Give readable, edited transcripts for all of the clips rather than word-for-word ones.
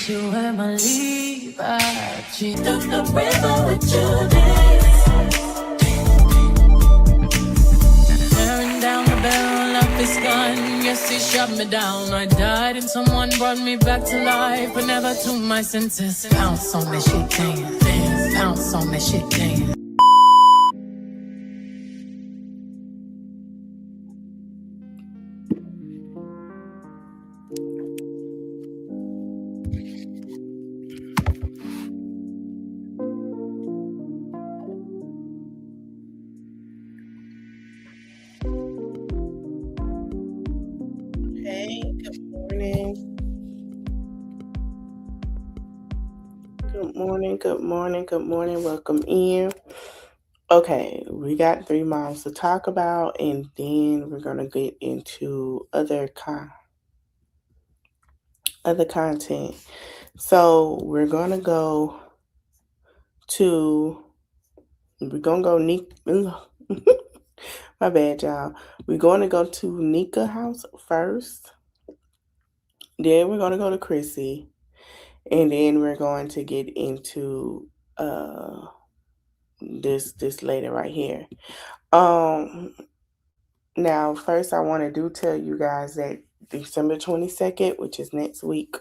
you were my lever. She took the river with you dance. Tearing down the barrel of his gun. Yes, he shot me down. I died and someone brought me back to life, but never to my senses. Bounce on that shit, dance. Bounce on that shit, dance. Hey, good morning. Good morning, good morning, good morning. Welcome in. Okay, we got 3 moms to talk about, and then we're gonna get into other content. So we're gonna go my bad, y'all. We're gonna go to Nika house first. Then we're gonna go to Chrissy. And then we're going to get into this later right here. Now first I want to tell you guys that December 22nd, which is next week,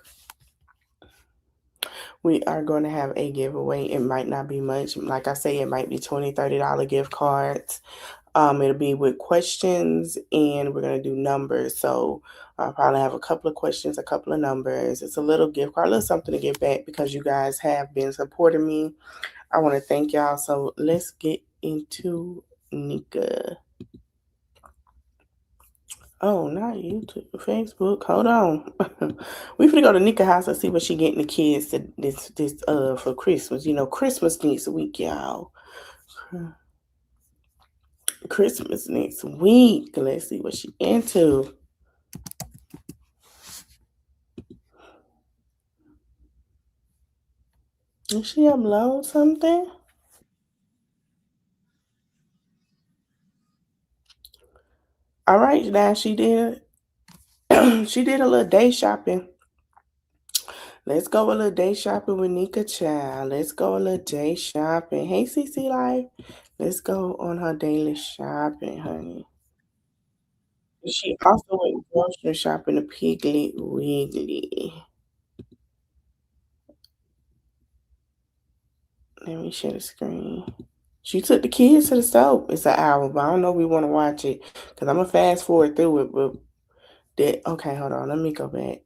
we are going to have a giveaway. It might not be much. Like I say, it might be $20, $30 gift cards. It'll be with questions, and we're going to do numbers. So I'll probably have a couple of questions, a couple of numbers. It's a little gift card, a little something to give back because you guys have been supporting me. I want to thank y'all. So let's get into Nika. Oh, not YouTube, Facebook. Hold on. We finna go to Nika house and see what she getting the kids this for Christmas. You know, Christmas next week, y'all. Christmas next week. Let's see what she into. Did she upload something? All right, now she did. She did a little day shopping. Let's go a little day shopping with Nika Child. Let's go a little day shopping. Hey, CC Life. Let's go on her daily shopping, honey. She also went grocery shopping to Piggly Wiggly. Let me share the screen. She took the kids to the store. It's an hour, but I don't know if we want to watch it because I'm going to fast forward through it. But okay, hold on. Let me go back.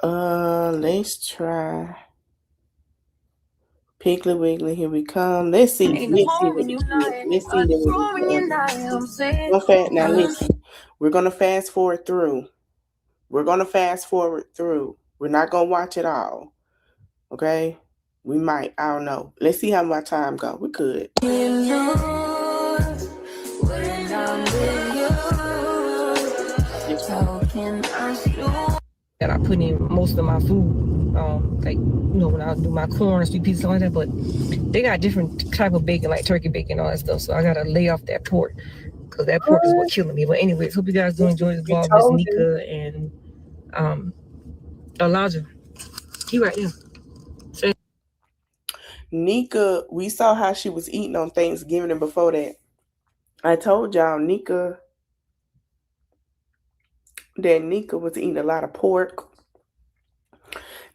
Let's try Piggly Wiggly. Here we come. Let's see. Let's see what the kids. Let's see what now listen. We're gonna fast forward through. We're not gonna watch it all. Okay? We might. I don't know. Let's see how my time go. We could. That I put in most of my food, like, you know, when I do my corn, sweet pizza, like that. But they got different type of bacon, like turkey bacon, all that stuff. So I gotta lay off that pork because that pork is what killing me. But anyways, hope you guys do enjoy this vlog. Miss Nika and Elijah. He right here. Nika, we saw how she was eating on Thanksgiving, and before that, I told y'all Nika was eating a lot of pork.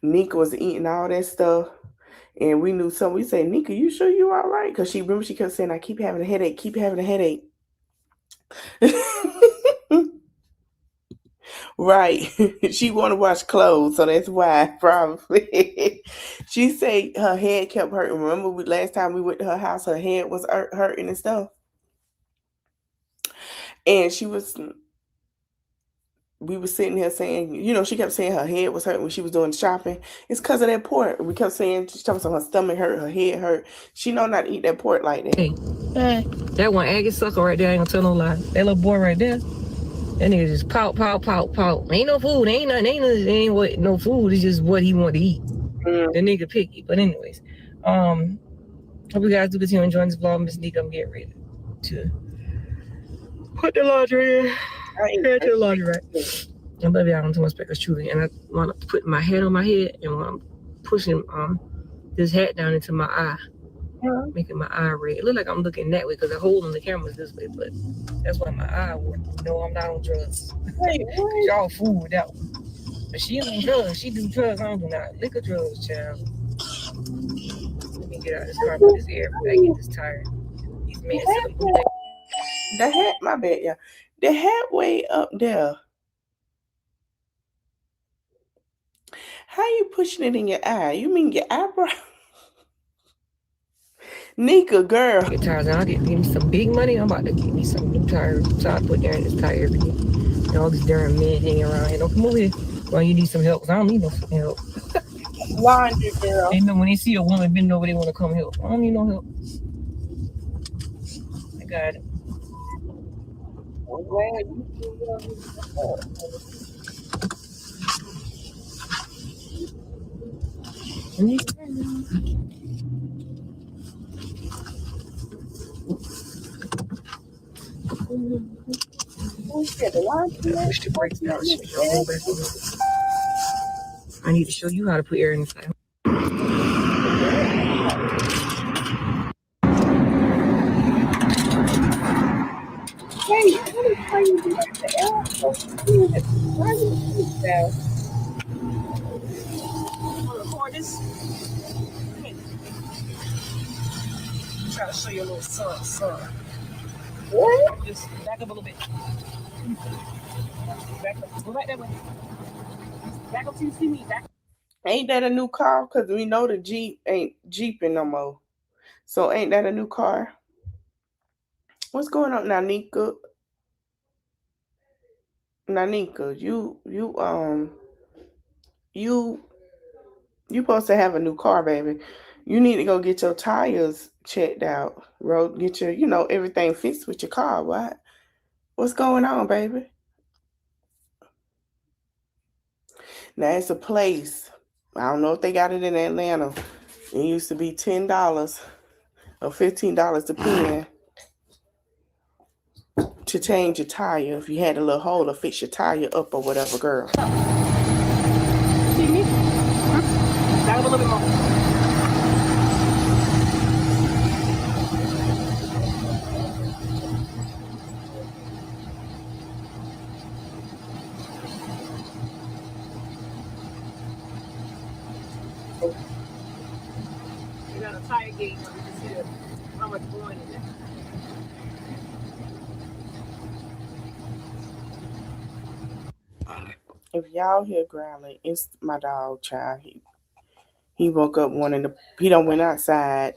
Nika was eating all that stuff. And we knew something. We said, Nika, you sure you all right? Because she kept saying, I keep having a headache, Right. She want to wash clothes, so that's why, probably. She said her head kept hurting. Remember last time we went to her house, her head was hurting and stuff. And we were sitting here saying, you know, she kept saying her head was hurting when she was doing shopping. It's because of that pork. We kept saying, she's talking about her stomach hurt, her head hurt. She know not to eat that pork like that. Hey, that one aggie sucker right there, I ain't gonna tell no lie. That little boy right there, that nigga just pout. Ain't no food, ain't what no food. It's just what he want to eat. The nigga picky. But anyways, hope you guys do continue enjoying this vlog. Miss Nika, I'm getting ready to put the laundry in. To the laundry rack. I love y'all too much because truly, and I want to put my head on my head and when I'm pushing this hat down into my eye, making my eye red. It look like I'm looking that way because the hole in the camera is this way, but that's why my eye work. No, I'm not on drugs. Wait, what? Y'all fool with that one. But she on drugs. She do drugs. I don't do not. Liquor drugs, child. Let me get out of this car with this air. I get this tired. These men the hat, my bad, yeah. The hat way up there. How you pushing it in your eye? You mean your eyebrow? Nika, girl. Get tires. I'll give me some big money. I'm about to get me some new tires. So I put there in this tire every day. And all these darn men hanging around here. Don't come over here. Well, you need some help because I don't need no help. Laundry, girl. They know when they see a woman bending over, they want to come help. I don't need no help. I got it. Push the brakes down. I need to show you how to put air in the tire. Hey, what is crazy about the air? Why you do that? Record this. Try to show you a little sun. What? Just back up a little bit. Back up. Go back that way. Back up till you see me. Back. Ain't that a new car? Because we know the Jeep ain't Jeeping no more. So ain't that a new car? What's going on now, Nika? Now, Nika, you supposed to have a new car, baby. You need to go get your tires checked out. Get your, everything fits with your car. What? What's going on, baby? Now it's a place. I don't know if they got it in Atlanta. It used to be $10 or $15 depending to change your tire. If you had a little hole to fix your tire up or whatever, girl. See me? Back up a little bit more. You got a tire gauge, you can see how much going in there. If y'all hear growling, it's my dog, child. He woke up wanting to. He don't went outside.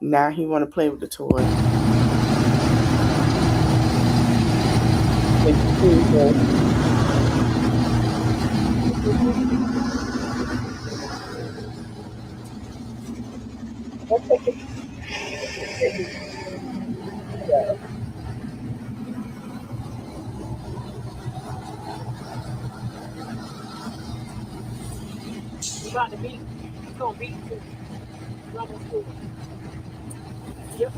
Now he want to play with the toy. About to beat. It's gonna beat you. Almost cool. Yep.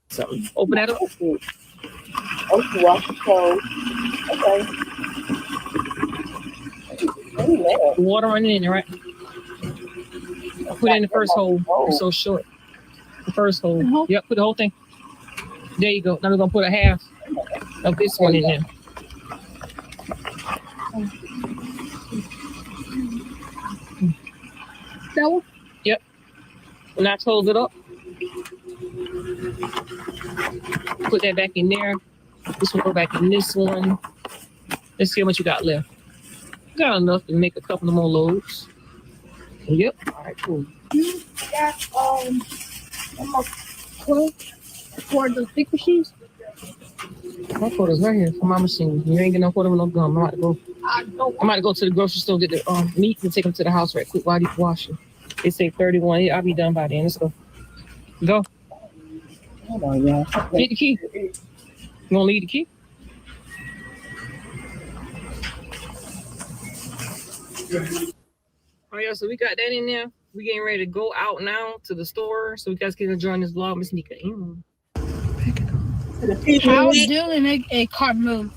So open that up. Okay, wash your clothes. Okay. Water running in there, right? I'll put it in the first hole. It's so short. The first hole. Yep, put the whole thing. There you go. Now we're gonna put a half of this one in there. That one? Yep. When I close it up, put that back in there. This one go back in this one. Let's see how much you got left. You got enough to make a couple of more loads. Yep. All right, cool. You got almost close for the thick machines. My quarter's right here for my machine. You ain't getting no quarter with no gum. I'm about to go to the grocery store, get the meat and take them to the house right quick while you wash it. They say 31. Yeah, I'll be done by then. Let's go. Go. Hold on, y'all. Get the key. You want to leave the key? Oh, yeah, so we got that in there. We getting ready to go out now to the store. So you guys can join this vlog. Miss Nika. How do they make a car move?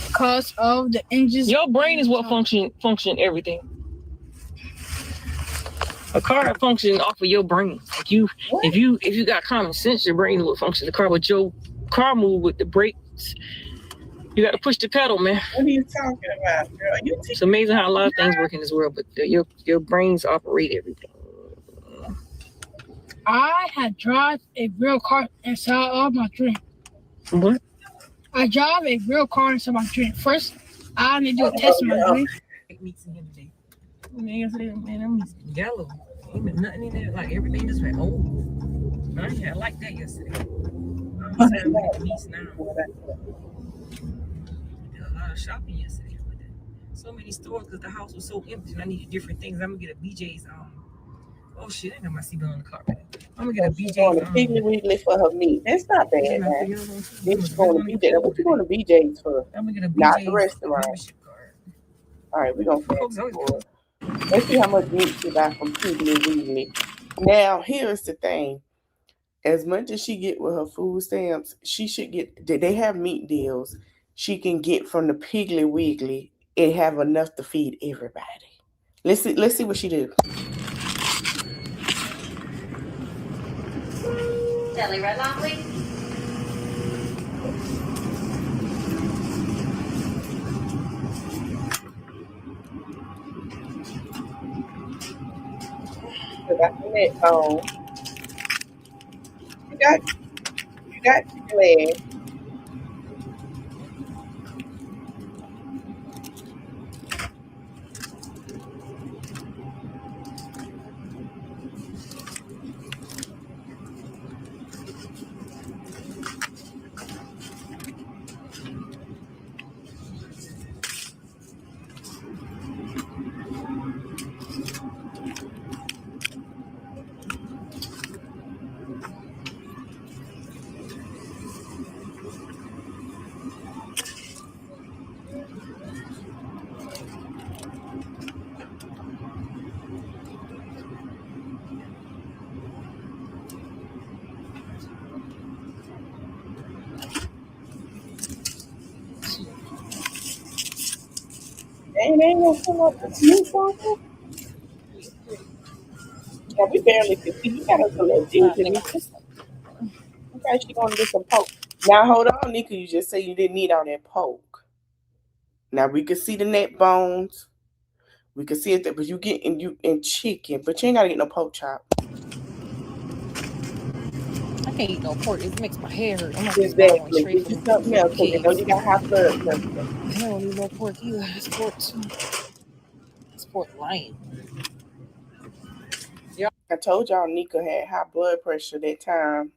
Because of the engines. Your brain is what function everything. A car functions off of your brain. Like if you got common sense, your brain will function the car. But your car move with the brakes. You got to push the pedal, man. What are you talking about, girl? It's amazing how a lot of things work in this world, but your brains operate everything. I had drive a real car inside of my dream. What? I drive a real car inside my dream. First, I need to do a test in my dream. Man, I'm yellow. Ain't been nothing in there. Like everything just went old. I had like that yesterday. I'm saying I'm meats now. I did a lot of shopping yesterday. So many stores because the house was so empty and I needed different things. I'm gonna get a BJ's. Oh shit! I got my seatbelt on the carpet. I'm gonna get a BJ's. Going to Piggly Wiggly for her meat. That's not bad, man. She's going to BJ's. What you going to BJ's for? I'm gonna get a BJ's. Not the restaurant. All right, we're gonna fast forward. Let's see how much meat she got from Piggly Wiggly. Now, here's the thing. As much as she get with her food stamps, she should get. They have meat deals she can get from the Piggly Wiggly and have enough to feed everybody. Let's see what she do. Deli red line, please. I got the net on. You got your leg. They ain't gonna come up with you something. Yeah, we barely can see. You got us a little deep in this. Okay, she gonna do some poke. Now hold on, Nika. You just say you didn't need all that poke. Now we can see the neck bones. We can see it, but you get in chicken, but you ain't gotta get no pork chop. I can't eat no pork. It makes my hair hurt. I'm not Exactly. Get you something else because you know you got high blood pressure. I don't need no pork either. It's pork too. It's pork lion. I told y'all Nika had high blood pressure that time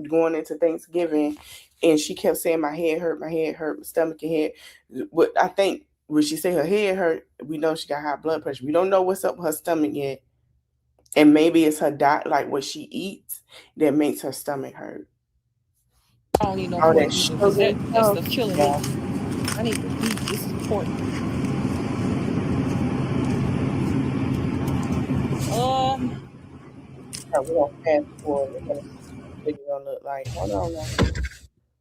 going into Thanksgiving, and she kept saying my head hurt, my stomach and head. What I think when she say her head hurt, we know she got high blood pressure. We don't know what's up with her stomach yet, and maybe it's her diet, like what she eats, that makes her stomach hurt. I don't need no pork either. That's the killing me. I need the beef. This is pork. We're gonna fast forward. We're gonna see what it's gonna look like. Hold on now.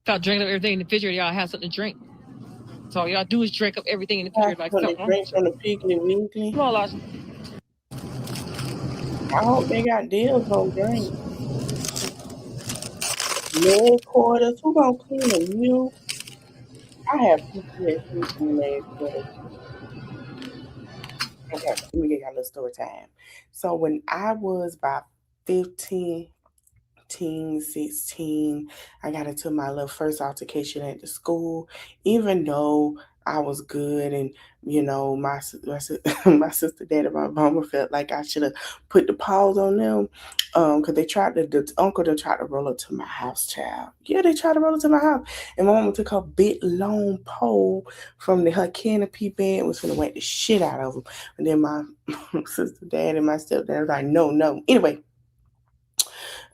Y'all drink up everything in the refrigerator. Y'all have something to drink. So all y'all do is drink up everything in the refrigerator. Like something. Drink from the Piggly Wiggly. Come on, Elijah. I hope they got deals on drink. Leg quarters. Who gonna clean them? You? I have PTSD from leg quarters. Okay, let me get y'all a little story time. So when I was about 15, 16, I got into my little first altercation at the school, even though I was good and, you know, my sister, dad, and my mama felt like I should have put the pause on them because the uncle tried to roll up to my house, child. Yeah, they tried to roll up to my house. And my mama took her big, long pole from her canopy bed and was going to whack the shit out of them. And then my sister, dad, and my stepdad was like, no. Anyway,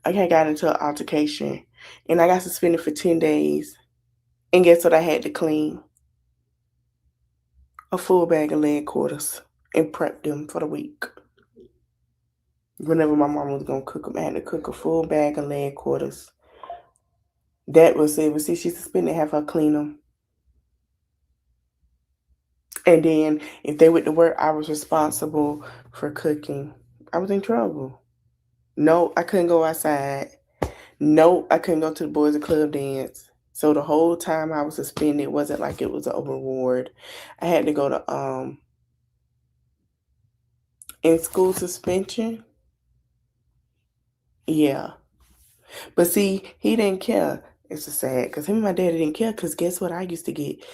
I got into an altercation and I got suspended for 10 days. And guess what I had to clean? A full bag of leg quarters and prep them for the week. Whenever my mom was going to cook them, I had to cook a full bag of leg quarters That was it. But see, she suspended, have her clean them. And then if they went to work, I was responsible for cooking. I was in trouble. No, I couldn't go outside. No, I couldn't go to the Boys and Club dance. So the whole time I was suspended, it wasn't like it was a reward. I had to go to in school suspension. Yeah. But see, he didn't care. It's just sad because him and my daddy didn't care because guess what I used to get?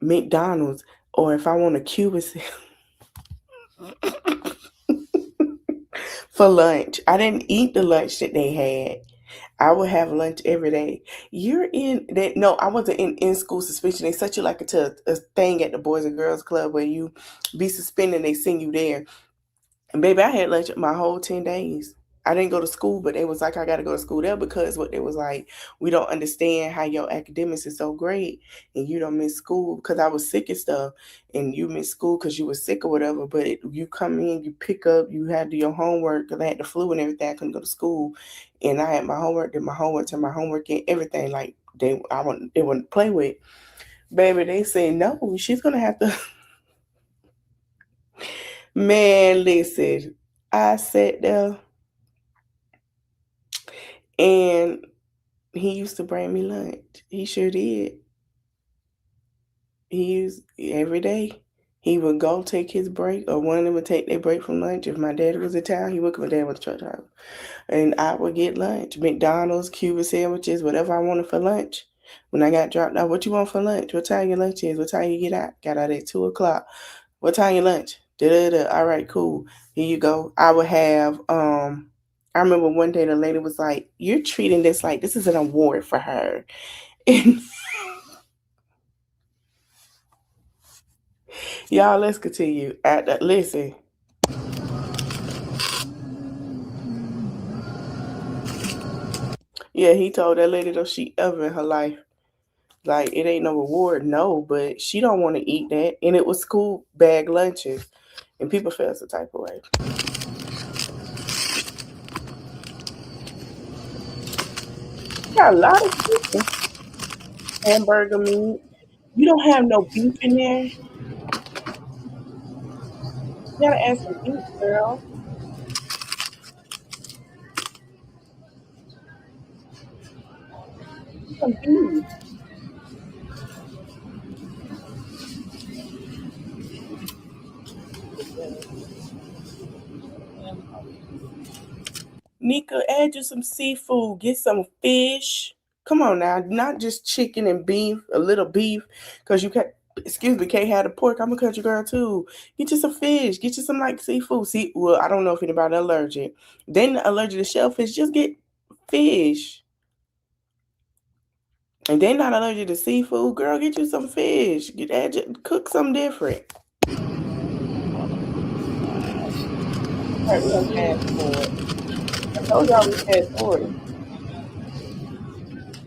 McDonald's, or if I want a Cuban for lunch. I didn't eat the lunch that they had. I would have lunch every day. You're in that? No, I wasn't in school suspension. They set you like to a thing at the Boys and Girls Club where you be suspended. They send you there. And baby, I had lunch my whole 10 days. I didn't go to school, but it was like I got to go to school there because what it was like, we don't understand how your academics is so great and you don't miss school because I was sick and stuff and you miss school because you were sick or whatever. But you come in, you pick up, you had to do your homework because I had the flu and everything. I couldn't go to school, and I had my homework, did my homework, and everything. Like they wouldn't play with. Baby, they say no, she's gonna have to. Man, listen, I sat there and he used to bring me lunch. He sure did. He used every day. He would go take his break, or one of them would take their break from lunch. If my daddy was in town, he would come. My dad was a truck driver, and I would get lunch: McDonald's, Cuban sandwiches, whatever I wanted for lunch. When I got dropped out, what you want for lunch? What time your lunch is? What time you get out? Got out at 2:00. What time your lunch? Da da da. All right, cool. Here you go. I would have. I remember one day the lady was like, "You're treating this like this is an award for her." And y'all, let's continue. Listen. Yeah, he told that lady though she ever in her life. Like it ain't no reward, no, but she don't want to eat that. And it was school bag lunches. And people felt some type of way. Got a lot of chicken, hamburger meat. You don't have no beef in there. You gotta add some beef, girl. Some beef. Nika, add you some seafood. Get some fish. Come on now, not just chicken and beef, a little beef, because you can't. Excuse me, can't have the pork. I'm a country girl too. Get you some fish. Get you some like seafood. See, well, I don't know if anybody allergic. Then allergic to shellfish, just get fish. And they not allergic to seafood, girl. Get you some fish. Cook something different. Right, we gonna fast forward. I told y'all we fast forward.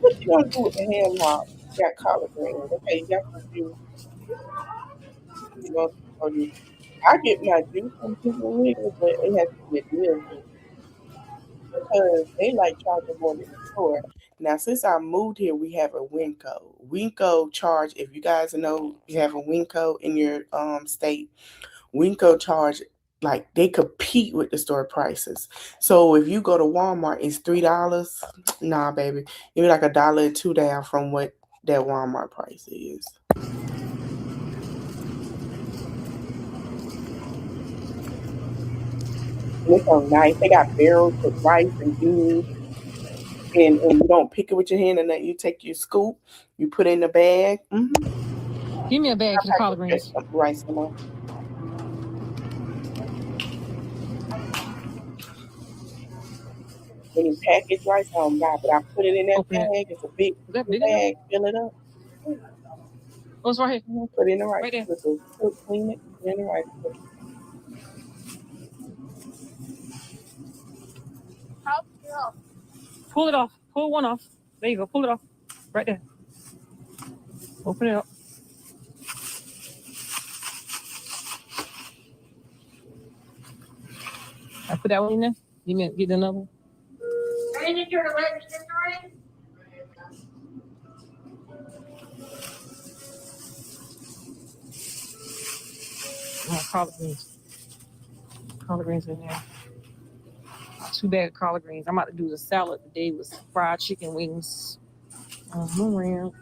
What you gonna do with the ham hock? You got collard greens. Okay, you got some juice. You know, I get my juice from Piggly Wiggly, but it has to be a real juice because they like charging more than the store. Now, since I moved here, we have a Winco. Winco charge. If you guys know, you have a Winco in your state. Winco charge like they compete with the store prices. So if you go to Walmart, it's $3. Nah, baby, give me like $1 or $2 down from what that Walmart price is. And it's so nice. They got barrels with rice and beans, and you don't pick it with your hand, and then you take your scoop, you put it in the bag. Give me a bag I for the pack collard the greens. rice in there. When you package rice, I don't buy, but I put it in that Open it. bag. It's a big Is that big enough? bag. Fill it up. Oh, it's right here. Put it in the rice Right there. cooker. Clean it. Put it in the rice cooker. Pull it off. Pull one off. There you go. Pull it off. Right there. Open it up. I put that one in there. Get another one. collard greens. Collard greens in there. 2 bags of collard greens. I'm about to do the salad today with fried chicken wings. Around.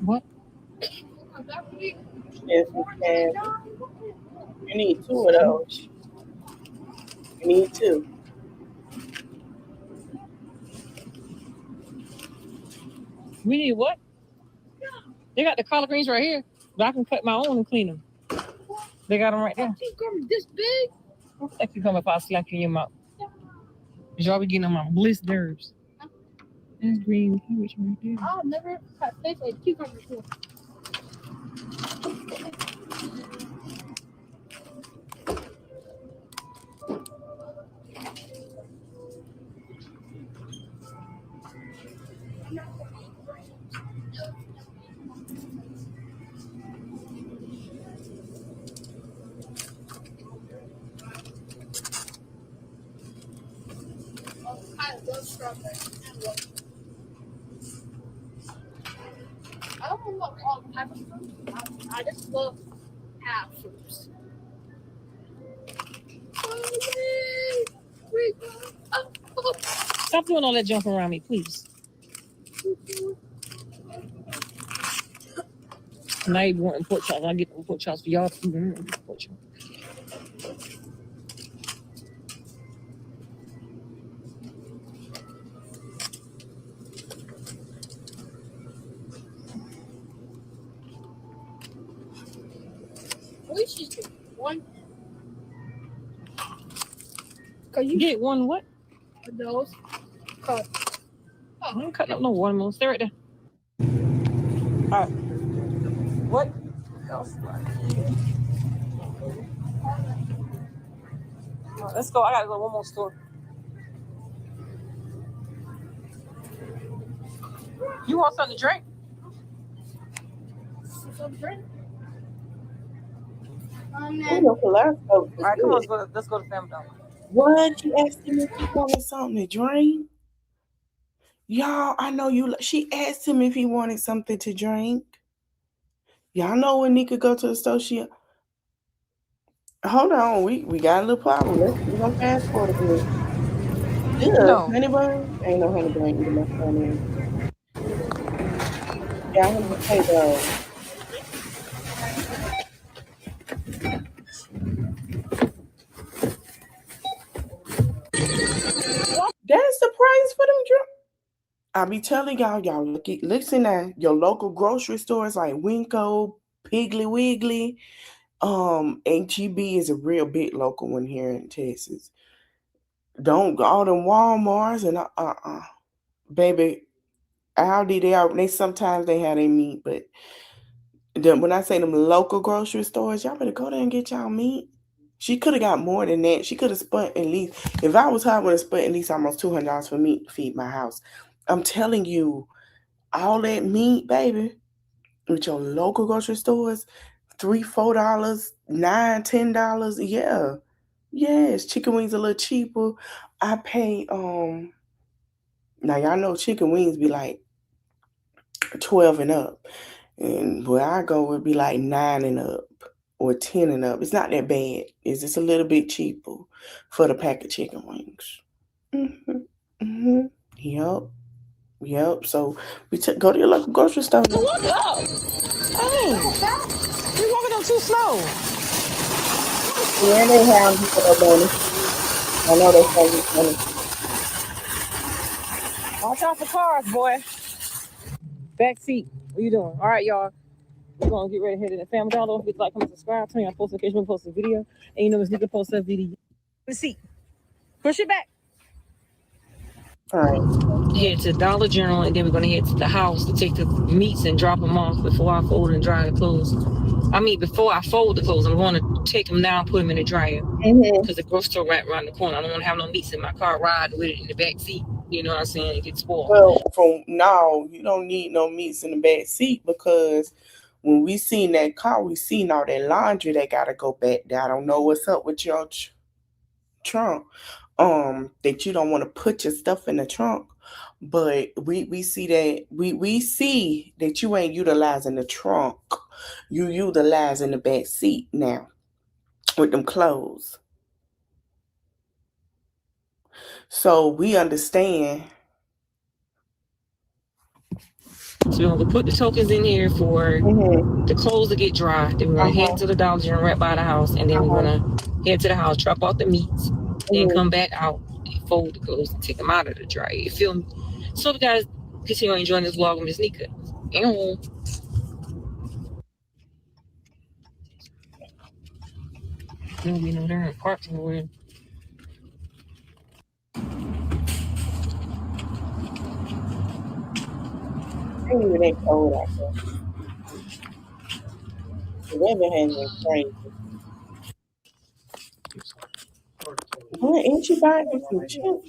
What? Yes, we can. You need 2 of those. You need 2. We need what? They got the collard greens right here, but I can cut my own and clean them. They got them right there. This big? I can come if I slap you in your mouth. Cause y'all be getting on my bliss nerves. That's green cabbage right there. I've never had fish like cucumber before. I love strawberry. I don't love all type of fruits. I just love half fruits. Stop doing all that jumping around me, please. Now you wanting pork chops. I get them pork chops for y'all too. Pork chops. We should get one. You get one what? Of those. Cut. I ain't cutting up no watermelon. Stay right there. All right. What? All right, let's go. I gotta go to one more store. You want something to drink? Some drink. All right, come on, let's go to Family Dollar. What? You asked him if he wanted something to drink? Y'all, I know you. She asked him if he wanted something to drink. Y'all know when Nika go to the store, she... Hold on, we got a little problem. We're going to fast forward a bit. Yeah, No. honey bun? Ain't no honey bun eating my phone in. Yeah, I'm going to say though. That's the price for them drinks. I be telling y'all, listen now, your local grocery stores like Winco, Piggly Wiggly, HEB is a real big local one here in Texas. Don't go all them Walmarts and baby, Aldi, they sometimes they have their meat, but when I say them local grocery stores, y'all better go there and get y'all meat. She could have got more than that. She could have spent at least, if I was her, I would have spent at least almost $200 for meat to feed my house. I'm telling you, all that meat, baby, with your local grocery stores, $3, $4, $9, $10, yeah. Yes, chicken wings a little cheaper. I pay, now y'all know chicken wings be like 12 and up. And where I go would be like 9 and up or 10 and up. It's not that bad. It's just a little bit cheaper for the pack of chicken wings. Yep. So we go to your local grocery store. Look up. Hey, you walking up too slow. Yeah, they have you for that bonus. I know that's gonna be funny. Watch out for cars, boy. Back seat. What you doing? All right, y'all. We're gonna get ready to head to the Family Dollar. Don't forget to like, comment, subscribe. Turn on post notifications when we post a video. And you know, Miss Nika post a video. The seat. Push it back. All right. Head to Dollar General, and then we're gonna head to the house to take the meats and drop them off before I fold and dry the clothes. Before I fold the clothes, I'm going to take them now and put them in the dryer. Because the grocery store right around the corner. I don't want to have no meats in my car riding with it in the back seat. You know what I'm saying? It gets spoiled. Well, from now, you don't need no meats in the back seat because when we seen that car, we seen all that laundry that gotta go back there. I don't know what's up with y'all. trunk, that you don't want to put your stuff in the trunk. But we see that we see that you ain't utilizing the trunk. You utilizing the back seat now with them clothes. So we understand. So we're gonna put the tokens in here for the clothes to get dry. Then we're gonna head to the Dollar General right by the house, and then we're gonna head to the house, drop off the meats, then come back out and fold the clothes and take them out of the dryer. You feel me? So if you guys continue enjoying this vlog with Miss Nika. Don't be no darn parks nowhere. Ain't even that cold out there. The weather has been crazy. Boy, ain't you buying some chips? You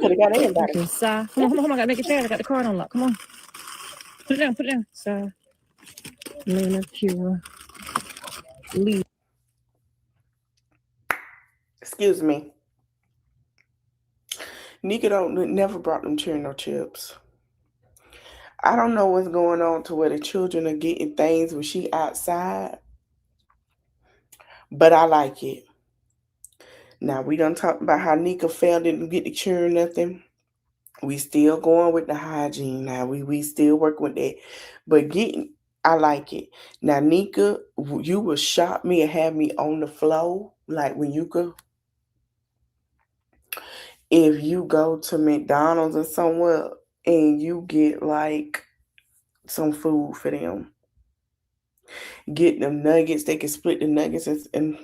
could have got everybody. Okay, come on, I gotta make it fast. I got the card unlocked. Come on. Put it down. So, Luna, Kira, Lee. Excuse me. Nika never brought them churro chips. I don't know what's going on to where the children are getting things when she outside, but I like it. Now, we done talked about how Nika failed, didn't get to churn nothing. We still going with the hygiene now. We still working with that. But I like it. Now, Nika, you will shop me and have me on the floor. Like when you go, if you go to McDonald's or somewhere and you get like some food for them. Get them nuggets. They can split the nuggets and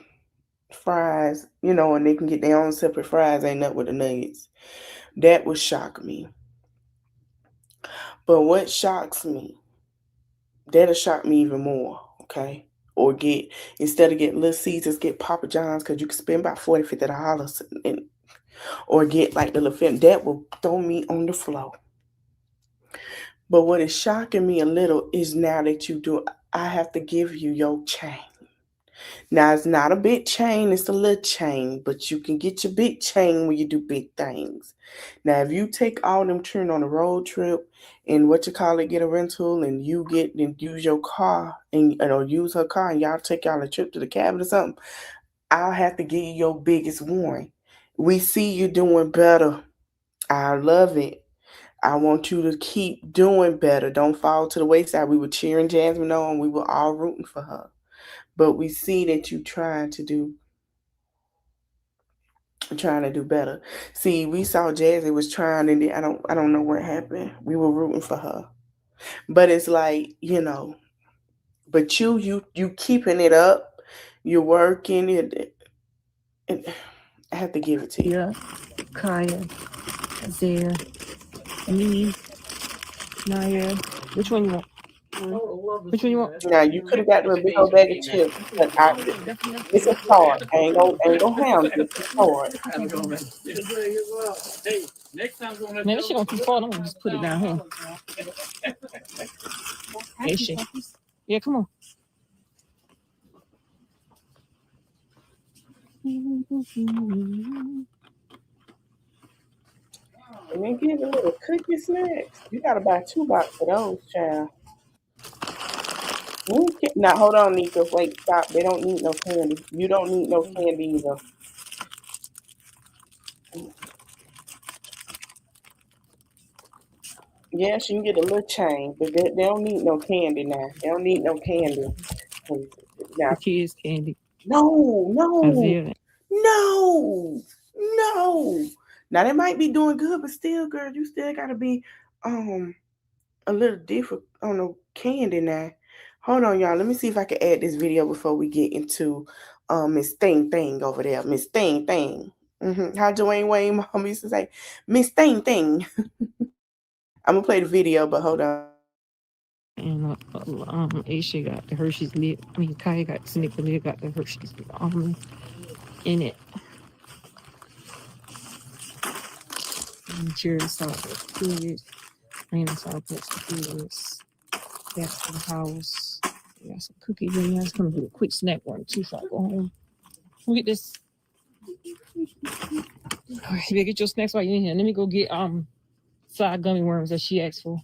fries, and they can get their own separate fries. Ain't nothing with the nuggets. That would shock me. But what shocks me, that'll shock me even more, okay? Or instead of getting Little Caesars, get Papa John's, because you can spend about $40, $50 or get like the little film. That will throw me on the floor. But what is shocking me a little is now that you do, I have to give you your chain. Now, it's not a big chain, it's a little chain, but you can get your big chain when you do big things. Now, if you take all them children on a road trip and get a rental, and you get and use your car or use her car, and y'all take y'all a trip to the cabin or something, I'll have to give you your biggest warning. We see you doing better. I love it. I want you to keep doing better. Don't fall to the wayside. We were cheering Jasmine on. We were all rooting for her. But we see that you trying to do better. See, we saw Jazzy was trying, and I don't know what happened. We were rooting for her. But it's like, but you keeping it up. You're working it. And I have to give it to you. Yeah. Kaya, Zaya, me, Naya. Which one you want? Which one you want? Now, you could have got a big old bag of chips, but it's a start. I ain't gonna hound you. It's a start. Man, this shit gonna keep falling. I'm gonna just put it down here. Hey, shit. Yeah, come on. And then give a little cookie snacks. You gotta buy 2 boxes of those, child. Now, hold on, Nika. Wait, stop. They don't need no candy. You don't need no candy either. Yes, you can get a little chain, but they don't need no candy now. They don't need no candy. Now, The kids' candy. no. Isaiah. No. Now, they might be doing good, but still, girl, you still gotta be a little different on the candy now. Hold on, y'all. Let me see if I can add this video before we get into Miss Thing over there. Miss Thing. How Dwayne Wayne mom used to say, Miss Thing. I'm gonna play the video, but hold on. And Aisha got the Hershey's lip. Kaya got the Snicker lip, got the Hershey's almond in it. And cherry salt foods. Random salt foods. Back to the house. We got some cookies in there. It's gonna be a quick snack one too, so I go home. We'll get this All right, you better get your snacks while you're in here. Let me go get side gummy worms that she asked for.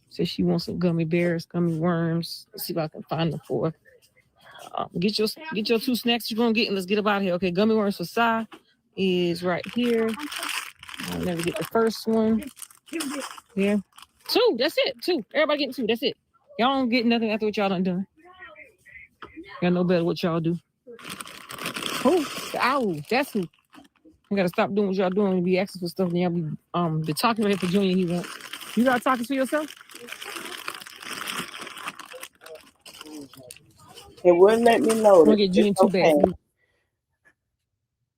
Says she wants some gummy bears, gummy worms. Let's see if I can find them for her. Get your 2 snacks you're gonna get and let's get up out of here. Okay, gummy worms for Sai is right here. Let me get the first one. Yeah. 2, that's it. 2. Everybody getting 2. That's it. Y'all don't get nothing after what y'all done. Y'all know better what y'all do. Who? The owl. That's who. You gotta stop doing what y'all doing and be asking for stuff and y'all be talking about it for Junior he won't. You gotta talk to yourself? It wouldn't let me load it. Get Junior 2 bags.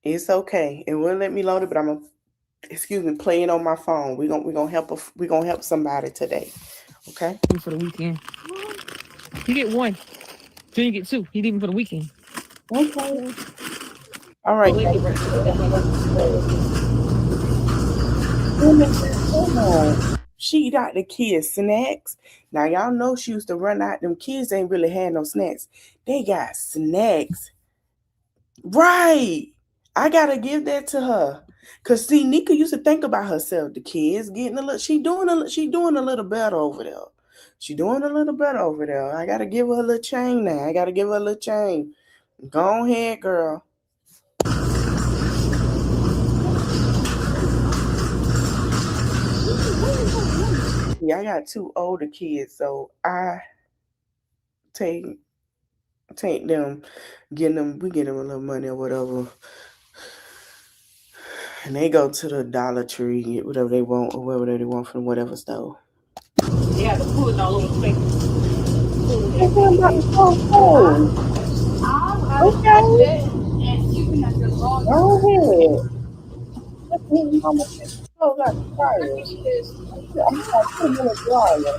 It's okay. It wouldn't let me load it, but I'm gonna play it on my phone. We're gonna help somebody today. Okay? For the weekend. You get 1. Junior get 2. He leaving for the weekend. Okay. All right. She got the kids snacks. Now y'all know she used to run out. Them kids ain't really had no snacks. They got snacks. Right. I gotta give that to her. Cause see, Nika used to think about herself. The kids getting a little. She doing a little better over there. I gotta give her a little chain now. Go ahead, girl. Yeah, I got 2 older kids, so I take them, we get them a little money or whatever. And they go to the Dollar Tree, get whatever they want or whatever they want from whatever store. They have the food all over the place. Okay. Go ahead. Mama clothes out the dryer. I'm gonna put them in the dryer.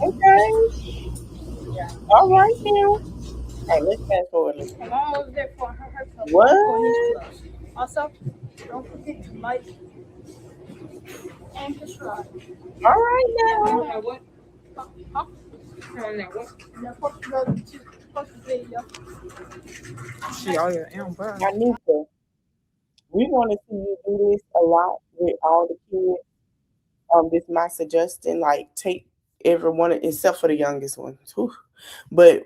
Okay. All right now. All right, let's fast forward. I'm almost there for her. What? Also, don't forget to like and subscribe. All right now. What? Huh? Anika, we want to see you do this a lot with all the kids. This is my suggestion. Like, take everyone except for the youngest one. Whew. But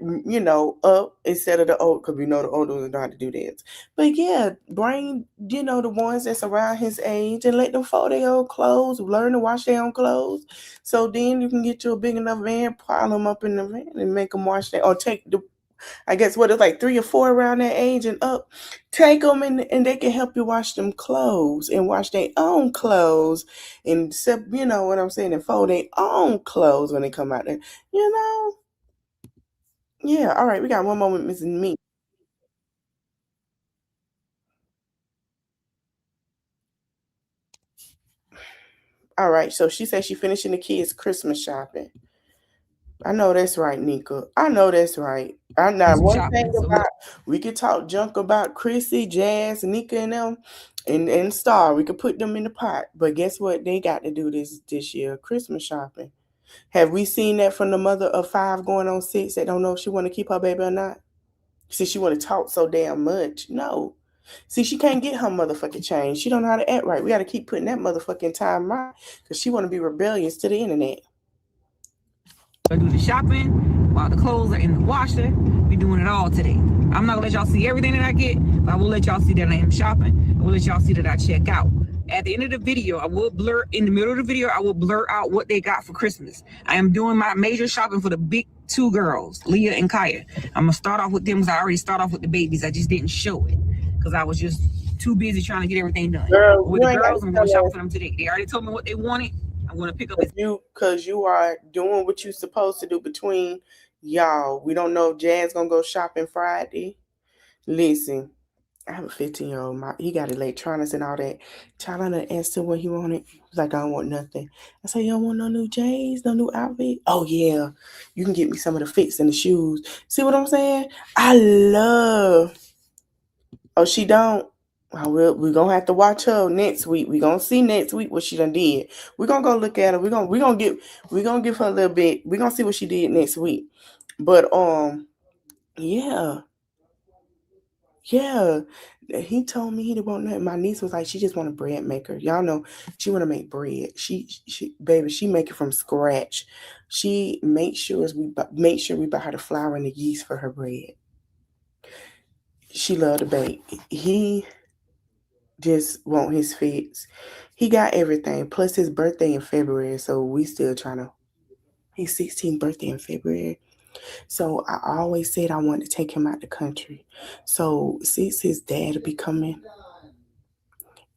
up instead of the old, because we know the older ones know how to do that. But yeah, bring the ones that's around his age and let them fold their own clothes, learn to wash their own clothes. So then you can get you a big enough van, pile them up in the van, and make them wash their, or take the. I guess what it's like 3 or 4 around that age and up. Take them and they can help you wash them clothes and wash their own clothes and you know what I'm saying, and fold their own clothes when they come out there. Yeah, all right, we got one more with Mrs. Meek. All right, so she said she finishing the kids' Christmas shopping. I know that's right, Nika. I know that's right. I know one thing about we could talk junk about Chrissy, Jazz, Nika, and them, and Star. We could put them in the pot. But guess what? They got to do this year, Christmas shopping. Have we seen that from the mother of 5 going on 6 that don't know if she want to keep her baby or not? See, she want to talk so damn much. No. See, she can't get her motherfucking change. She don't know how to act right. We got to keep putting that motherfucking time right because she want to be rebellious to the internet. I do the shopping while the clothes are in the washer. We doing it all today. I'm not gonna let y'all see everything that I get, but I will let y'all see that I am shopping. I will let y'all see that I check out. At the end of the video, in the middle of the video, I will blur out what they got for Christmas. I am doing my major shopping for the big 2 girls, Leah and Kaya. I'm gonna start off with them because I already start off with the babies. I just didn't show it because I was just too busy trying to get everything done. With the girls, I'm going shopping for them today. They already told me what they wanted. I'm going to pick up because you are doing what you're supposed to do between y'all. We don't know if Jazz gonna go shopping Friday. Listen, I have a 15-year-old. He got electronics and all that. Child, I asked him what he wanted. He was like, I don't want nothing. I said, you don't want no new J's, no new outfit? Oh yeah, you can get me some of the fits and the shoes. See what I'm saying? I love. Oh, she don't. We're gonna have to watch her next week. We're gonna see next week what she done did. We're gonna go look at her. We're gonna give her a little bit. We're gonna see what she did next week. But Yeah. Yeah. He told me he didn't want nothing. My niece was like, she just want a bread maker. Y'all know she want to make bread. Baby, she make it from scratch. She makes sure we buy her the flour and the yeast for her bread. She love to bake. He just want his fix. He got everything. Plus his birthday in February, so we still trying to. His 16th birthday in February. So I always said I wanted to take him out the country. So since his dad will be coming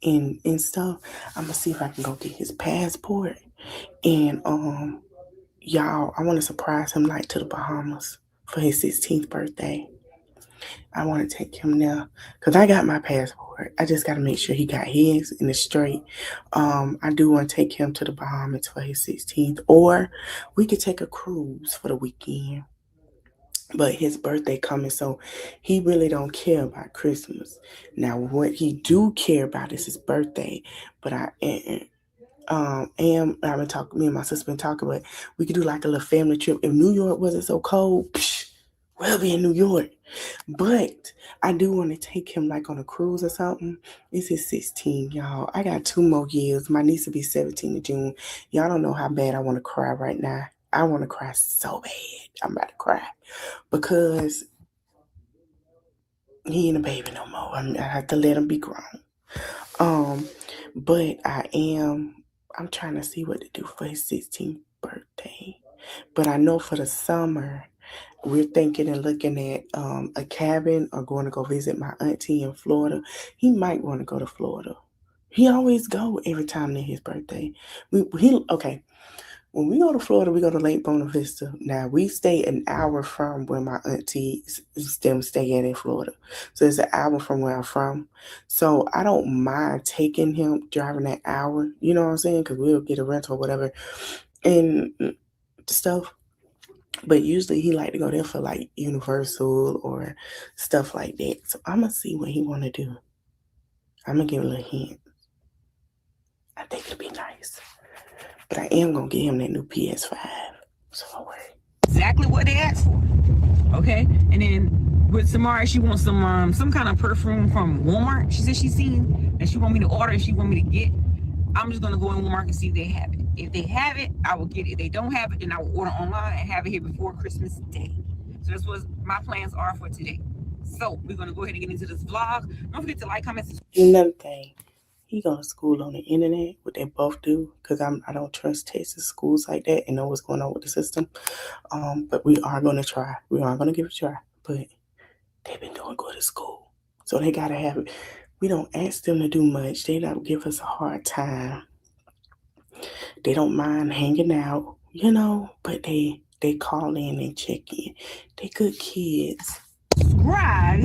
and stuff, I'm gonna see if I can go get his passport. And y'all, I want to surprise him like to the Bahamas for his 16th birthday. I want to take him there because I got my passport. I just got to make sure he got his in the straight. I do want to take him to the Bahamas for his 16th, or we could take a cruise for the weekend. But his birthday coming, so he really don't care about Christmas. Now, what he do care about is his birthday. But I've been talking. Me and my sister been talking, but we could do like a little family trip. If New York wasn't so cold, we'll be in New York. But I do want to take him like on a cruise or something. It's his 16, y'all. I got 2 more years. My niece will be 17 in June. Y'all don't know how bad I want to cry right now. I want to cry so bad. I'm about to cry because he ain't a baby no more. I have to let him be grown. But I'm trying to see what to do for his 16th birthday. But I know for the summer, we're thinking and looking at a cabin or going to go visit my auntie in Florida. He might want to go to Florida. He always go every time near his birthday. Okay. When we go to Florida, we go to Lake Bona Vista. Now, we stay an hour from where my aunties them stay at in Florida. So it's an hour from where I'm from. So I don't mind taking him, driving that hour, you know what I'm saying? Because we'll get a rental or whatever and stuff. But usually he like to go there for like Universal or stuff like that. So I'm going to see what he want to do. I'm going to give a little hint. I think it'll be nice. But I am going to get him that new PS5. So don't worry. Exactly what they asked for. Okay? And then with Samara, she wants some kind of perfume from Walmart. She said she's seen and she want me to order and she want me to get. I'm just going to go in Walmart and see if they have it. If they have it, I will get it. If they don't have it, then I will order online and have it here before Christmas Day. So that's what my plans are for today. So we're going to go ahead and get into this vlog. Don't forget to like, comment, subscribe. Another thing, he go to school on the internet, what they both do, because I don't trust Texas schools like that and know what's going on with the system. But we are going to try. We are going to give it a try. But they've been doing good at school. So they got to have it. We don't ask them to do much. They don't give us a hard time. They don't mind hanging out, but they call in and check in. They good kids. Subscribe.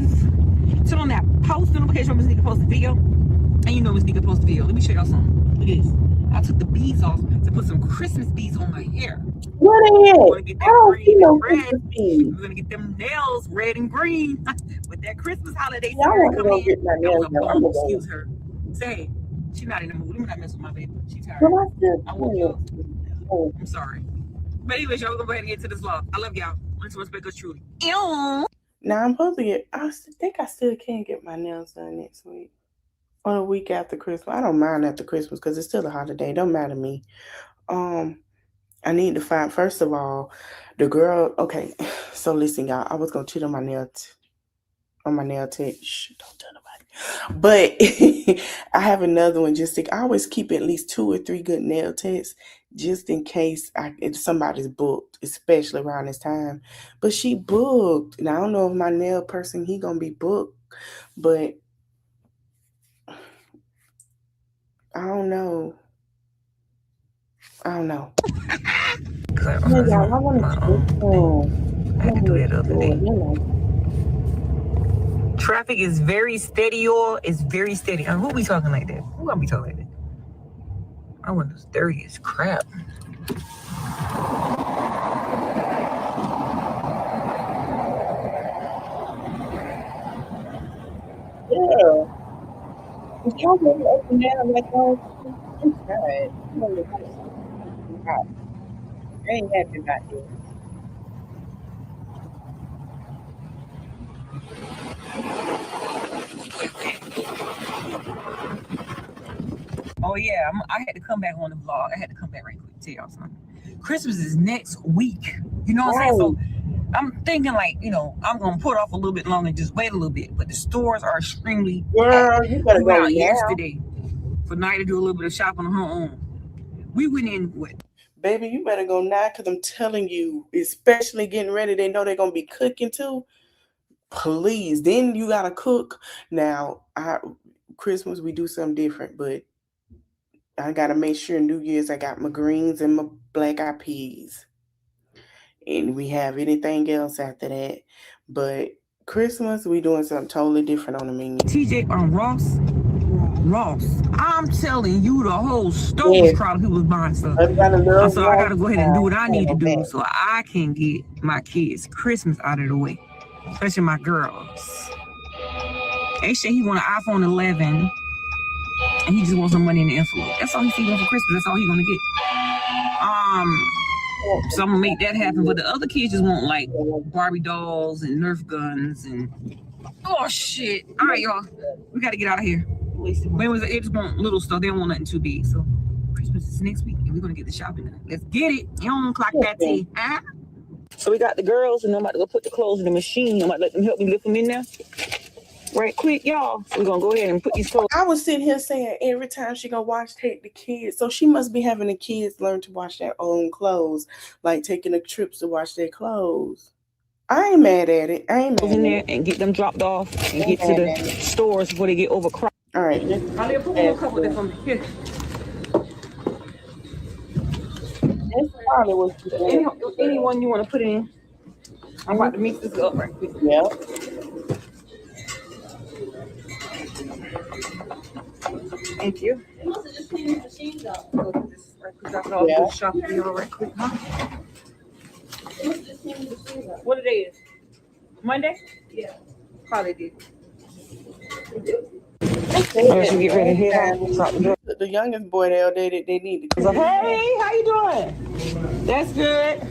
Turn on that post notification when Miss Nika post the video. And you know Miss Nika post the video. Let me show y'all something. Look at this. I took the beads off to put some Christmas beads on my hair. What We're gonna get that green and red. Christmas beads. We're gonna get them nails red and green with that Christmas holiday Y'all spirit want to coming go get my in. nails That was a done. bum. Excuse her. Say, she's not in the mood. Let me not mess with my baby. She's tired. Well, I woke you up. I'm sorry. But anyways, y'all, we're gonna go ahead and get to this vlog. I love y'all. Much respect, us truly. Ew. Now I'm supposed to get. I think I still can get my nails done next week or the week after Christmas. I don't mind after Christmas because it's still a holiday. Don't matter to me. I need to find first of all the girl. Okay, so listen, y'all. I was gonna cheat on my nail tech. Shh, don't tell nobody. But I have another one I always keep at least 2 or 3 good nail techs just in case if somebody's booked, especially around this time. But she booked. And I don't know if my nail person, he gonna be booked, but I don't know. Yeah, y'all, I want to I had to do that the other day. Traffic is very steady, y'all. It's very steady. Who be talking like that? Who gonna be talking like that? My window's dirty as crap. Yeah. Y'all really up and down like inside. I ain't happy about this. Oh yeah, I had to come back on the vlog. I had to come back right quick to tell y'all something. Christmas is next week. You know what I'm saying? So I'm thinking like, I'm gonna put off a little bit longer and just wait a little bit. But the stores are extremely packed. You better We went go out now. yesterday for night to do a little bit of shopping on her own. We went in with. Baby, you better go now because I'm telling you, especially getting ready, they know they're gonna be cooking too. Please, then you gotta cook. Now, Christmas we do something different, but I gotta make sure New Year's I got my greens and my black eyed peas. And we have anything else after that. But Christmas, we doing something totally different on the menu. TJ on Ross. I'm telling you, the whole store was crowded. People was buying stuff. So I gotta go ahead and do what I need to do so I can get my kids Christmas out of the way, especially my girls. They said he want an iPhone 11, and he just wants some money in the envelope. That's all he wants for Christmas. That's all he gonna get. So I'm gonna make that happen. But the other kids just want like Barbie dolls and Nerf guns and oh shit! All right, y'all, we gotta get out of here. They just want little stuff. They don't want nothing too big. So Christmas is next week, and we're gonna get the shopping done. Let's get it. You don't clock that tea, huh? So we got the girls, and I'm about to go put the clothes in the machine. I'm about to let them help me lift them in there. Right quick, y'all. So we're gonna go ahead and put these clothes. I was sitting here saying every time she go take the kids. So she must be having the kids learn to wash their own clothes, like taking the trips to wash their clothes. I ain't mad at it. I ain't mad in there and get them dropped off and get to the stores before they get overcrowded. All right. I'll put a couple of them here. That's probably what anyone you want to put in. I'm about to mix this up right quick. Yeah. Thank you. Yeah. Shop right quick, huh? What today is? Monday? Yeah. Probably did. Unless you get ready to head out. The youngest boy they need to. Hey, how you doing? That's good.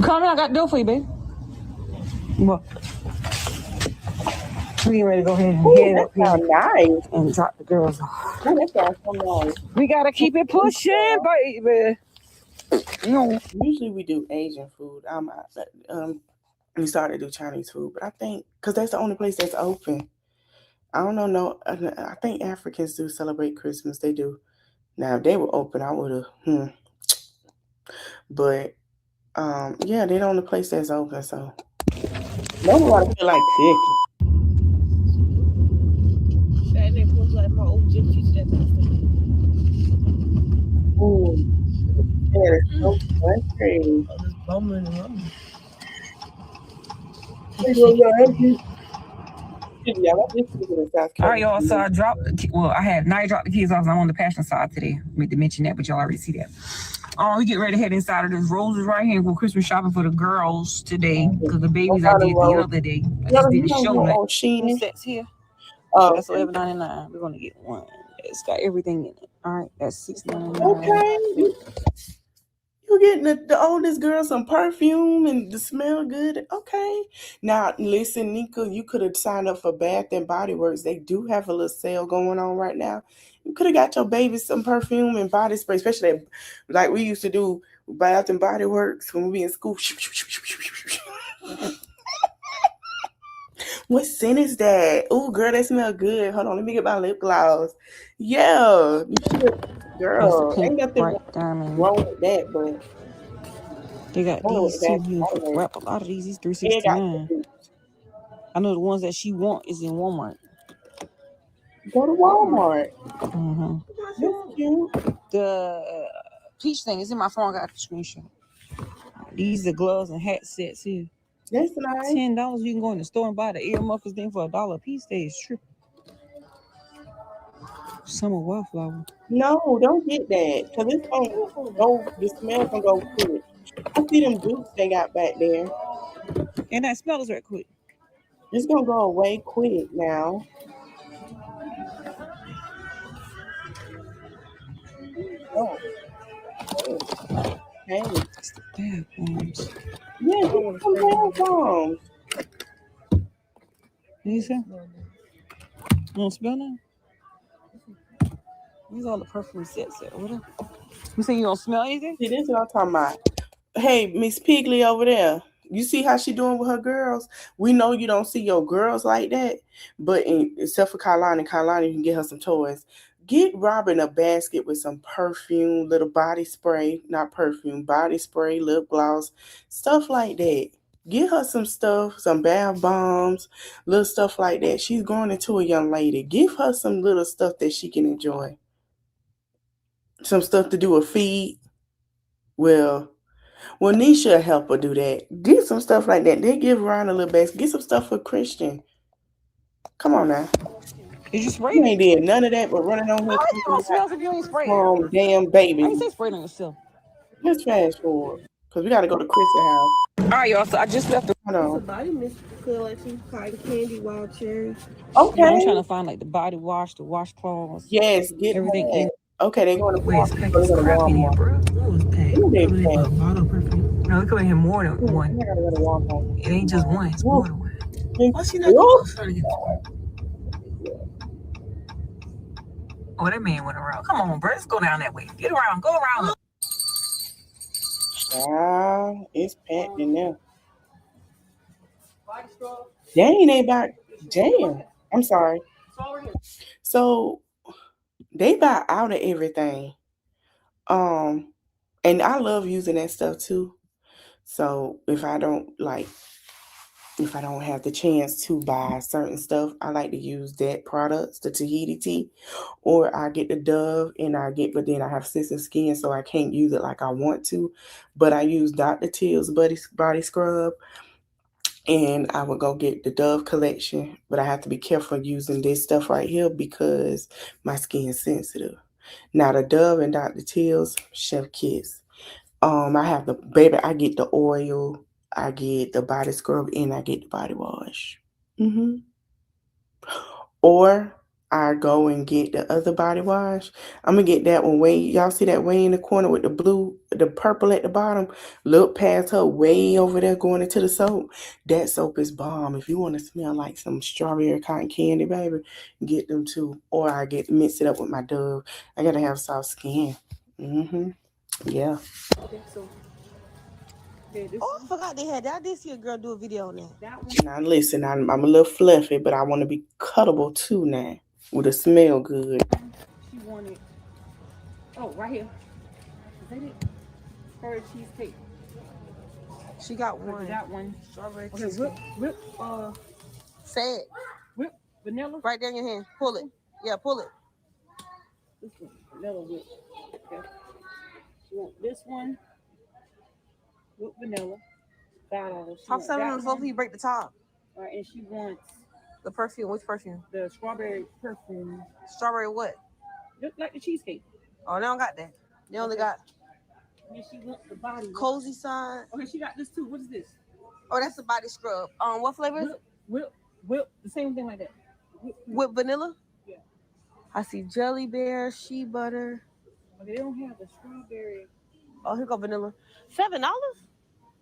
Come on, I got to do it for you, babe. What? We get ready to go ahead and head up here nice. and drop the girls off. Oh, that sounds so nice. We gotta keep it pushing, baby. Usually we do Asian food. We started to do Chinese food, but I think because that's the only place that's open. I don't know. No, I think Africans do celebrate Christmas. They do. Now, if they were open, I would have. But yeah, they're the only place that's open. So nobody feel like cooking. Ooh, that is so crazy. All right, y'all. So I had Nia dropped the kids off. I'm on the passion side today. I meant to mention that, but y'all already see that. We get ready to head inside of this. Rose is right here for Christmas shopping for the girls today because the babies I did the other day. I just didn't show them. She sets here. That's $11.99. We're gonna get one. It's got everything in it. All right, that's $6.99. Okay. You getting the oldest girl some perfume and the smell good. Okay. Now listen, Nika, you could have signed up for Bath and Body Works. They do have a little sale going on right now. You could have got your baby some perfume and body spray, especially like we used to do Bath and Body Works when we in school. What scent is that? Oh, girl, that smell good. Hold on, let me get my lip gloss. Yeah, you should, girl. Ain't nothing wrong with that, but they got these two. You can wrap a lot of these. These $3.69. I know the ones that she want is in Walmart. Go to Walmart. Mm-hmm. That's cute. The peach thing is in my phone. I got the screenshot. These are gloves and hat sets here. That's nice. $10. You can go in the store and buy the ear muffins thing for $1 a piece. They is tripping. Summer wildflower. No, don't get that. Because it's going to go, the smell can go quick. I see them dukes they got back there. And that smell is right quick. It's going to go away quick now. Oh. Hey. It's the bad ones. Yeah, it's some bad ones. You see? You don't smell nothing? These all the perfume sets over there. You say you don't smell anything? See, this is what I'm talking about. Hey, Miss Piggly over there. You see how she doing with her girls? We know you don't see your girls like that, but except for Kailani, you can get her some toys. Get Robin a basket with some perfume, little body spray, not perfume, body spray, lip gloss, stuff like that. Get her some stuff, some bath bombs, little stuff like that. She's growing into a young lady. Give her some little stuff that she can enjoy. Some stuff to do with feet. Well, Nisha help her do that. Get some stuff like that. They give Ryan a little basket. Get some stuff for Christian. Come on now. Did you spray You it? ain't did none of that but running on her. How you gonna smell if you ain't sprayed? Damn baby. I ain't say spray on yourself. Let's fast forward. Because we got to go to Chrissy's house. All right, y'all. So I just left the. Hold on. It's a body mist collection, cotton candy, wild cherry. Okay. I'm trying to find like the body wash, the washcloths. Yes, get everything that. in. Okay, they going to Wait, it's packed this crap in here, bro. Who was packed? Who they packed? Bottle of perfume. No, it come in here more than one. I gotta go to Walmart. It ain't just one. It's more than one. Oh, she not Oh, that man went around. Come on, bro. Let's go down that way. Get around. Go around. It's packed in there. Dang, they back. Damn. I'm sorry. So they buy out of everything. And I love using that stuff too. So if I don't have the chance to buy certain stuff, I like to use that products, the Tahiti tea, or I get the Dove but then I have sensitive skin, so I can't use it like I want to. But I use Dr. Teal's body scrub, and I would go get the Dove collection, but I have to be careful using this stuff right here because my skin's sensitive. Now the Dove and Dr. Teal's, chef kiss. I get the oil, I get the body scrub, and I get the body wash. Or I go and get the other body wash. I'm gonna get that one y'all see that way in the corner with the purple at the bottom? Look past her way over there going into the soap. That soap is bomb. If you want to smell like some strawberry cotton candy, baby, get them too. Or I mix it up with my Dove. I gotta have soft skin. Yeah. Oh, I forgot they had that. I did see a girl do a video on that. Now listen, I'm a little fluffy, but I want to be cuttable too now. With a smell good. She wanted. Oh, right here. Is that it? Strawberry cheesecake. She got one. That one. Strawberry Okay, cheesecake. whip. Say it. Whip vanilla. Right there in your hand. Pull it. Yeah, pull it. This one, vanilla whip. Okay. She want this one. With vanilla. $5. Top 7 on the floor, you break the top. All right, and she wants the perfume. Which perfume? The strawberry perfume. Strawberry what? Look like the cheesecake. Oh, they don't got that. They only got. And she wants the body. Cozy side. Okay, she got this too. What is this? Oh, that's the body scrub. What flavor is it? Whip. The same thing like that. Whip vanilla? Yeah. I see jelly bear, shea butter. Okay, they don't have the strawberry. Oh, here go vanilla. $7?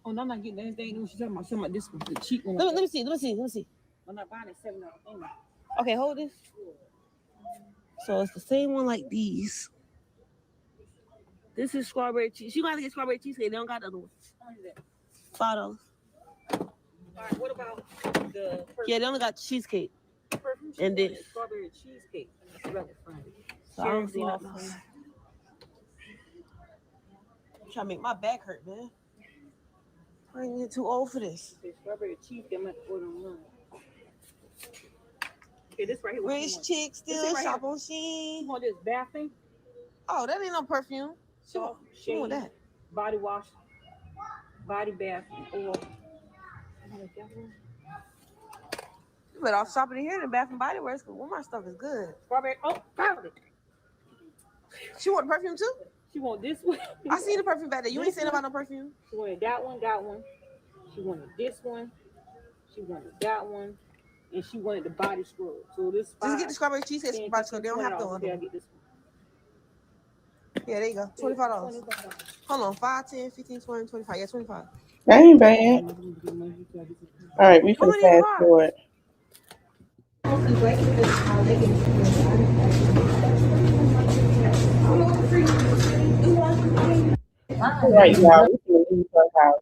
Oh, no, I'm not getting anything. She's talking about this one, the cheap one. Let me see. I'm not buying a $7 thing. Okay, hold this. So it's the same one like these. This is strawberry cheese. You gotta get strawberry cheesecake. They don't got the other one. How much is that? $5. All right, what about the perfume? Yeah, they only got cheesecake. Perfume and this. Strawberry cheesecake. So I don't see nothing. I'm trying to make my back hurt, man. I ain't get too old for this. Okay, strawberry cheesecake. I'm going to order online. Okay, this right here. Rich chick still right shop here. on Shein. You want this bath thing? Oh, that ain't no perfume. She want that. Body wash, body bath, or you better off shopping in here than Bath and Body Works because all my stuff is good. strawberry. Oh, found it. She want the perfume too? She want this one. I seen the perfume back there. You ain't saying about no perfume. She wanted that one, got one. She wanted this one. She wanted that one. And she wanted the body scrub. So this just get the strawberry cheesecake body scrub. They don't have to. Okay, I get this one. Yeah, there you go. $25. Hold on. 5, 10, 15, 20, 25. Yeah, 25. That ain't bad. All right, we can fast forward. Right now, we can leave her house.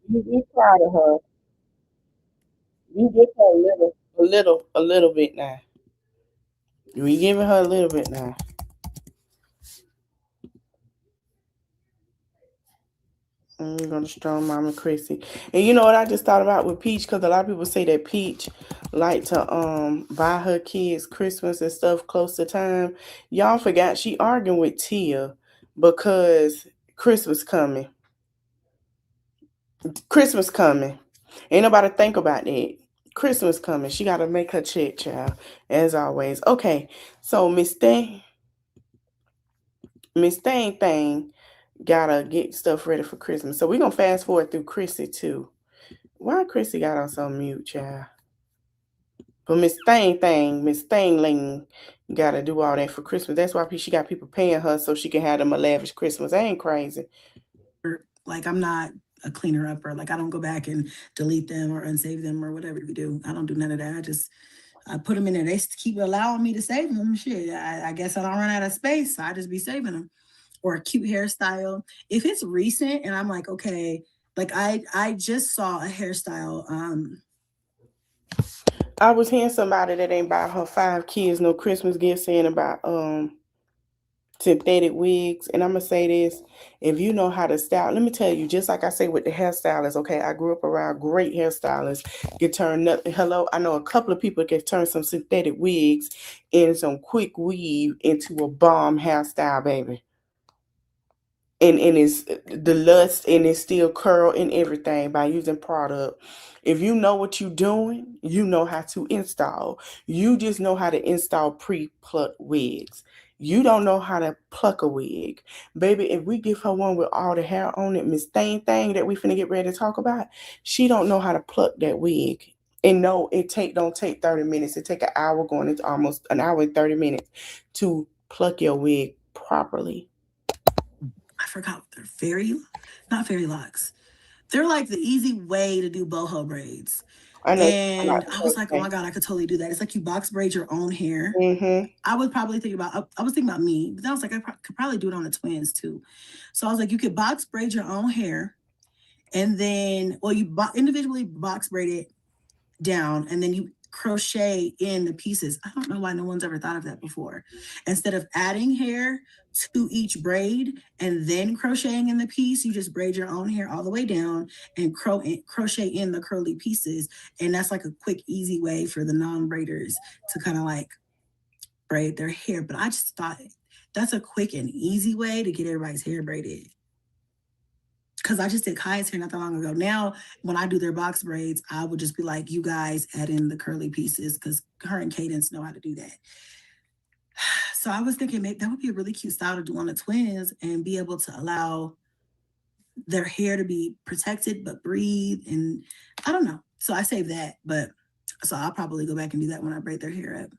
You be proud of her. You give her a little bit now. We giving her a little bit now. And we're gonna strong mama Chrissy. And you know what I just thought about with Peach, because a lot of people say that Peach like to buy her kids Christmas and stuff close to time. Y'all forgot she arguing with Tia because Christmas coming. Christmas coming. Ain't nobody think about that. Christmas coming. She gotta make her check, child. As always. Okay, so Miss Thing gotta get stuff ready for Christmas. So we're gonna fast forward through Chrissy too. Why Chrissy got us on mute, child? But Miss Thingling gotta do all that for Christmas. That's why she got people paying her so she can have them a lavish Christmas. That ain't crazy. Like, I'm not a cleaner upper. Like, I don't go back and delete them or unsave them or whatever you do. I don't do none of that. I put them in there. They keep allowing me to save them. Shit, I guess I don't run out of space. So I just be saving them. Or a cute hairstyle. If it's recent and I'm like, okay, like I just saw a hairstyle. I was hearing somebody that ain't buy her 5 kids no Christmas gift saying about synthetic wigs. And I'm gonna say this: if you know how to style, let me tell you, just like I say with the hairstylists, okay, I grew up around great hairstylists. Can turn nothing. Hello, I know a couple of people can turn some synthetic wigs and some quick weave into a bomb hairstyle, baby. And it's the lust and it's still curl and everything by using product. If you know what you're doing, you know how to install. You just know how to install pre-plucked wigs. You don't know how to pluck a wig. Baby, if we give her one with all the hair on it, Miss Thing that we finna get ready to talk about, she don't know how to pluck that wig. And no, don't take 30 minutes. It take an hour going into almost an hour and 30 minutes to pluck your wig properly. I forgot, they're not fairy locks. They're like the easy way to do boho braids. I know. And I was like, oh my God, I could totally do that. It's like you box braid your own hair. Mm-hmm. I was thinking about me, but then I was like, I could probably do it on the twins too. So I was like, you could box braid your own hair. And then, you individually box braid it down and then you crochet in the pieces. I don't know why no one's ever thought of that before. Instead of adding hair to each braid and then crocheting in the piece, you just braid your own hair all the way down and crochet in the curly pieces. And that's like a quick, easy way for the non-braiders to kind of like braid their hair. But I just thought that's a quick and easy way to get everybody's hair braided. Because I just did Kaya's hair not that long ago. Now, when I do their box braids, I would just be like, you guys add in the curly pieces because her and Cadence know how to do that. So I was thinking maybe that would be a really cute style to do on the twins and be able to allow their hair to be protected but breathe. And I don't know. So I saved that. But so I'll probably go back and do that when I braid their hair up.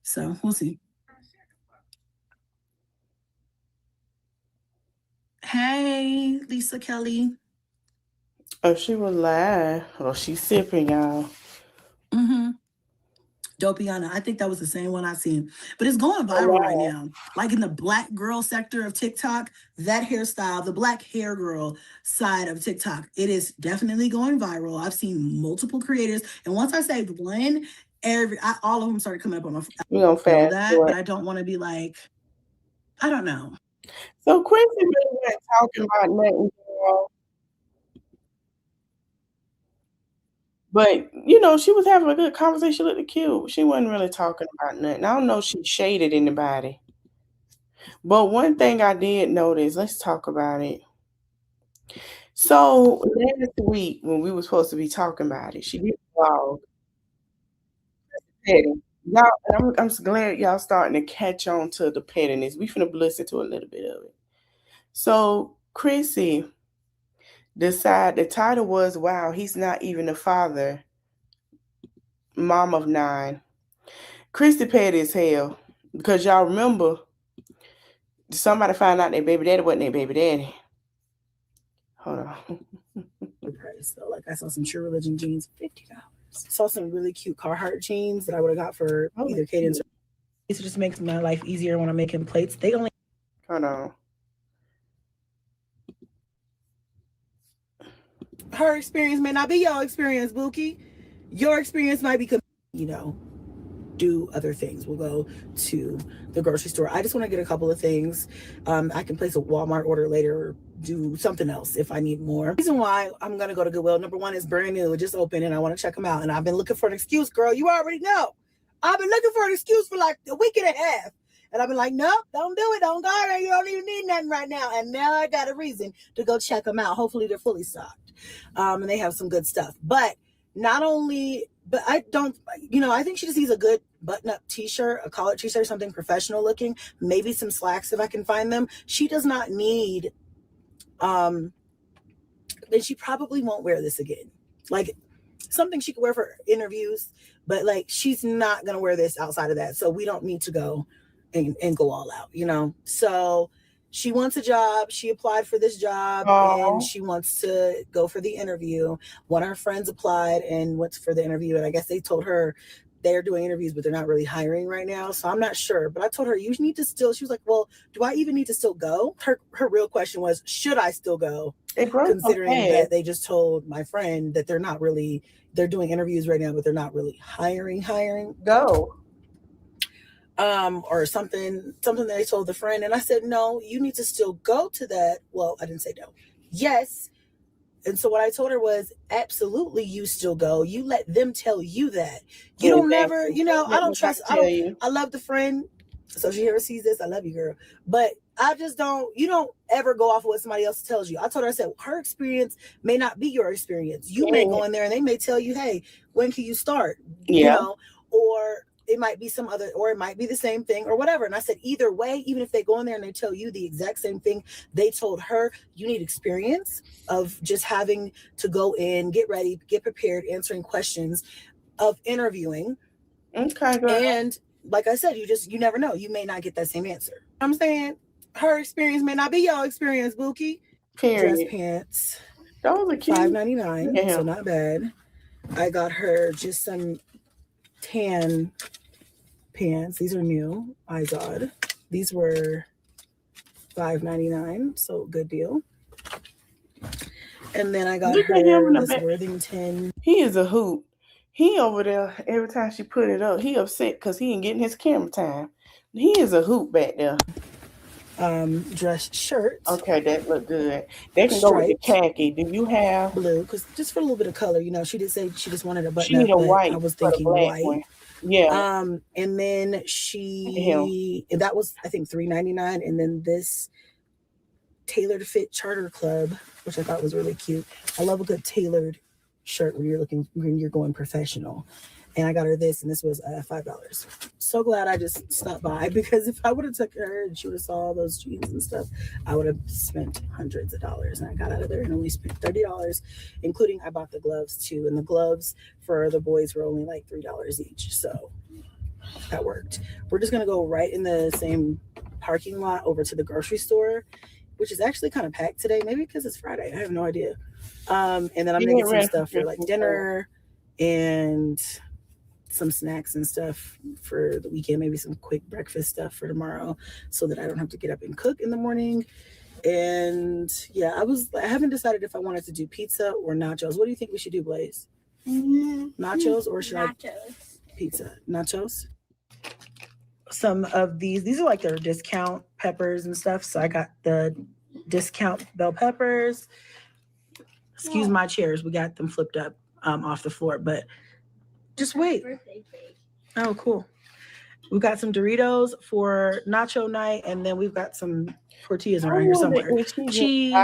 So we'll see. Hey, Lisa Kelly. Oh, she was live. Oh, she's sipping, y'all. Mm-hmm. Dopiana. I think that was the same one I seen. But it's going viral right now. Like in the black girl sector of TikTok, that hairstyle, the black hair girl side of TikTok, it is definitely going viral. I've seen multiple creators. And once I saved one, all of them started coming up on my phone. We're going to fast that, but I don't want to be like, I don't know. So Quincy really wasn't talking about nothing, girl. But, you know, she was having a good conversation. She looked cute. She wasn't really talking about nothing. I don't know if she shaded anybody. But one thing I did notice, let's talk about it. So last week when we were supposed to be talking about it, she did a vlog. Petting. Y'all, I'm glad y'all starting to catch on to the pettiness. We finna listen to a little bit of it. So Chrissy the title was, wow, he's not even a father. Mom of 9. Chrissy petty as hell. Because y'all remember, somebody found out their baby daddy wasn't their baby daddy. Hold on. Okay, so like I saw some True Religion jeans, $50. saw some really cute Carhartt jeans that I would have got for either Cadence or it just makes my life easier when I'm making plates. They only hold on. Her experience may not be your experience, Bookie. Your experience might be, do other things. We'll go to the grocery store. I just want to get a couple of things. I can place a Walmart order later or do something else if I need more. The reason why I'm going to go to Goodwill, number one, is brand new. It just opened and I want to check them out. And I've been looking for an excuse, girl. You already know. I've been looking for an excuse for like a week and a half. And I've been like, nope, don't do it. Don't go there. You don't even need nothing right now. And now I got a reason to go check them out. Hopefully they're fully stocked. And they have some good stuff. But not only... But I don't, I think she just needs a good button-up t-shirt, a collared t-shirt, something professional looking, maybe some slacks if I can find them. She does not need, then she probably won't wear this again. Like something she could wear for interviews, but like she's not going to wear this outside of that. So we don't need to go and go all out, So she wants a job. She applied for this job and she wants to go for the interview. One of her friends applied and went for the interview. And I guess they told her they're doing interviews, but they're not really hiring right now. So I'm not sure. But I told her, you need to still, she was like, well, do I even need to still go? Her real question was, should I still go? Considering that they just told my friend that they're doing interviews right now, but they're not really hiring. Go. Or something that I told the friend. And I said, no, you need to still go to that. Well, I didn't say no. Yes. And so what I told her was, absolutely, you still go. You let them tell you that. You don't never, I don't trust. I love the friend. So she ever sees this, I love you, girl. But I just you don't ever go off of what somebody else tells you. I told her, I said, her experience may not be your experience. You may go in there and they may tell you, hey, when can you start? Or it might be some other, or it might be the same thing or whatever. And I said, either way, even if they go in there and they tell you the exact same thing they told her, you need experience of just having to go in, get ready, get prepared, answering questions of interviewing. Okay, girl. And like I said, you never know. You may not get that same answer. I'm saying her experience may not be your experience, Bookie. Period. Dress pants. Those are cute. $5.99, so not bad. I got her just some tan pants. These are new. Izod. These were $5.99, so good deal. And then I got her this Worthington. He is a hoot. He over there every time she put it up. He upset because he ain't getting his camera time. He is a hoot back there. Dress shirt. Okay, that look good. They can go with the khaki. Do you have blue? Because just for a little bit of color, she did say she just wanted a button. She need a white. I was thinking white. One. Yeah. And then that was I think $3.99, and then this tailored fit charter club, which I thought was really cute. I love a good tailored shirt when you're going professional. And I got her this, and this was $5. So glad I just stopped by, because if I would have took her and she would have saw all those jeans and stuff, I would have spent hundreds of dollars. And I got out of there and only spent $30, including I bought the gloves too. And the gloves for the boys were only like $3 each. So that worked. We're just gonna go right in the same parking lot over to the grocery store, which is actually kind of packed today. Maybe because it's Friday. I have no idea. And then I'm gonna get some stuff for like dinner and some snacks and stuff for the weekend, maybe some quick breakfast stuff for tomorrow, so that I don't have to get up and cook in the morning. And yeah, I haven't decided if I wanted to do pizza or nachos. What do you think we should do, Blaze? Nachos or should pizza? Nachos. Some of these are like their discount peppers and stuff. So I got the discount bell peppers. Excuse my chairs. We got them flipped up off the floor, but just wait. Oh, cool. We've got some Doritos for nacho night, and then we've got some tortillas around here somewhere. Cheese.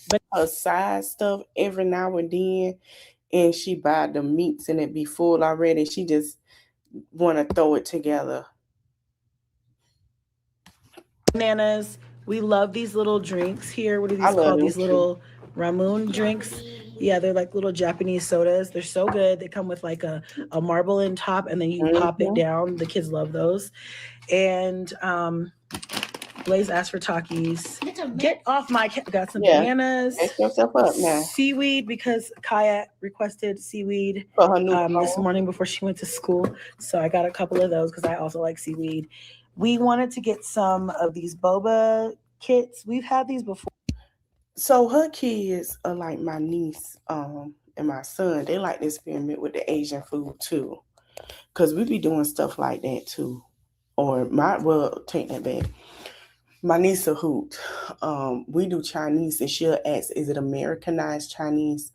But her side stuff every now and then, and she buy the meats and it be full already. She just want to throw it together. Bananas. We love these little drinks here. What are these called? These little ramen drinks. Yeah, they're like little Japanese sodas. They're so good. They come with like a marble in top, and then you pop it down. The kids love those. And Blaze asked for Takis. Get off my got some bananas. Mess yourself up now. Seaweed, because Kaya requested seaweed For her new this morning before she went to school. So I got a couple of those because I also like seaweed. We wanted to get some of these boba kits. We've had these before. So her kids are like my niece and my son. They like to experiment with the Asian food too. Because we be doing stuff like that too. Or take that back. My niece a hoot. We do Chinese and she'll ask, is it Americanized Chinese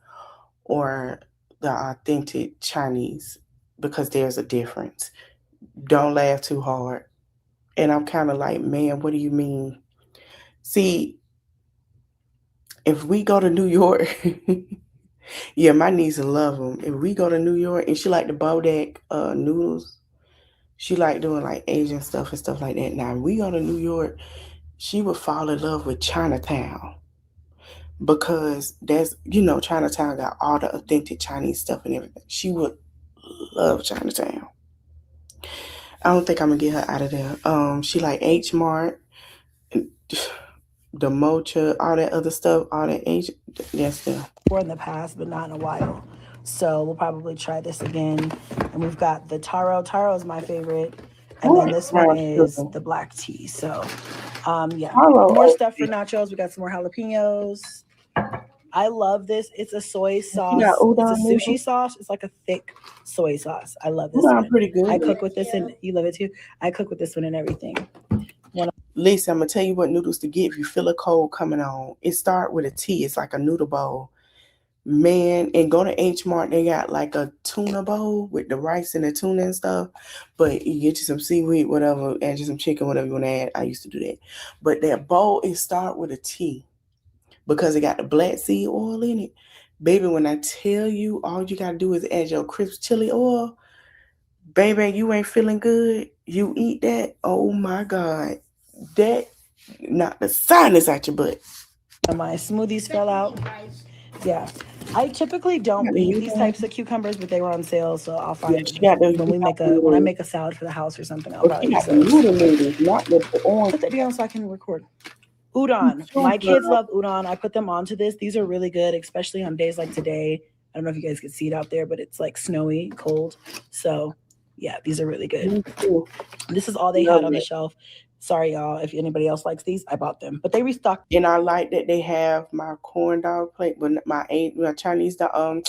or the authentic Chinese? Because there's a difference. Don't laugh too hard. And I'm kind of like, man, what do you mean? See, if we go to New York, yeah, my niece love them. If we go to New York and she like the bodak noodles, she like doing like Asian stuff and stuff like that. Now, if we go to New York, she would fall in love with Chinatown because that's, Chinatown got all the authentic Chinese stuff and everything. She would love Chinatown. I don't think I'm gonna get her out of there. She like H Mart, the mocha, all that other stuff, all that Asian. That's them. In the past, but not in a while. So we'll probably try this again. And we've got the taro. Taro is my favorite. And then this one is the black tea. So more stuff for nachos. We got some more jalapenos. I love this. It's a soy sauce. It's a sushi sauce. It's like a thick soy sauce. I love this one. Pretty good. I cook with this and you love it too. I cook with this one and everything. Lisa, I'm gonna tell you what noodles to get if you feel a cold coming on. It start with a T. It's like a noodle bowl. Man, and go to H Mart. They got like a tuna bowl with the rice and the tuna and stuff. But you get you some seaweed, whatever, add you some chicken, whatever you want to add. I used to do that. But that bowl, it start with a T because it got the black seed oil in it. Baby, when I tell you, all you gotta do is add your crisp chili oil. Baby, you ain't feeling good. You eat that. Oh my God. That knocked the sinus out your butt. My smoothies fell out. Yeah. I typically don't eat these types of cucumbers, but they were on sale, so I'll find when I make a salad for the house or something. I'll probably use those. Put that down so I can record. Udon. My kids love udon. I put them onto this. These are really good, especially on days like today. I don't know if you guys can see it out there, but it's like snowy, cold. So yeah, these are really good. This is all they had on the shelf. Sorry, y'all. If anybody else likes these, I bought them. But they restocked. And I like that they have my corn dog plate, but my Chinese the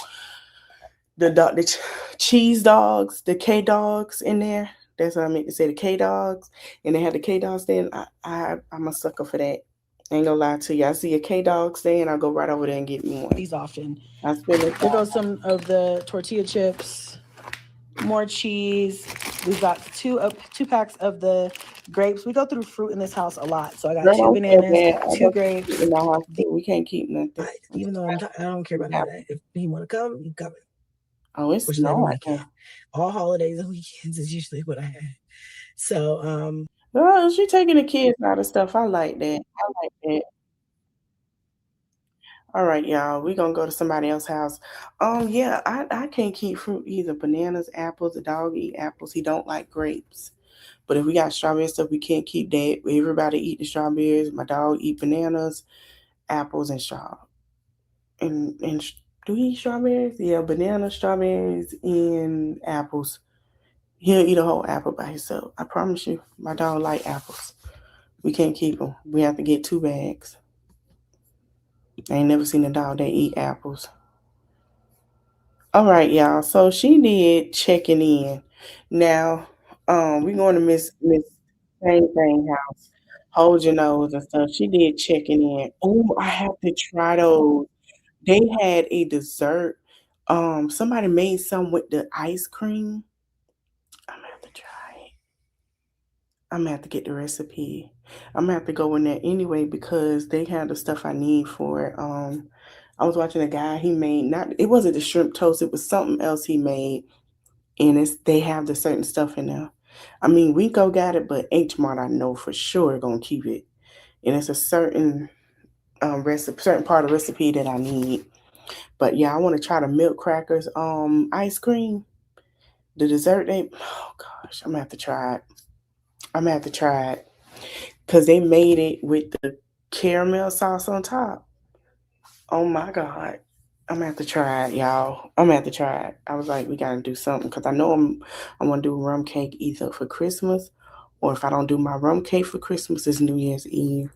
cheese dogs, the K dogs in there. That's what I meant to say, the K dogs. And they have the K dog stand. I'm a sucker for that. I ain't gonna lie to you. I see a K dog stand, I'll go right over there and get me one. These often. There goes some of the tortilla chips. More cheese. We've got two packs of the grapes. We go through fruit in this house a lot. So I got 2 bananas, 2 grapes. In my house, we can't keep nothing. Even though I don't care about that. If you want to come, you come. Oh, it's not. All holidays and weekends is usually what I have. So girl, she taking the kids out of stuff. I like that. All right, y'all. We're gonna go to somebody else's house. Yeah, I can't keep fruit either. Bananas, apples. The dog eat apples. He don't like grapes. But if we got strawberry stuff, we can't keep that. Everybody eat the strawberries. My dog eat bananas, apples, and And do he eat strawberries? Yeah, bananas, strawberries, and apples. He'll eat a whole apple by himself. I promise you, my dog like apples. We can't keep them. We have to get 2 bags. I ain't never seen a dog that eat apples. All right, y'all. So she did checking in. Now, we're going to Miss Thing house. Hold your nose and stuff. She did checking in. Oh, I have to try those. They had a dessert. Somebody made some with the ice cream. I'm gonna have to try it. I'm gonna have to get the recipe. I'm gonna have to go in there anyway because they had the stuff I need for it. I was watching a guy, he made it wasn't the shrimp toast, it was something else he made. And they have the certain stuff in there. I mean, Rico got it, but H Mart I know for sure gonna keep it. And it's a certain certain part of the recipe that I need. But yeah, I want to try the milk crackers ice cream. The dessert oh gosh, I'm gonna have to try it. because they made it with the caramel sauce on top. Oh my God. I'm gonna have to try it, y'all. I'm gonna have to try it. I was like, we gotta do something because I know I'm gonna do rum cake either for Christmas, or if I don't do my rum cake for Christmas, it's New Year's Eve.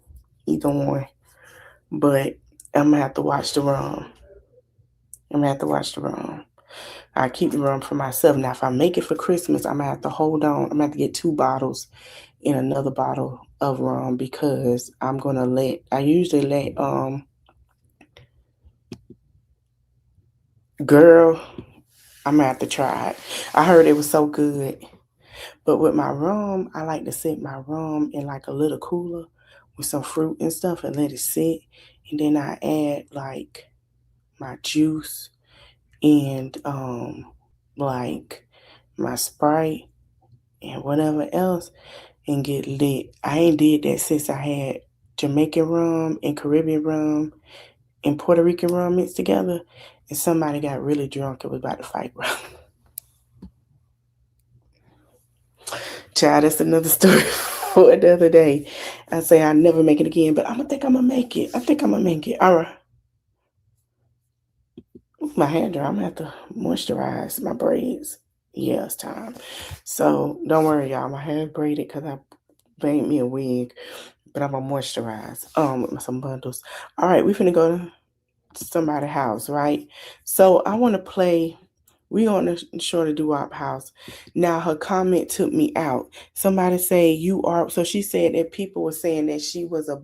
Either one. But I'm gonna have to watch the rum. I'm gonna have to watch the rum. I keep the rum for myself. Now, if I make it for Christmas, I'm gonna have to hold on. I'm gonna have to get 2 bottles and another bottle of rum because I usually let girl, I'm gonna have to try it. I heard it was so good. But with my rum, I like to sit my rum in like a little cooler with some fruit and stuff and let it sit. And then I add like my juice and like my Sprite and whatever else and get lit. I ain't did that since I had Jamaican rum and Caribbean rum and Puerto Rican rum mixed together. And somebody got really drunk and was about to fight rum. Child, that's another story for another day. I say I never make it again, but I'm gonna make it. I think I'm gonna make it. All right. My hair dry. I'm gonna have to moisturize my braids. Yeah, it's time. So don't worry, y'all. My hair is braided because I made me a wig, but I'm gonna moisturize with some bundles. All right, we finna go to somebody's house, right? So I want to play. We on the Shorty Doo-Wop house. Now her comment took me out. Somebody say you are. So she said that people were saying that she was a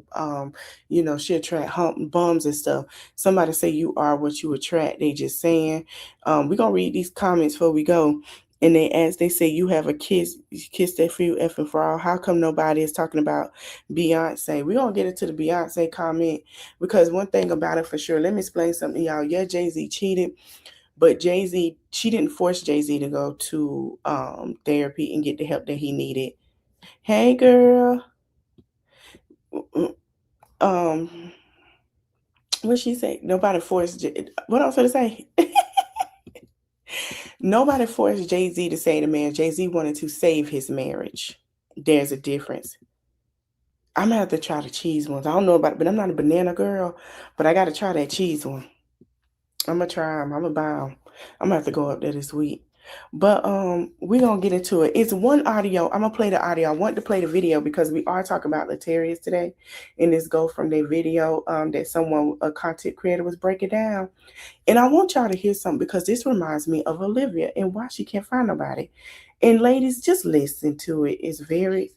she attract hump bums and stuff. Somebody say you are what you attract. They just saying. We're gonna read these comments before we go. And they say you have a kiss that for you effing for all. How come nobody is talking about Beyonce? We're gonna get into the Beyonce comment because one thing about it for sure. Let me explain something, y'all. Yeah, Jay-Z cheated. But Jay-Z, she didn't force Jay-Z to go to therapy and get the help that he needed. Hey, girl. What she say? Nobody forced. What else did I say? Nobody forced Jay-Z to say the man. Jay-Z wanted to save his marriage. There's a difference. I'm gonna have to try the cheese ones. I don't know about it, but I'm not a banana girl. But I gotta try that cheese one. I'm gonna try them. I'm gonna buy them. I'm gonna have to go up there this week. But we're gonna get into it. It's one audio. I'm gonna play the audio. I want to play the video because we are talking about Latarius today. And this go from their video that a content creator was breaking down. And I want y'all to hear something because this reminds me of Olivia and why she can't find nobody. And ladies, just listen to it. It's very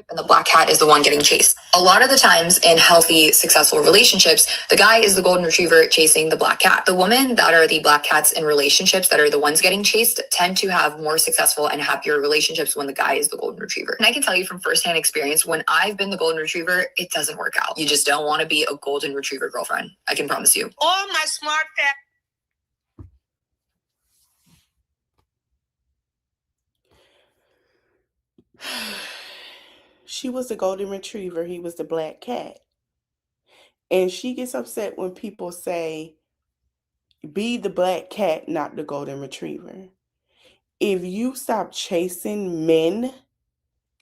and the black cat is the one getting chased. A lot of the times in healthy, successful relationships, the guy is the golden retriever chasing the black cat. The women that are the black cats in relationships that are the ones getting chased tend to have more successful and happier relationships when the guy is the golden retriever. And I can tell you from firsthand experience, when I've been the golden retriever, it doesn't work out. You just don't want to be a golden retriever girlfriend. I can promise you. All my smart cat. She was the golden retriever. He was the black cat. And she gets upset when people say, be the black cat, not the golden retriever. If you stop chasing men,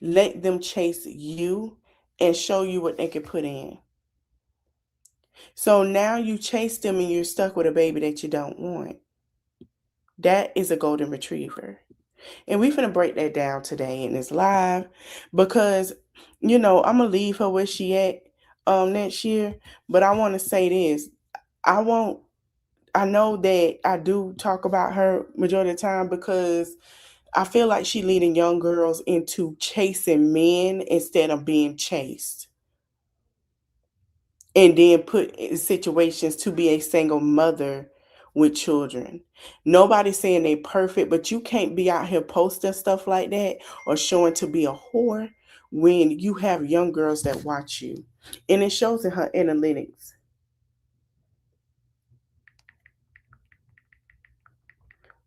let them chase you and show you what they can put in. So now you chase them and you're stuck with a baby that you don't want. That is a golden retriever. And we're going to break that down today in this live because, I'm going to leave her where she at next year. But I want to say this. I know that I do talk about her majority of the time because I feel like she leading young girls into chasing men instead of being chased. And then put in situations to be a single mother with children. Nobody's saying they perfect, but you can't be out here posting stuff like that or showing to be a whore when you have young girls that watch you. And it shows in her analytics.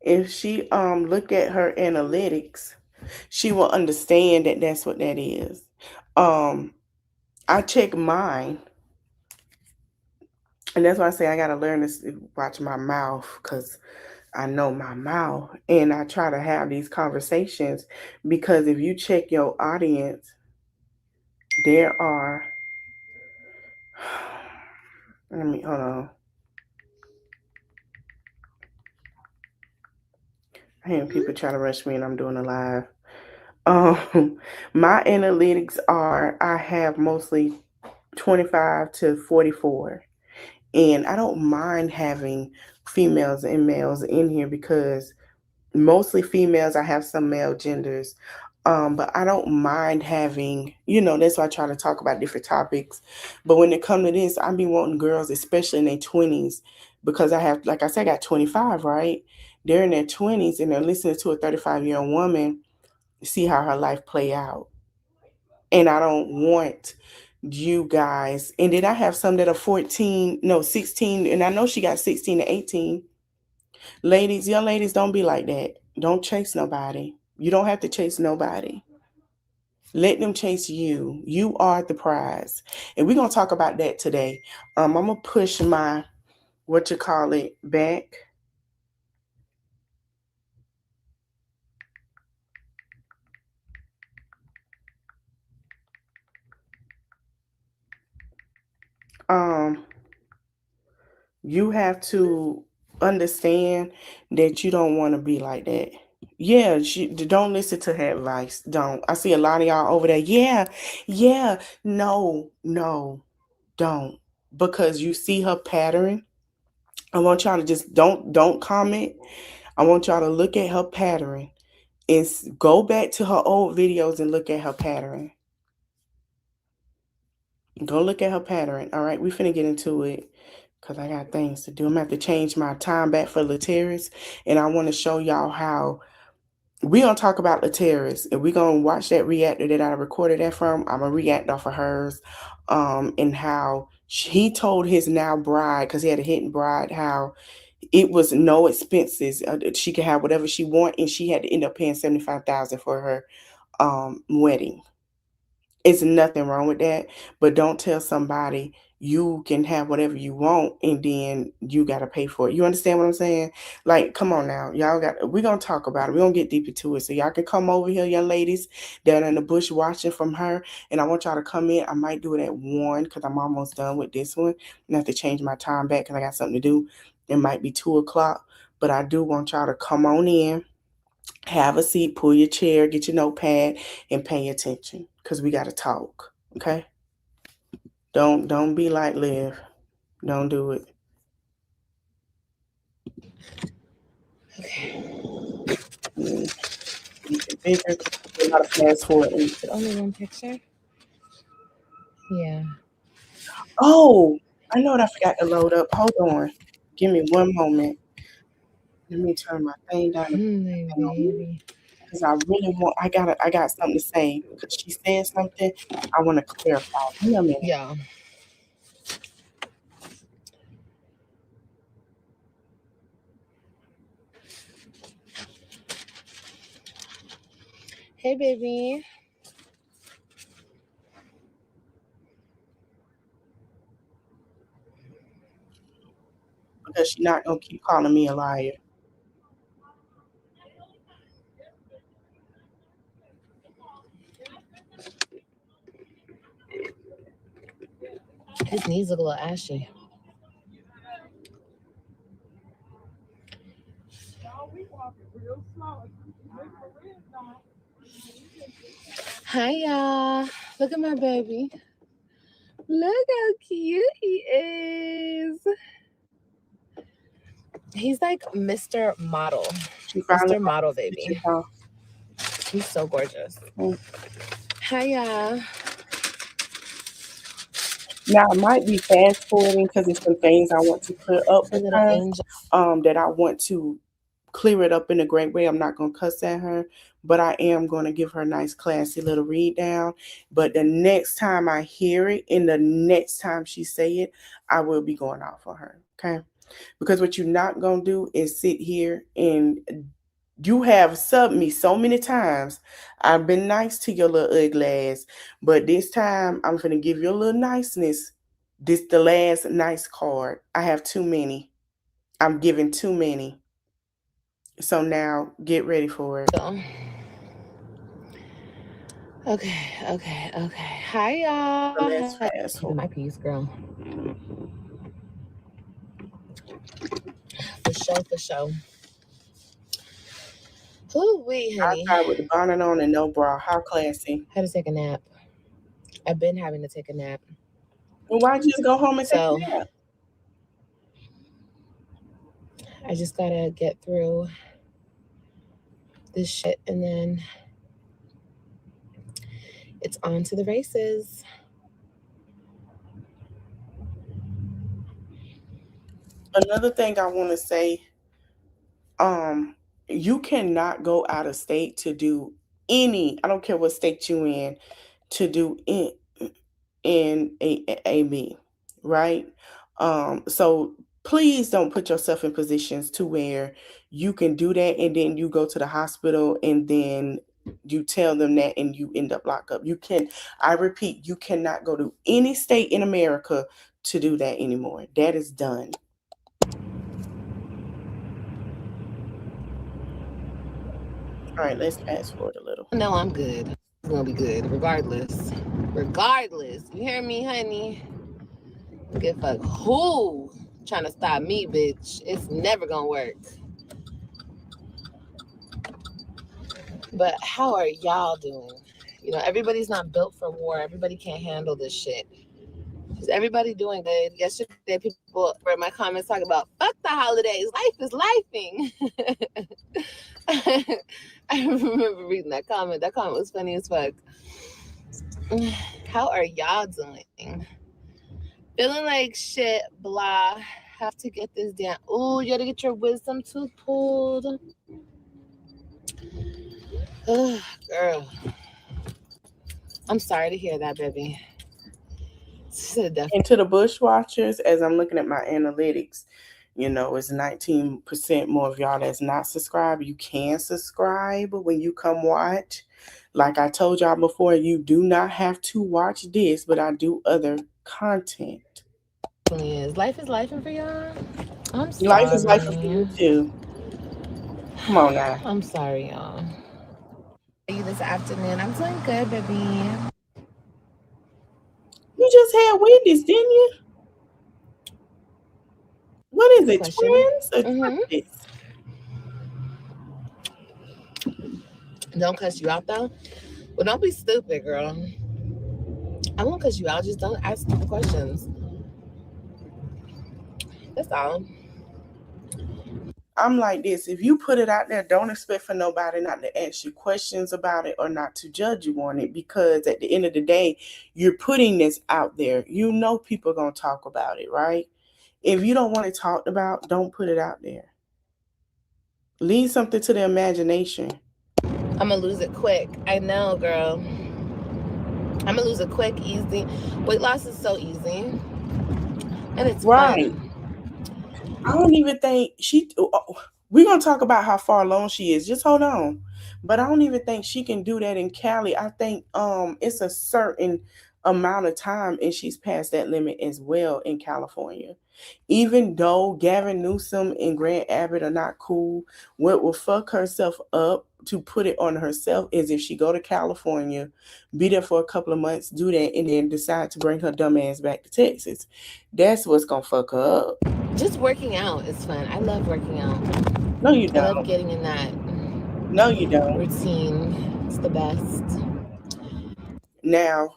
If she look at her analytics, she will understand that that's what that is. I check mine. And that's why I say I got to learn to watch my mouth because I know my mouth. And I try to have these conversations because if you check your audience, there are, hold on. I hear people try to rush me and I'm doing a live. My analytics are, I have mostly 25 to 44. And I don't mind having females and males in here because mostly females, I have some male genders. But I don't mind having, that's why I try to talk about different topics. But when it comes to this, I be wanting girls, especially in their 20s, because I have, like I said, I got 25, right? They're in their 20s and they're listening to a 35-year-old woman, see how her life play out. And I don't want you guys. And then I have some that are 16, and I know she got 16 to 18. Ladies, young ladies, don't be like that. Don't chase nobody. You don't have to chase nobody. Let them chase you. You are the prize. And we're going to talk about that today. I'm going to push my, back. You have to understand that you don't want to be like that. Yeah, don't listen to her advice. Don't. I see a lot of y'all over there. Yeah. No, don't. Because you see her pattern. I want y'all to just don't comment. I want y'all to look at her pattern and go back to her old videos and look at her pattern. Go look at her pattern. All right, we finna get into it because I got things to do. I'm gonna have to change my time back for Lateris, and I want to show y'all how we gonna talk about Lateris, and we gonna watch that reactor that I recorded that from. I'm gonna react off of hers, and how he told his now bride, because he had a hidden bride, how it was no expenses. She could have whatever she want, and she had to end up paying $75,000 for her wedding. It's nothing wrong with that, but don't tell somebody you can have whatever you want and then you got to pay for it. You understand what I'm saying? Like, come on now. We're going to talk about it. We're going to get deep into it. So y'all can come over here, young ladies, down in the bush watching from her. And I want y'all to come in. I might do it at 1 because I'm almost done with this one. I have to change my time back because I got something to do. It might be 2 o'clock, but I do want y'all to come on in. Have a seat, pull your chair, get your notepad, and pay attention because we got to talk, okay? Don't be like Liv. Don't do it. Okay. Make it bigger because a lot of fast forward. Only one picture? Yeah. Oh, I know what I forgot to load up. Hold on. Give me one moment. Let me turn my thing down. Baby. Because I really I got something to say. Because she said something. I want to clarify. Give me a minute. Yeah. Hey, baby. Because she's not going to keep calling me a liar. His knees look a little ashy. Hi, y'all. Look at my baby. Look how cute he is. He's like Mr. Model. Mr. Model, baby. He's so gorgeous. Hi, y'all. Now, I might be fast forwarding because there's some things I want to clear up with her, that I want to clear it up in a great way. I'm not going to cuss at her, but I am going to give her a nice, classy little read down. But the next time I hear it and the next time she say it, I will be going off on her, okay? Because what you're not going to do is sit here and you have subbed me so many times. I've been nice to your little ugly ass, but this time I'm going to give you a little niceness. This the last nice card. I have too many. I'm giving too many. So now get ready for it. Okay. Hi, y'all. So that's fast Keeping forward. my peace, girl. For sure. Whoo-wee, honey. Outside with the bonnet on and no bra. How classy. Had to take a nap. I've been having to take a nap. Well, why'd you just go home and take So a nap? I just gotta get through this shit and then it's on to the races. Another thing I want to say, you cannot go out of state to do I don't care what state you in, to do in a AB, right? So please don't put yourself in positions to where you can do that and then you go to the hospital and then you tell them that and you end up locked up. I repeat, you cannot go to any state in America to do that anymore. That is done. All right, let's fast forward a little. No, I'm good. It's gonna be good, regardless. You hear me, honey? Give fuck who trying to stop me, bitch. It's never gonna work. But how are y'all doing? You know, everybody's not built for war. Everybody can't handle this shit. Is everybody doing good? Yesterday, people read my comments talking about fuck the holidays. Life is lifing. I remember reading that comment. That comment was funny as fuck. How are y'all doing? Feeling like shit, blah. Have to get this down. Ooh, you gotta get your wisdom tooth pulled. Ugh, girl. I'm sorry to hear that, baby. And to the bush watchers, as I'm looking at my analytics, it's 19% more of y'all that's not subscribed. You can subscribe when you come watch. Like I told y'all before, you do not have to watch this, but I do other content. Life is life for y'all. I'm sorry. Life is life for you too. Come on now. I'm sorry, y'all. You this afternoon. I'm doing good, baby. You just had Wendy's, didn't you? What is it? Question? Twins or triplets? Don't cuss you out though. Well, don't be stupid, girl. I won't cuss you out. Just don't ask stupid questions. That's all. I'm like this. If you put it out there, don't expect for nobody not to ask you questions about it or not to judge you on it, because at the end of the day, you're putting this out there. You know people are going to talk about it, right? If you don't want it talked about, don't put it out there. Leave something to the imagination. I'm going to lose it quick. I know, girl. I'm going to lose it quick, easy. Weight loss is so easy. And it's right. fun. I don't even think we're going to talk about how far along she is. Just hold on. But I don't even think she can do that in Cali. I think it's a certain amount of time and she's past that limit as well in California. Even though Gavin Newsom and Grant Abbott are not cool, what will fuck herself up to put it on herself is if she go to California, be there for a couple of months, do that, and then decide to bring her dumb ass back to Texas. That's what's going to fuck her up. Just working out is fun. I love working out. No, you don't. I love getting in that No, you don't. routine. It's the best. Now,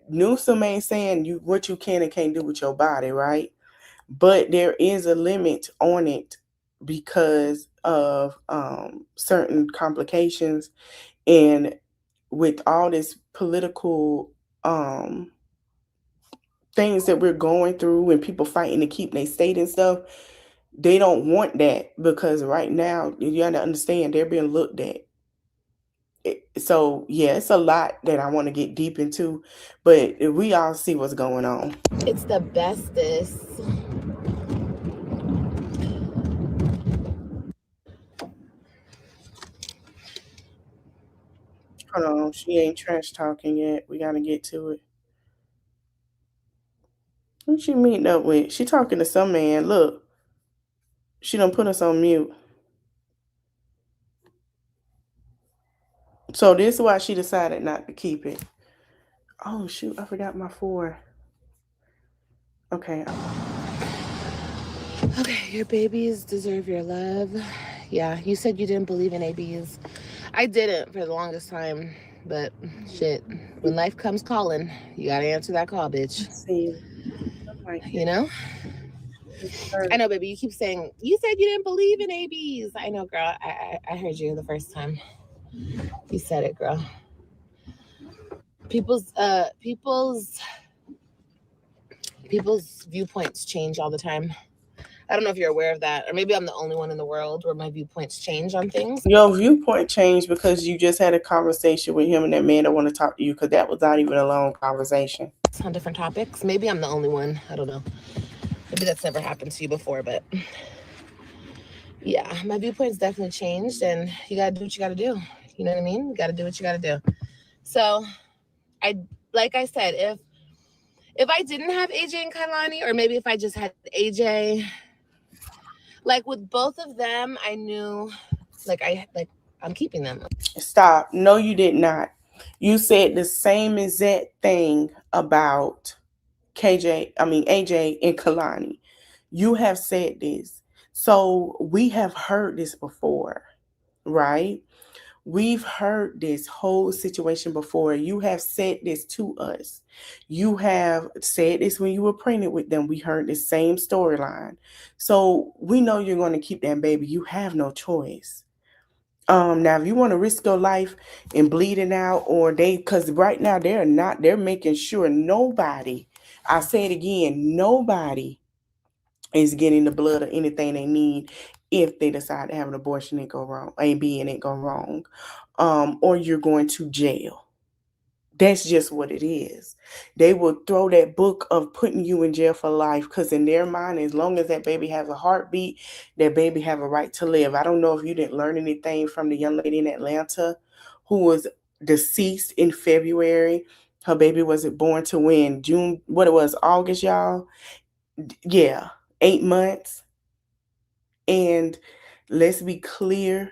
Newsom ain't saying what you can and can't do with your body, right? But there is a limit on it because of certain complications, and with all this political things that we're going through and people fighting to keep their state and stuff, they don't want that, because right now you got to understand they're being looked at. So yeah, it's a lot that I want to get deep into, but we all see what's going on. It's the bestest. Hold on, she ain't trash talking yet. We gotta get to it. Who she meeting up with? She talking to some man. Look, she done put us on mute. So this is why she decided not to keep it. Oh shoot, I forgot my 4. Okay. Okay, your babies deserve your love. Yeah, you said you didn't believe in ABs. I didn't for the longest time, but shit, when life comes calling, you gotta answer that call, bitch. Let's see. You know? I know, baby, you keep saying, you said you didn't believe in ABs. I know, girl. I heard you the first time. You said it, girl. People's viewpoints change all the time. I don't know if you're aware of that, or maybe I'm the only one in the world where my viewpoints change on things. Your viewpoint changed because you just had a conversation with him and that man that want to talk to you, because that was not even a long conversation. On different topics. Maybe I'm the only one. I don't know. Maybe that's never happened to you before, but yeah, my viewpoint's definitely changed, and you gotta do what you gotta do. You know what I mean? You gotta do what you gotta do. So, like I said, if I didn't have AJ and Kailani, or maybe if I just had AJ, like with both of them, I knew, I'm keeping them. Stop. No, you did not. You said the same exact thing about AJ and Kalani. You have said this. So we have heard this before, right? We've heard this whole situation before. You have said this to us. You have said this when you were pregnant with them. We heard the same storyline. So we know you're going to keep that baby. You have no choice. Now if you want to risk your life and bleeding out, or because right now they're making sure nobody, I say it again, nobody is getting the blood or anything they need if they decide to have an abortion and go wrong, AB and it go wrong, or you're going to jail. That's just what it is. They will throw that book of putting you in jail for life, because in their mind, as long as that baby has a heartbeat, that baby have a right to live. I don't know if you didn't learn anything from the young lady in Atlanta who was deceased in February. Her baby wasn't born to win June, August, y'all. Yeah, 8 months. And let's be clear,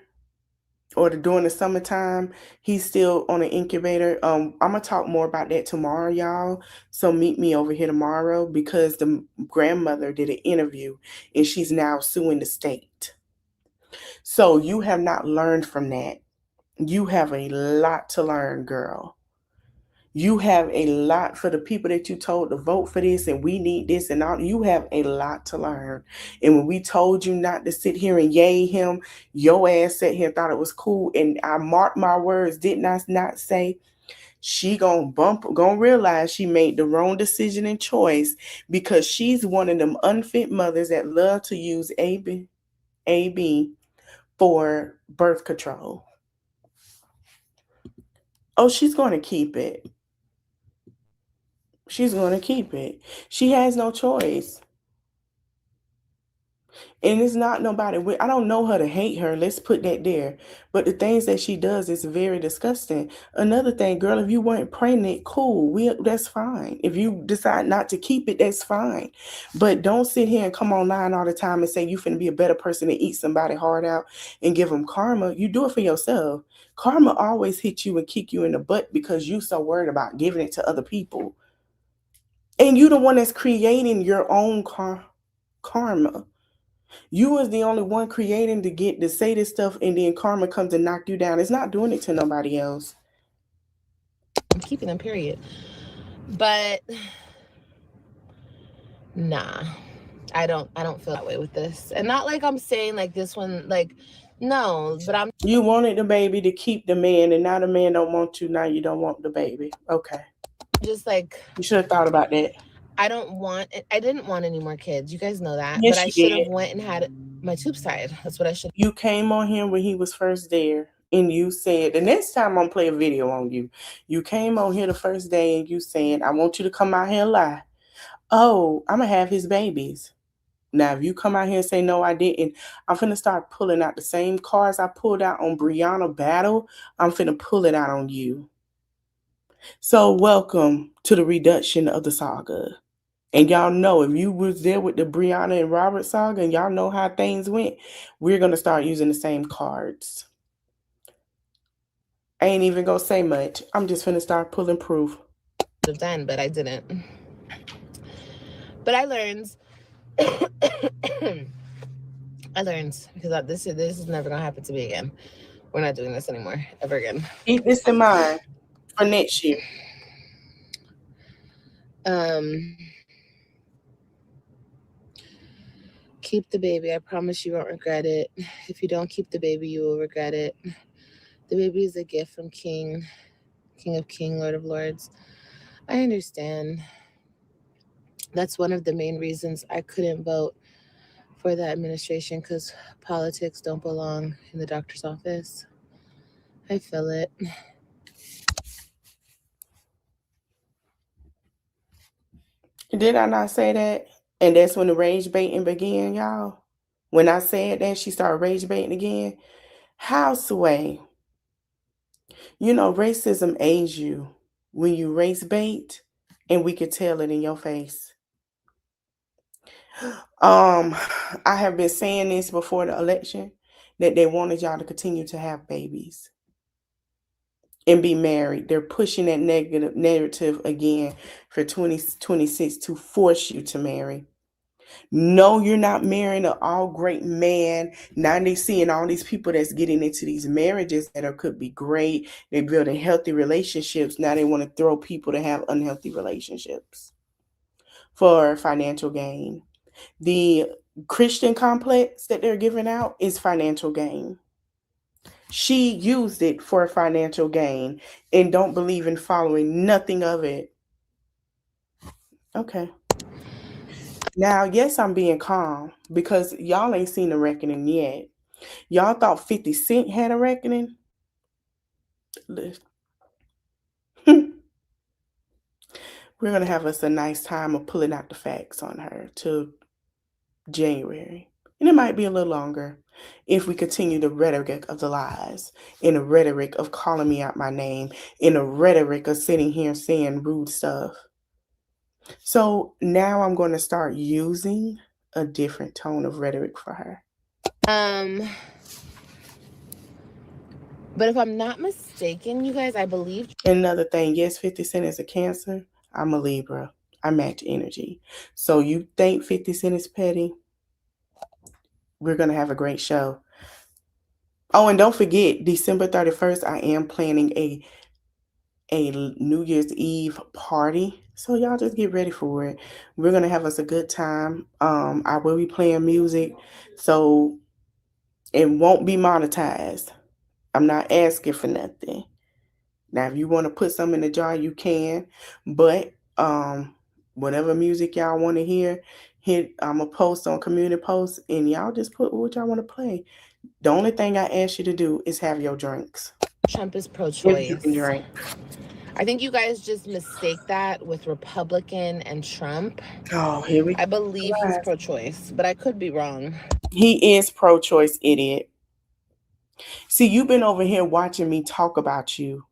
or during the summertime, he's still on an incubator. I'm gonna talk more about that tomorrow, y'all. So meet me over here tomorrow, because the grandmother did an interview and she's now suing the state. So you have not learned from that. You have a lot to learn, girl. You have a lot for the people that you told to vote for this and we need this and all. You have a lot to learn. And when we told you not to sit here and yay him, your ass sat here and thought it was cool. And I marked my words, didn't I not say she gonna realize she made the wrong decision and choice, because she's one of them unfit mothers that love to use AB for birth control. Oh, she's gonna keep it. She's going to keep it. She has no choice. And it's not nobody. I don't know her to hate her. Let's put that there. But the things that she does is very disgusting. Another thing, girl, if you weren't pregnant, cool. That's fine. If you decide not to keep it, that's fine. But don't sit here and come online all the time and say you finna be a better person and eat somebody heart out and give them karma. You do it for yourself. Karma always hit you and kick you in the butt because you so worried about giving it to other people. And you the one that's creating your own karma. You was the only one creating to get to say this stuff, and then karma comes and knock you down. It's not doing it to nobody else. I'm keeping them, period. But nah, I don't feel that way with this. And not like I'm saying like this one, like, no, but you wanted the baby to keep the man, and now the man don't want you. Now you don't want the baby. Okay. Just like, you should have thought about that. I didn't want any more kids. You guys know that. Yes, but I should have went and had my tubes tied. That's what I should. You came on him when he was first there, and you said, the next time I'm gonna play a video on you. You came on here the first day and you said, I want you to come out here and lie. Oh, I'm gonna have his babies. Now, if you come out here and say, no, I didn't, I'm finna start pulling out the same cards I pulled out on Brianna Battle. I'm finna pull it out on you. So welcome to the reduction of the saga. And y'all know, if you was there with the Brianna and Robert saga and y'all know how things went, we're going to start using the same cards. I ain't even gonna say much. I'm just gonna start pulling proof. Have done, but I didn't. But I learned. I learned because this is never gonna happen to me again. We're not doing this anymore, ever again. Keep this in mind for next year. Keep the baby. I promise you won't regret it. If you don't keep the baby, you will regret it. The baby is a gift from King of King, Lord of Lords. I understand. That's one of the main reasons I couldn't vote for the administration, because politics don't belong in the doctor's office. I feel it. Did I not say that? And that's when the rage baiting began, y'all. When I said that, she started rage baiting again. How, Sway? You know, racism aids you when you race bait, and we could tell it in your face. I have been saying this before the election, that they wanted y'all to continue to have babies and be married. They're pushing that negative narrative again for 2026 to force you to marry. No, you're not marrying an all great man. Now they seeing all these people that's getting into these marriages that could be great. They're building healthy relationships. Now they want to throw people to have unhealthy relationships for financial gain. The Christian complex that they're giving out is financial gain. She used it for financial gain and don't believe in following nothing of it. Okay. Now, yes, I'm being calm because y'all ain't seen a reckoning yet. Y'all thought 50 Cent had a reckoning? We're going to have us a nice time of pulling out the facts on her till January. And it might be a little longer if we continue the rhetoric of the lies, in a rhetoric of calling me out my name, in a rhetoric of sitting here saying rude stuff. So now I'm going to start using a different tone of rhetoric for her. But if I'm not mistaken, you guys, I believe. Another thing, yes, 50 Cent is a Cancer. I'm a Libra. I match energy. So you think 50 Cent is petty? We're going to have a great show. Oh, and don't forget, December 31st, I am planning a New Year's Eve party. So y'all just get ready for it. We're going to have us a good time. I will be playing music. So it won't be monetized. I'm not asking for nothing. Now, if you want to put some in the jar, you can. But whatever music y'all want to hear, I'm going to post on community posts, and y'all just put what y'all want to play. The only thing I ask you to do is have your drinks. Trump is pro-choice. If you can drink. I think you guys just mistake that with Republican and Trump. Oh, here we go. I believe he's pro-choice, but I could be wrong. He is pro-choice, idiot. See, you've been over here watching me talk about you.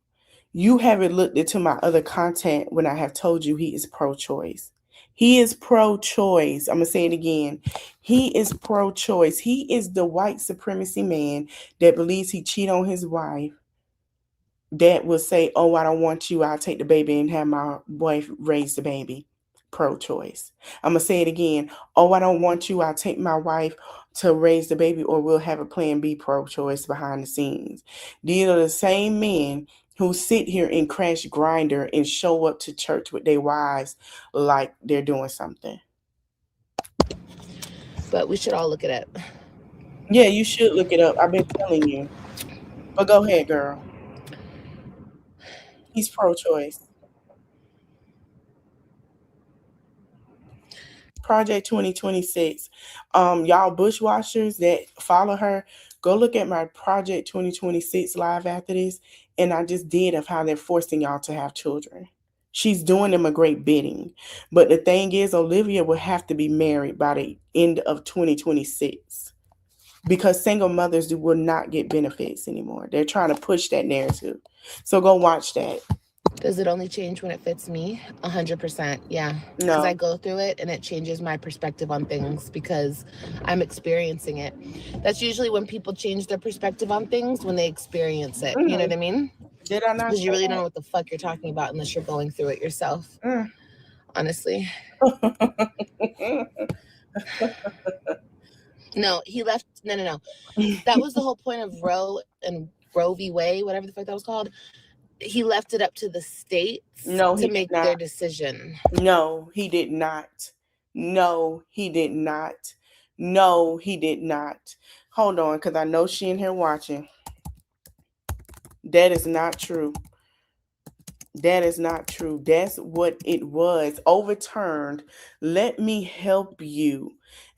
You haven't looked into my other content when I have told you he is pro-choice. He is pro-choice. I'm going to say it again. He is pro-choice. He is the white supremacy man that believes he cheat on his wife, that will say, oh, I don't want you. I'll take the baby and have my wife raise the baby. Pro-choice. I'm going to say it again. Oh, I don't want you. I'll take my wife to raise the baby, or we'll have a plan B. Pro-choice behind the scenes. These are the same men who sit here and crash Grindr and show up to church with their wives like they're doing something. But we should all look it up. Yeah, you should look it up. I've been telling you. But go ahead, girl. He's pro-choice. Project 2026. Y'all bushwashers that follow her, go look at my Project 2026 live after this. And I just did of how they're forcing y'all to have children. She's doing them a great bidding. But the thing is, Olivia will have to be married by the end of 2026. Because single mothers will not get benefits anymore. They're trying to push that narrative. So go watch that. Does it only change when it fits me? 100%, yeah. No. Because I go through it and it changes my perspective on things because I'm experiencing it. That's usually when people change their perspective on things, when they experience it. Mm-hmm. You know what I mean? Did I not? Because you really don't know what the fuck you're talking about unless you're going through it yourself. Honestly. No, he left. No. That was the whole point of Roe and Roe v. Wade, whatever the fuck that was called. He left it up to the states to make their decision. No, he did not. No, he did not. No, he did not. Hold on, because I know she in here watching. That is not true. That is not true. That's what it was. Overturned. Let me help you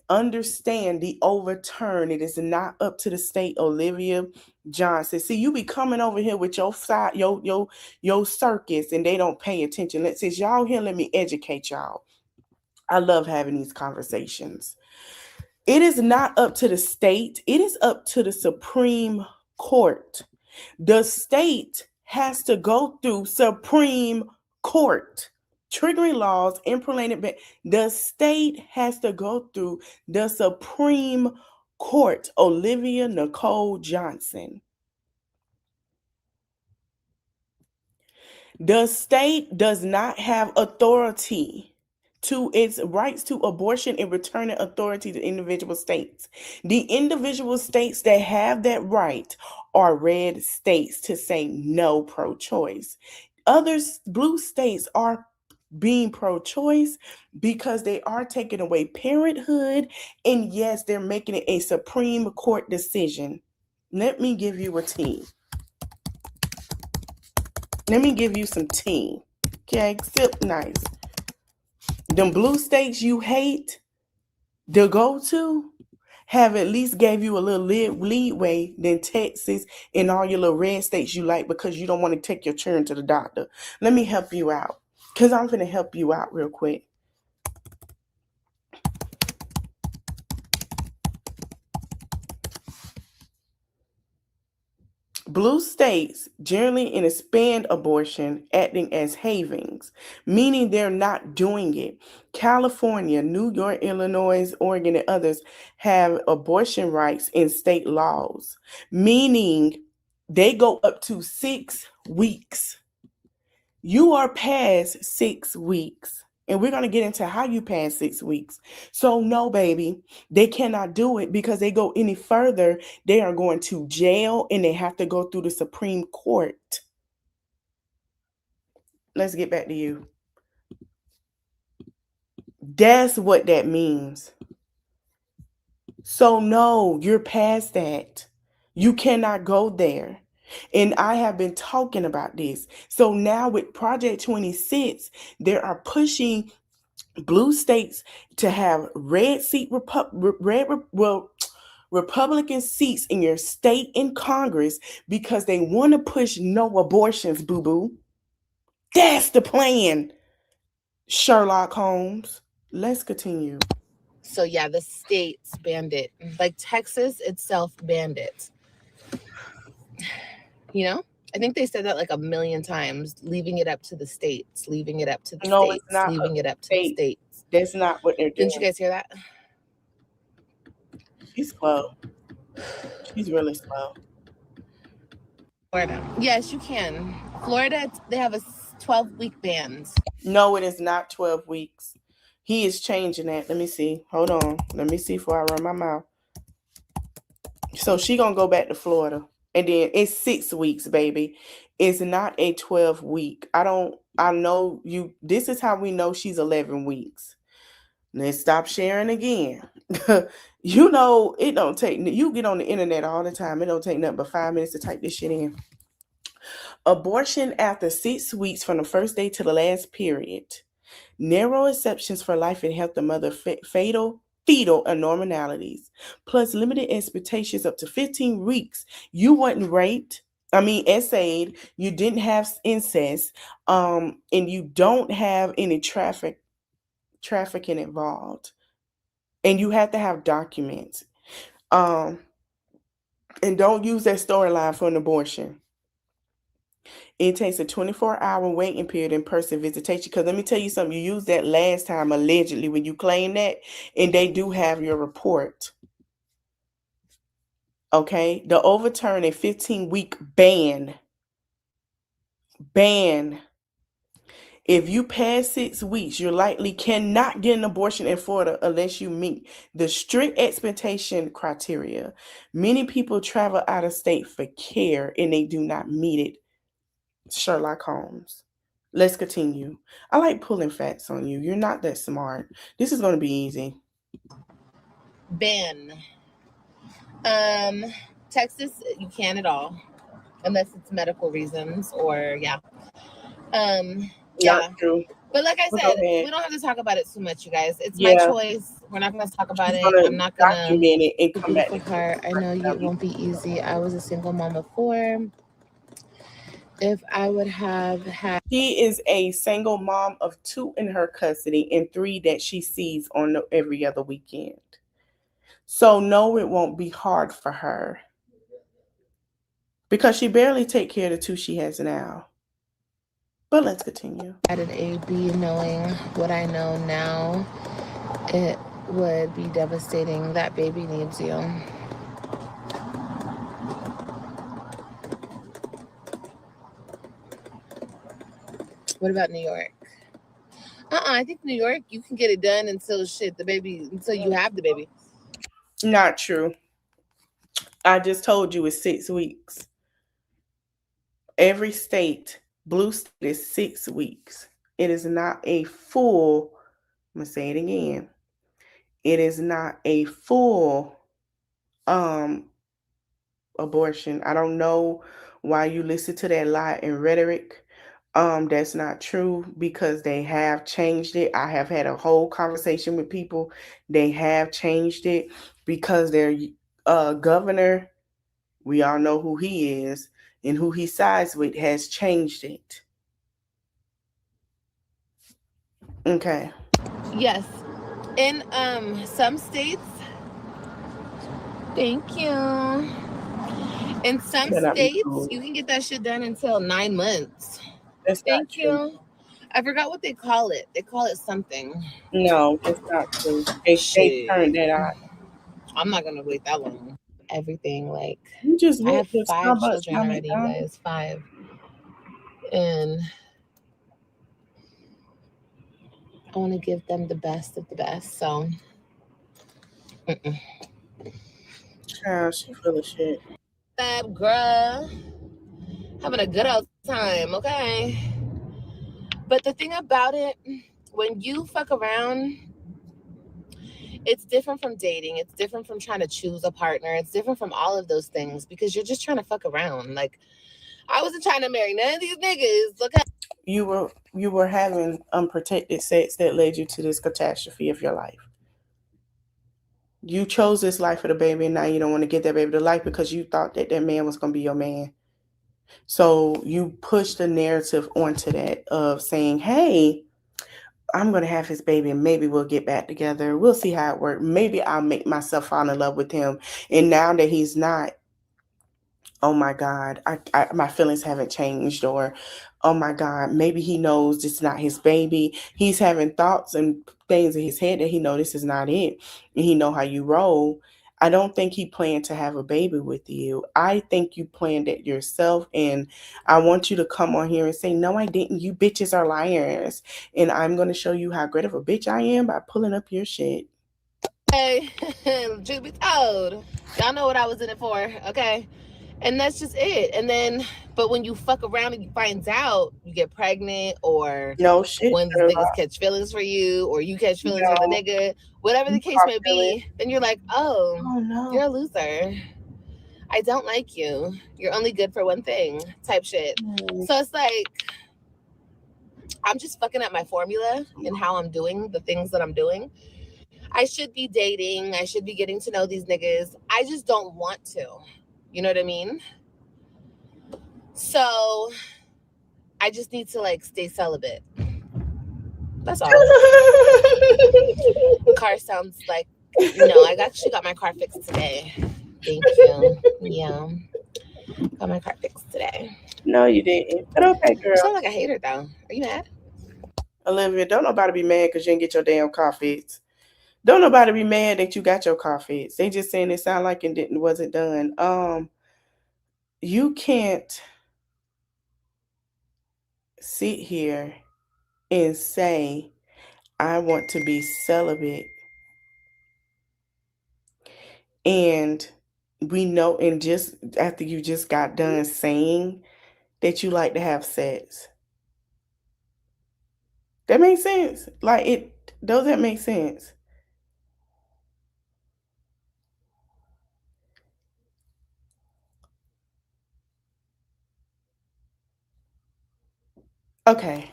understand the overturn. It is not up to the state, Olivia Johnson. See, you be coming over here with your side, your circus, and they don't pay attention. Let's say y'all here, let me educate y'all. I love having these conversations. It is not up to the state. It is up to the Supreme Court. The state has to go through Supreme Court. Triggering laws, implemented. The state has to go through the Supreme Court. Olivia Nicole Johnson. The state does not have authority to its rights to abortion and returning authority to individual states. The individual states that have that right are red states to say no pro-choice. Others, blue states, are being pro-choice because they are taking away parenthood, and yes, they're making it a Supreme Court decision. Let me give you a tea. Let me give you some tea. Okay, sip nice. Them blue states you hate to go to have at least gave you a little leeway than Texas and all your little red states you like because you don't want to take your children to the doctor. Let me help you out, because I'm going to help you out real quick. Blue states generally expand abortion, acting as havens, meaning they're not doing it. California, New York, Illinois, Oregon, and others have abortion rights in state laws, meaning they go up to 6 weeks. You are past 6 weeks. And we're going to get into how you pass 6 weeks. So no, baby, they cannot do it because they go any further, they are going to jail and they have to go through the Supreme Court. Let's get back to you. That's what that means. So no, you're past that. You cannot go there. And I have been talking about this. So now with Project 26, they are pushing blue states to have Republican seats in your state in Congress because they want to push no abortions, boo-boo. That's the plan, Sherlock Holmes. Let's continue. So yeah, the states banned it. Like Texas itself banned it. You know? I think they said that like a million times, leaving it up to the states, leaving it up to the states, it's not leaving it up to the states. That's not what they're doing. Didn't you guys hear that? She's slow. She's really slow. Florida. Yes, you can. Florida, they have a 12-week ban. No, it is not 12 weeks. He is changing that. Let me see. Hold on. Let me see before I run my mouth. So she gonna go back to Florida. And then it's 6 weeks, baby. It's not a 12-week. I know you. This is how we know she's 11 weeks. Let's stop sharing again. You know, it don't take, you get on the internet all the time. It don't take nothing but 5 minutes to type this shit in. Abortion after 6 weeks from the first day to the last period. Narrow exceptions for life and health of mother fetal abnormalities, plus limited expectations up to 15 weeks. You wasn't raped. Essayed. You didn't have incest. And you don't have any trafficking involved. And you have to have documents. And don't use that storyline for an abortion. It takes a 24-hour waiting period in person visitation. Because let me tell you something. You used that last time allegedly when you claim that, and they do have your report. Okay? The overturn a 15-week ban. ban. If you pass 6 weeks, you likely cannot get an abortion in Florida unless you meet the strict expectation criteria. Many people travel out of state for care and they do not meet it. Sherlock Holmes. Let's continue. I like pulling facts on you. You're not that smart. This is going to be easy. Ban. Texas, you can at all, unless it's medical reasons or yeah. Not Yeah. true. But like I But said, go ahead. we don't have to talk about it too much, you guys. It's my Yeah, choice. We're not gonna talk about she's it. going I'm to not gonna. document it and The come back beautiful to part. I know it won't be easy. I was a single mom of 4. If I would have had, She is a single mom of 2 in her custody and 3 that she sees on every other weekend. So no, it won't be hard for her because she barely take care of the 2 she has now. But let's continue. an AB, knowing what I know now, it would be devastating. That baby needs you. What about New York? I think New York, you can get it done until until you have the baby. Not true. I just told you it's 6 weeks. Every state, blue state is 6 weeks. It is not a full, I'm going to say it again. It is not a full abortion. I don't know why you listen to that lie and rhetoric. That's not true because they have changed it. I have had a whole conversation with people. They have changed it because their governor, we all know who he is and who he sides with, has changed it. Okay. Yes. In some states, thank you. In some states, you can get that shit done until 9 months. That's Thank you. true. I forgot what they call it. They call it something. No, that's not true. They turned that out. I'm not gonna wait that long. Everything like You just I went have to 5 Starbucks, children not already, you McDonald's. guys. 5. And I want to give them the best of the best. So Child, she full of shit. that girl having a good old time, okay? But the thing about it, when you fuck around, it's different from dating. It's different from trying to choose a partner. It's different from all of those things because you're just trying to fuck around. Like, I wasn't trying to marry none of these niggas. Okay. You were having unprotected sex that led you to this catastrophe of your life. You chose this life for the baby, and now you don't want to get that baby to life because you thought that that man was going to be your man. So you push the narrative onto that of saying, hey, I'm going to have his baby and maybe we'll get back together. We'll see how it works. Maybe I'll make myself fall in love with him. And now that he's not, oh my God, my feelings haven't changed, or oh my God, maybe he knows this is not his baby. He's having thoughts and things in his head that he know this is not it, and he know how you roll. I don't think he planned to have a baby with you. I think you planned it yourself, and I want you to come on here and say, no, I didn't. You bitches are liars, and I'm going to show you how great of a bitch I am by pulling up your shit. Hey, truth be told, y'all know what I was in it for, okay? And that's just it. And then, but when you fuck around and you find out, you get pregnant, or No shit. when these niggas catch feelings for you, or you catch feelings for the nigga, whatever the case may be, then you're like, oh no, you're a loser. I don't like you. You're only good for one thing, type shit. So it's like, I'm just fucking up my formula and how I'm doing the things that I'm doing. I should be dating. I should be getting to know these niggas. I just don't want to. You know what I mean? So I just need to like stay celibate. That's all. Car sounds like, I actually got my car fixed today. Thank you. Yeah. Got my car fixed today. No, you didn't. But okay, girl. You sound like a hater though. Are you mad? Olivia, don't nobody be mad because you didn't get your damn car fixed. Don't nobody be mad that you got your car fixed. They just saying it sound like it wasn't done. You can't. sit here and say, I want to be celibate. And we know, and just after you just got done saying that you like to have sex. That makes sense. Like, it does that make sense? Okay.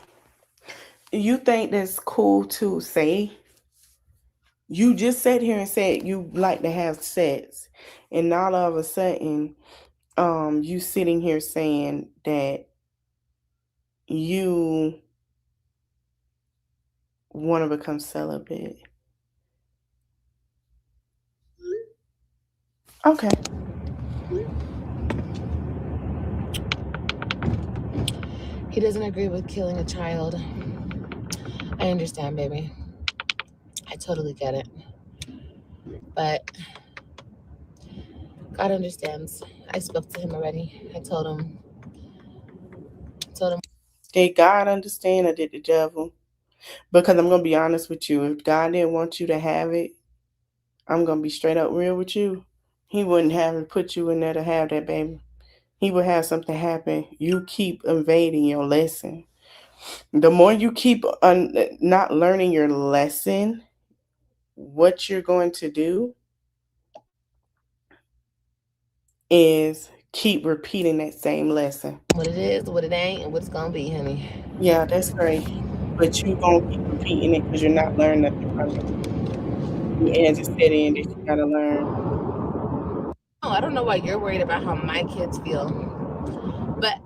You think that's cool to say? You just sat here and said you like to have sex, and all of a sudden, you sitting here saying that you want to become celibate. Okay. He doesn't agree with killing a child. I understand, baby. I totally get it. But God understands. I spoke to him already. I told him. Did God understand, or did the devil? Because I'm going to be honest with you. If God didn't want you to have it, I'm going to be straight up real with you. He wouldn't have put you in there to have that, baby. He would have something happen. You keep evading your lesson. The more you keep not learning your lesson, what you're going to do is keep repeating that same lesson. What it is, what it ain't, and what it's going to be, honey. Yeah, that's great. But you're going to keep repeating it because you're not learning nothing from it. And just said in that you got to learn. Oh, I don't know why you're worried about how my kids feel. But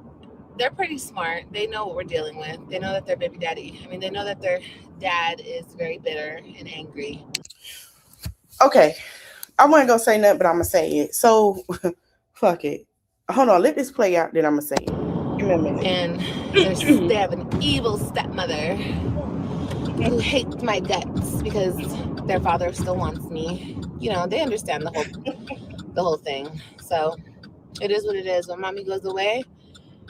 they're pretty smart. They know what we're dealing with. They know that their baby daddy, they know that their dad is very bitter and angry. Okay. I wasn't going to say nothing, but I'm going to say it. So, fuck it. Hold on. Let this play out, then I'm going to say it. Give me a minute. And they have an evil stepmother who hates my guts because their father still wants me. They understand the whole thing. So it is what it is. When mommy goes away,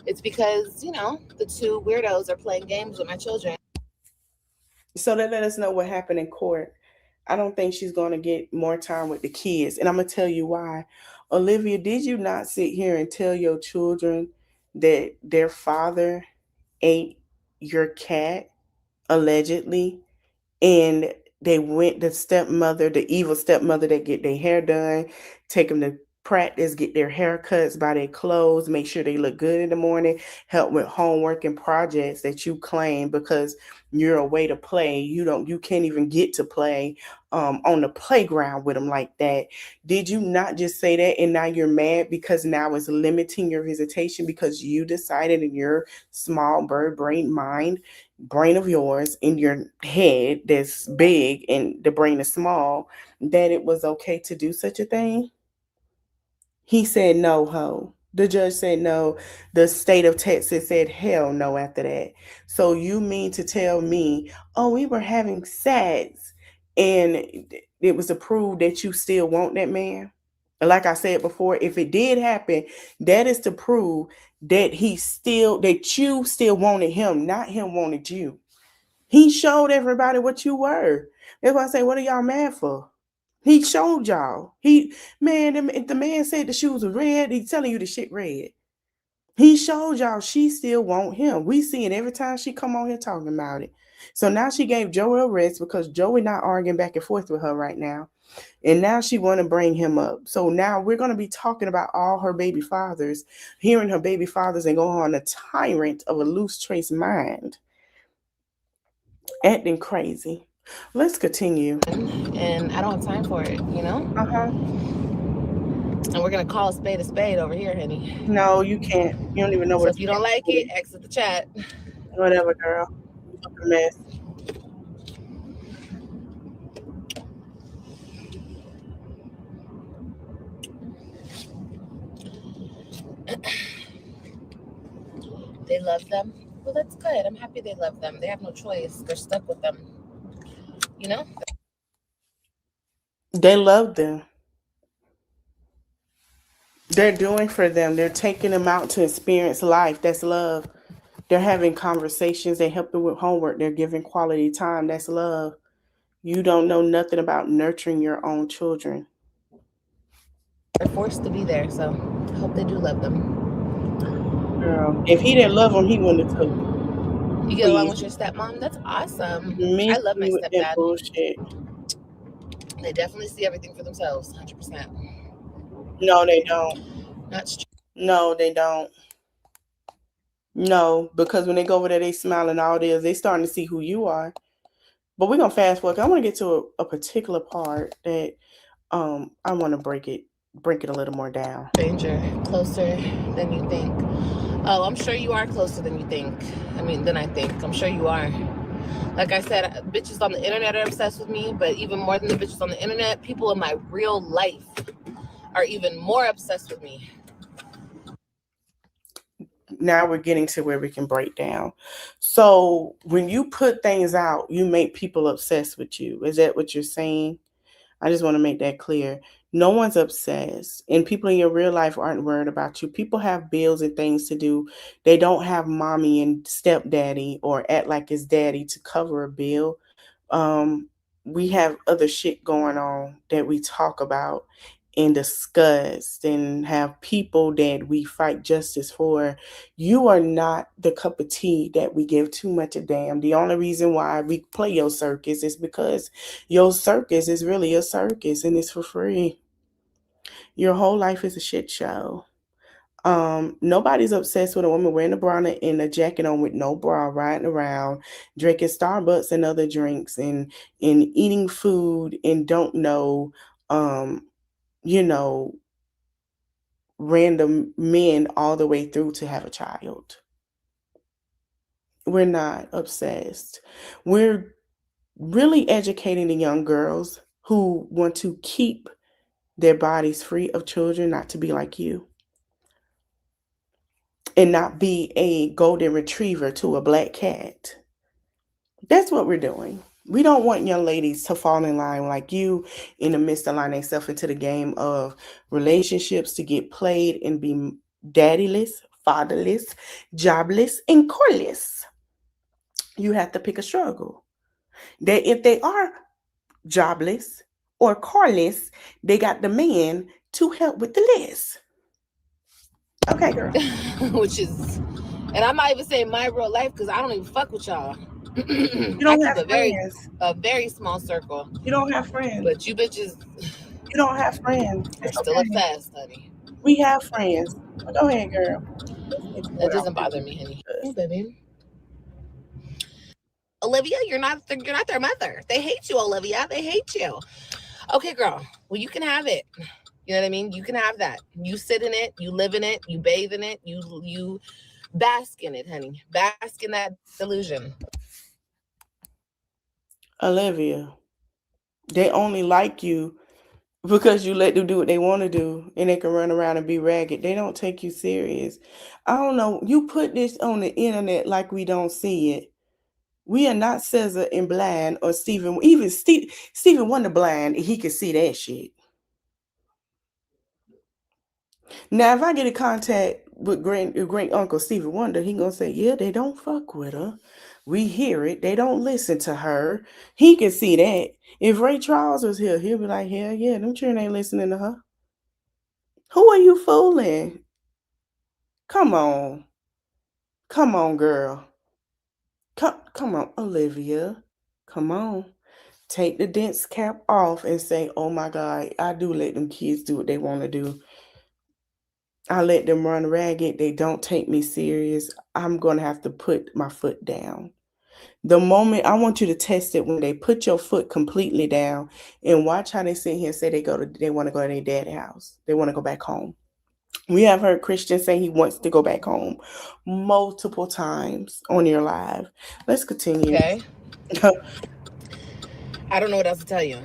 it's because, the two weirdos are playing games with my children. So they let us know what happened in court. I don't think she's going to get more time with the kids. And I'm going to tell you why. Olivia, did you not sit here and tell your children that their father ate your cat, allegedly? And they went, the evil stepmother that get their hair done, take them to practice, get their haircuts, buy their clothes, make sure they look good in the morning, help with homework and projects that you claim because you're away to play. You can't even get to play on the playground with them like that. Did you not just say that and now you're mad because now it's limiting your visitation because you decided in your small bird brain of yours in your head that's big and the brain is small, that it was okay to do such a thing? He said no, ho. The judge said no. The state of Texas said hell no after that. So you mean to tell me, oh, we were having sex and it was approved that you still want that man? Like I said before, if it did happen, that is to prove that you still wanted him, not him wanted you. He showed everybody what you were. That's why I say, what are y'all mad for? He showed y'all. The man said the shoes were red, he's telling you the shit red. He showed y'all she still want him. We see it every time she come on here talking about it. So now she gave Joey a rest because Joey not arguing back and forth with her right now. And now she want to bring him up. So now we're going to be talking about all her baby fathers, hearing her baby fathers and go on a tyrant of a loose trace mind. Acting crazy. Let's continue. And I don't have time for it, Uh-huh. And we're going to call a spade over here, honey. No, you can't. You don't even know what. So if you don't like it, exit the chat. Whatever, girl. You fucking mess. They love them. Well, that's good. I'm happy they love them. They have no choice. They're stuck with them. They love them. They're doing for them. They're taking them out to experience life. That's love. They're having conversations. They're helping with homework. They're giving quality time. That's love. You don't know nothing about nurturing your own children. They're forced to be there, so I hope they do love them. Girl, if he didn't love them, he wouldn't have took them. You get along with your stepmom? That's awesome. Me I love my with that stepdad. bullshit. They definitely see everything for themselves, 100%. No, they don't. That's true. No, they don't. No, because when they go over there, they smiling all this. They starting to see who you are. But we're gonna fast forward. I want to get to a particular part that I want to break it a little more down. Stranger, closer than you think. Oh, I'm sure you are closer than you think. Than I think. I'm sure you are. Like I said, bitches on the internet are obsessed with me, but even more than the bitches on the internet, people in my real life are even more obsessed with me. Now we're getting to where we can break down. So when you put things out, you make people obsessed with you. Is that what you're saying? I just want to make that clear. No one's obsessed, and people in your real life aren't worried about you. People have bills and things to do. They don't have mommy and stepdaddy or act like it's daddy to cover a bill. We have other shit going on that we talk about and discuss and have people that we fight justice for. You are not the cup of tea that we give too much a damn. The only reason why we play your circus is because your circus is really a circus and it's for free. Your whole life is a shit show. Nobody's obsessed with a woman wearing a bra and a jacket on with no bra, riding around, drinking Starbucks and other drinks and eating food and don't know, random men all the way through to have a child. We're not obsessed. We're really educating the young girls who want to keep their bodies free of children not to be like you. And not be a golden retriever to a black cat. That's what we're doing. We don't want young ladies to fall in line like you in the midst of line themselves into the game of relationships to get played and be daddyless, fatherless, jobless, and coreless. You have to pick a struggle. That if they are jobless or coreless, they got the man to help with the list. Okay, girl. Which is, and I'm not even saying my real life because I don't even fuck with y'all. You don't have friends. A very small circle. You don't have friends. But you bitches, you don't have friends. You're still obsessed, honey. We have friends. Go ahead, girl. That doesn't bother me, honey. Hey, baby. Olivia, you're not their mother. They hate you, Olivia. They hate you. Okay, girl. Well, you can have it. You know what I mean? You can have that. You sit in it. You live in it. You bathe in it. You bask in it, honey. Bask in that delusion. Olivia, they only like you because you let them do what they want to do and they can run around and be ragged. They don't take you serious. I don't know. You put this on the internet like we don't see it. We are not Cesar and blind or Stephen. Even Stephen Wonder blind, he could see that shit. Now, if I get in contact with great uncle Stephen Wonder, he gonna say, yeah, they don't fuck with her. We hear it. They don't listen to her. He can see that. If Ray Charles was here, he'll be like, hell yeah, them children ain't listening to her. Who are you fooling? Come on. Come on, girl. Come on, Olivia. Come on. Take the dense cap off and say, oh my God, I do let them kids do what they want to do. I let them run ragged. They don't take me serious. I'm going to have to put my foot down. The moment, I want you to test it when they put your foot completely down and watch how they sit here and say they want to go to their dad's house. They want to go back home. We have heard Christian say he wants to go back home multiple times on your live. Let's continue. Okay. I don't know what else to tell you.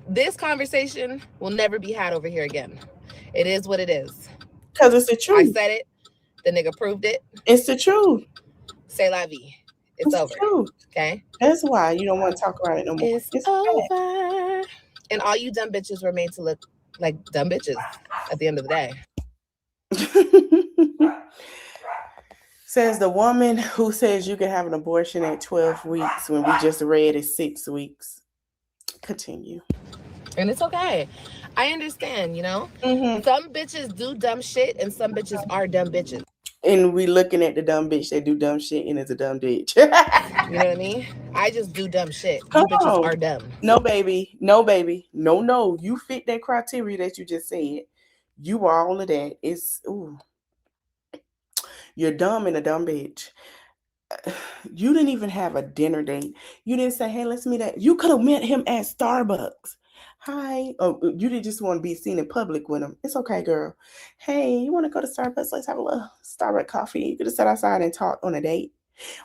This conversation will never be had over here again. It is what it is. Because it's the truth. I said it. The nigga proved it. It's the truth. C'est la vie. It's over. The truth. Okay? That's why you don't want to talk about it no more. It's over. And all you dumb bitches were made to look like dumb bitches at the end of the day. Says the woman who says you can have an abortion at 12 weeks when we just read it 6 weeks. Continue. And it's okay. I understand, you know? Mm-hmm. Some bitches do dumb shit and some bitches are dumb bitches. And we looking at the dumb bitch that do dumb shit and it's a dumb bitch. You know what I mean? I just do dumb shit. You bitches are dumb. No, baby. No, baby. No. You fit that criteria that you just said. You are all of that. It's, ooh. You're dumb and a dumb bitch. You didn't even have a dinner date. You didn't say, hey, let's meet at. You could have met him at Starbucks. Hi. Oh, you didn't just want to be seen in public with him. It's okay, girl. Hey, you want to go to Starbucks? Let's have a little Starbucks coffee. You could have sat outside and talked on a date.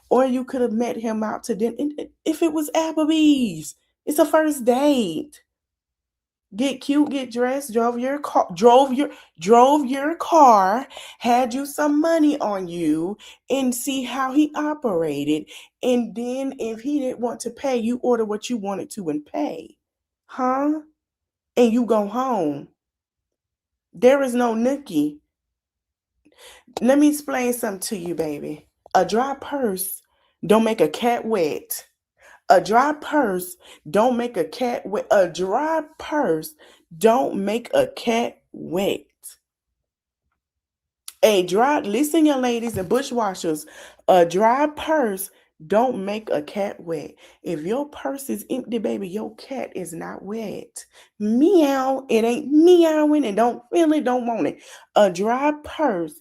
Or you could have met him out to dinner. If it was Applebee's, it's a first date. Get cute, get dressed, drove your car, had you some money on you, and see how he operated. And then if he didn't want to pay, you order what you wanted to and pay. Huh? And you go home. There is no nookie. Let me explain something to you, baby. A dry purse don't make a cat wet. A dry purse don't make a cat wet. A dry purse don't make a cat wet. Listen, young ladies and bushwashers, a dry purse don't make a cat wet. If your purse is empty, baby, your cat is not wet. Meow, it ain't meowing and don't feel it, don't want it. A dry purse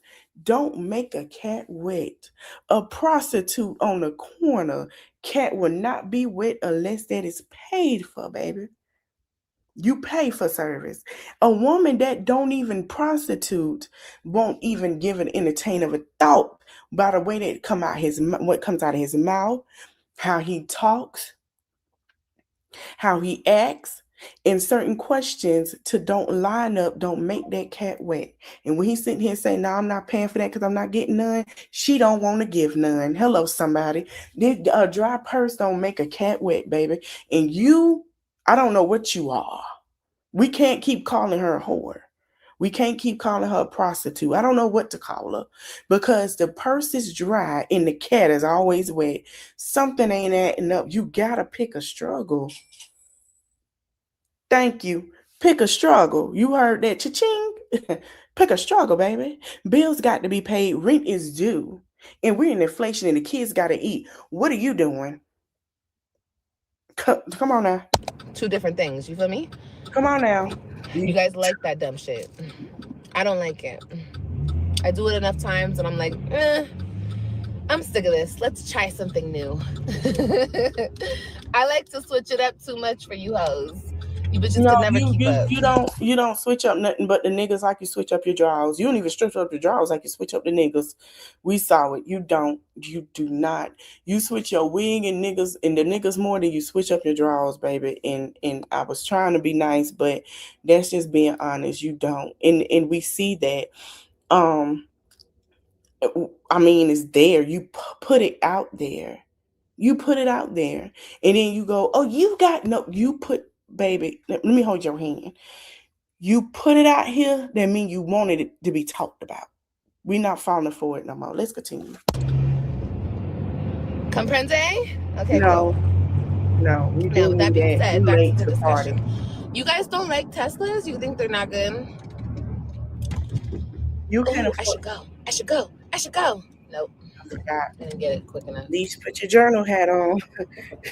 don't make a cat wet. A prostitute on the corner, cat will not be wet unless that is paid for, baby. You pay for service. A woman that don't even prostitute won't even give an entertain of a thought by the way that what comes out of his mouth, how he talks, how he acts, and certain questions don't line up, don't make that cat wet. And when he's sitting here saying, no, I'm not paying for that because I'm not getting none, she don't want to give none. Hello, somebody. A dry purse don't make a cat wet, baby. And I don't know what you are. We can't keep calling her a whore. We can't keep calling her a prostitute. I don't know what to call her because the purse is dry and the cat is always wet. Something ain't adding up. You gotta pick a struggle. Thank you. Pick a struggle. You heard that? Cha-ching. Pick a struggle, baby. Bills got to be paid. Rent is due. And we're in inflation and the kids got to eat. What are you doing? Come on now. Two different things. You feel me? Come on now. You guys like that dumb shit. I don't like it. I do it enough times and I'm like, I'm sick of this. Let's try something new. I like to switch it up too much for you hoes. You bitches can never keep up. You don't switch up nothing but the niggas like you switch up your drawers. You don't even switch up the drawers like you switch up the niggas. We saw it. You don't. You do not. You switch your wig and the niggas more than you switch up your drawers, baby. And I was trying to be nice, but that's just being honest. You don't. And we see that. I mean, it's there. You put it out there. You put it out there. And then you go, oh, baby, let me hold your hand. You put it out here, that means you wanted it to be talked about. We're not falling for it no more. Let's continue. Comprende? Okay, no, cool. No, we do. Now, with that being said, back to the discussion. party. You guys don't like Teslas? You think they're not good? You can I should go. Nope. I forgot. Didn't get it quick enough. At least put your journal hat on.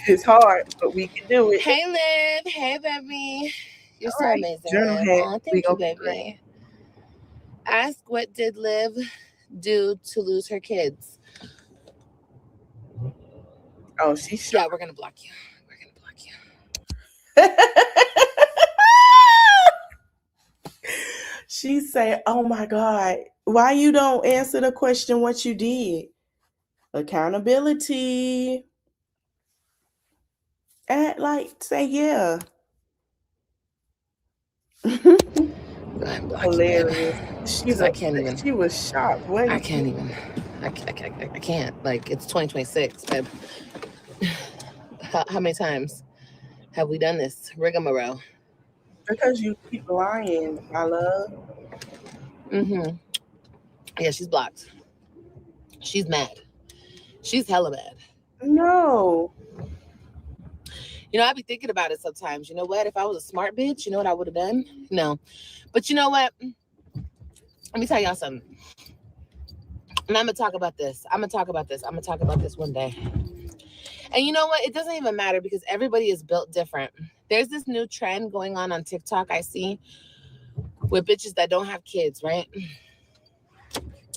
It's hard, but we can do it. Hey, Liv. Hey, baby. You're so amazing. Journal hat. Oh, thank you, baby. Ask, what did Liv do to lose her kids? Oh, she's Yeah, we're gonna block you. She said, oh my God, why you don't answer the question what you did? Accountability. Say yeah. Hilarious. She was shocked. I can't even. I can't. Like, it's 2026, babe. How many times have we done this rigmarole? Because you keep lying, my love. Yeah, she's blocked. She's mad. She's hella mad. No. You know, I be thinking about it sometimes. You know what? If I was a smart bitch, you know what I would have done? No. But you know what? Let me tell y'all something. And I'm going to talk about this. I'm going to talk about this one day. And you know what? It doesn't even matter because everybody is built different. There's this new trend going on TikTok I see with bitches that don't have kids, right?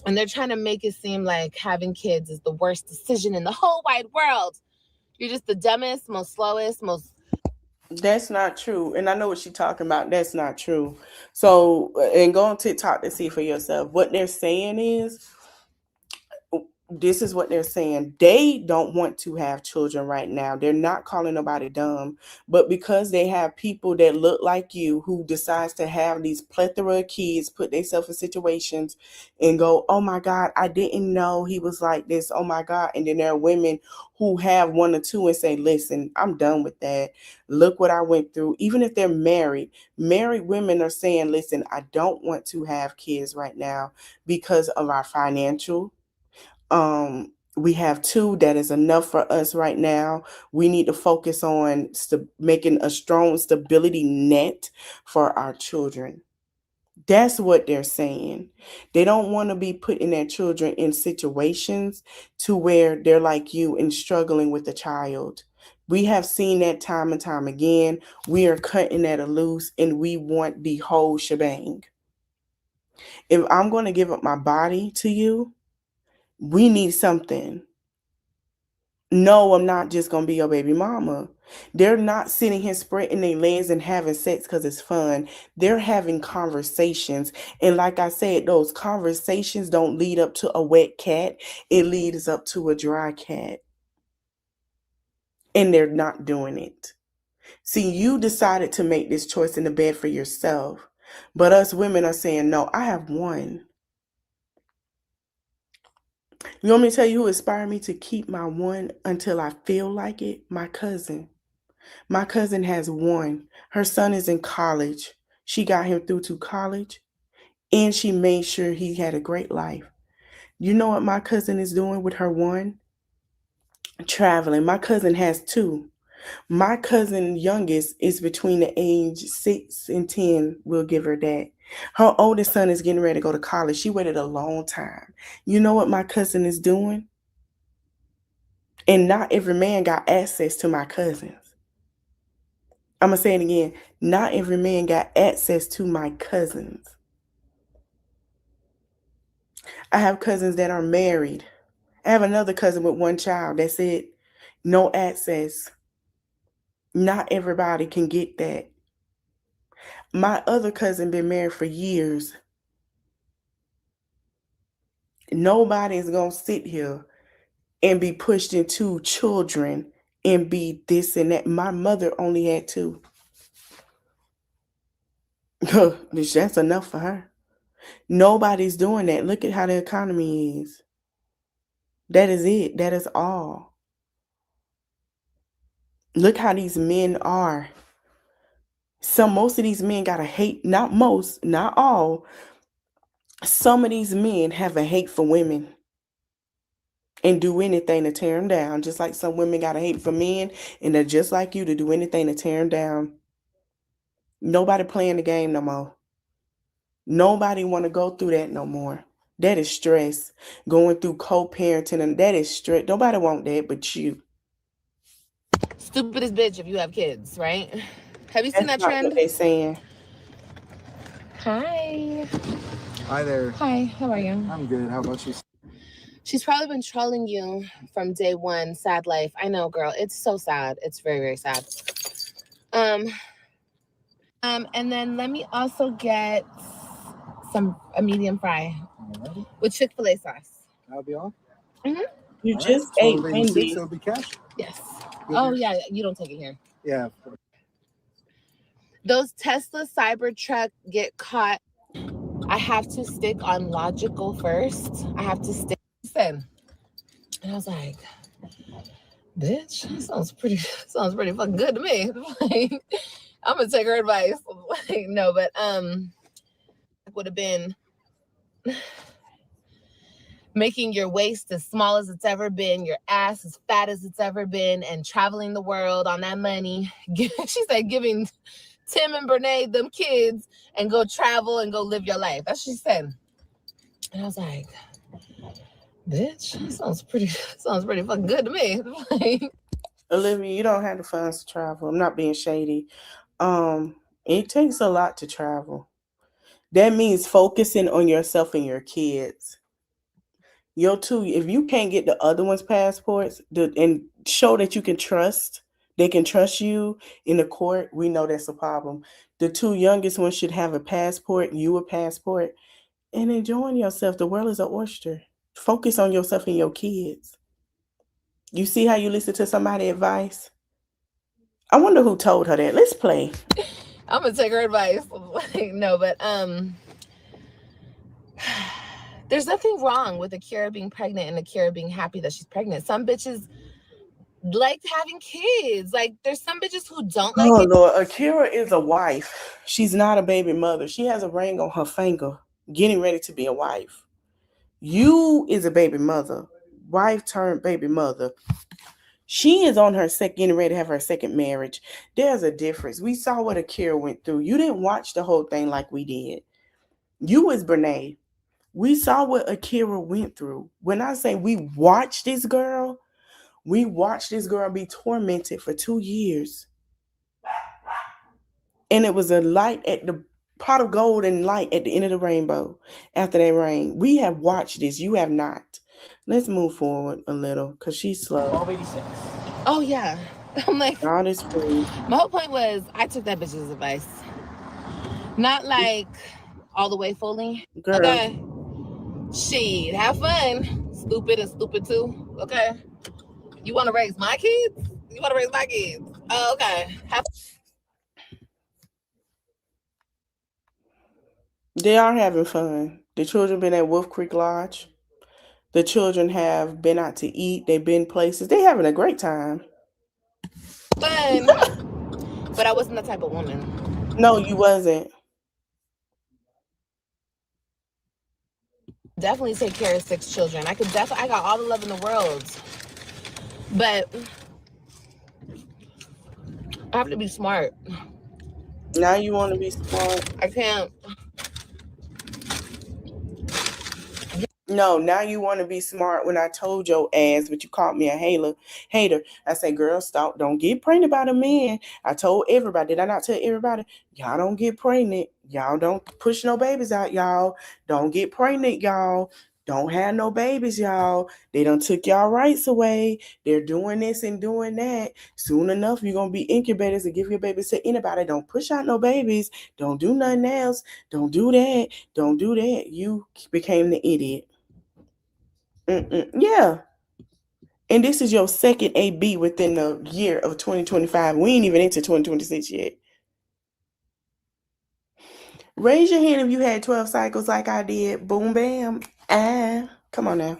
And they're trying to make it seem like having kids is the worst decision in the whole wide world. You're just the dumbest, most slowest, most... That's not true. And I know what you're talking about. That's not true. So, and go on TikTok to see for yourself. What they're saying is, this is what they're saying. They don't want to have children right now. They're not calling nobody dumb, but because they have people that look like you who decides to have these plethora of kids, put themselves in situations and go, oh my God, I didn't know he was like this. Oh my God. And then there are women who have one or two and say, listen, I'm done with that. Look what I went through. Even if they're married women are saying, listen, I don't want to have kids right now because of our financial. We have two that is enough for us right now. We need to focus on making a strong stability net for our children. That's what they're saying. They don't want to be putting their children in situations to where they're like you and struggling with a child. We have seen that time and time again. We are cutting that loose and we want the whole shebang. If I'm going to give up my body to you, we need something. No, I'm not just going to be your baby mama. They're not sitting here spreading their legs and having sex because it's fun. They're having conversations. And like I said, those conversations don't lead up to a wet cat. It leads up to a dry cat. And they're not doing it. See, you decided to make this choice in the bed for yourself. But us women are saying, no, I have one. You want me to tell you who inspired me to keep my one until I feel like it? My cousin. My cousin has one. Her son is in college. She got him through to college, and she made sure he had a great life. You know what my cousin is doing with her one? Traveling. My cousin has two. My cousin youngest is between the age 6 and 10. We'll give her that. Her oldest son is getting ready to go to college. She waited a long time. You know what my cousin is doing? And not every man got access to my cousins. I'm going to say it again. Not every man got access to my cousins. I have cousins that are married. I have another cousin with one child. That's it. No access. Not everybody can get that. My other cousin been married for years. Nobody is going to sit here and be pushed into children and be this and that. My mother only had two. That's enough for her. Nobody's doing that. Look at how the economy is. That is it. That is all. Look how these men are. Most of these men got a hate, not most, not all. Some of these men have a hate for women and do anything to tear them down. Just like some women got a hate for men and they're just like you to do anything to tear them down. Nobody playing the game no more. Nobody want to go through that no more. That is stress. Going through co-parenting, and that is stress. Nobody want that but you. Stupidest bitch if you have kids, right? Have you seen that trend? What they saying. Hi. Hi there. Hi, how are you? I'm good. How about you? She's probably been trolling you from day one. Sad life. I know, girl. It's so sad. It's very, very sad. And then let me also get a medium fry with Chick-fil-A sauce. That'll be all? Mm-hmm. You all just ate Wendy's. So it'll be cash? Yes. Good Oh, here. yeah. You don't take it here. Yeah, of course. Those Tesla Cybertruck get caught. I have to stick on logical first. I have to stick. And I was like, bitch, that sounds pretty fucking good to me. Like, I'm gonna take her advice. Like, no, but would have been making your waist as small as it's ever been, your ass as fat as it's ever been, and traveling the world on that money. She said giving Tim and Brene them kids and go travel and go live your life. That's what she said. And I was like, bitch, sounds pretty fucking good to me. Olivia, you don't have the funds to travel. I'm not being shady. It takes a lot to travel. That means focusing on yourself and your kids. If you can't get the other one's passports and show that you can trust, they can trust you in the court, we know that's a problem. The two youngest ones should have a passport, you a passport, and enjoying yourself. The world is an oyster. Focus on yourself and your kids. You see how you listen to somebody's advice? I wonder who told her that. Let's play. I'm gonna take her advice. No, but there's nothing wrong with Akira being pregnant and Akira being happy that she's pregnant. Some bitches like having kids. Like, there's some bitches who don't like it. Lord, Akira is a wife. She's not a baby mother. She has a ring on her finger, getting ready to be a wife. You is a baby mother, wife turned baby mother. She is on her getting ready to have her second marriage. There's a difference. We saw what Akira went through. You didn't watch the whole thing like we did. You as Brene. We saw what Akira went through. When I say we watched this girl be tormented for 2 years. And it was a light at the pot of gold and light at the end of the rainbow after that rain. We have watched this. You have not. Let's move forward a little because she's slow. 1286. Oh, yeah. I'm like, all this food. My whole point was I took that bitch's advice. Not like all the way fully. Girl. Okay. Shit, have fun. Stupid and stupid too. Okay. You want to raise my kids? You want to raise my kids? Oh, okay. They are having fun. The children been at Wolf Creek Lodge. The children have been out to eat. They've been places. They're having a great time. Fun. But I wasn't the type of woman. No, you wasn't. Definitely take care of 6 children. I got all the love in the world. But I have to be smart. Now you want to be smart? I can't. No, now you want to be smart when I told your ass, but you called me a hater. I say, girl, stop. Don't get pregnant by the man. I told everybody. Did I not tell everybody? Y'all don't get pregnant. Y'all don't push no babies out, y'all. Don't get pregnant, y'all. Don't have no babies, y'all. They done took y'all rights away. They're doing this and doing that. Soon enough, you're going to be incubators and give your babies to anybody. Don't push out no babies. Don't do nothing else. Don't do that. Don't do that. You became the idiot. Yeah. And this is your second AB within the year of 2025. We ain't even into 2026 yet. Raise your hand if you had 12 cycles like I did. Boom, bam. Come on now.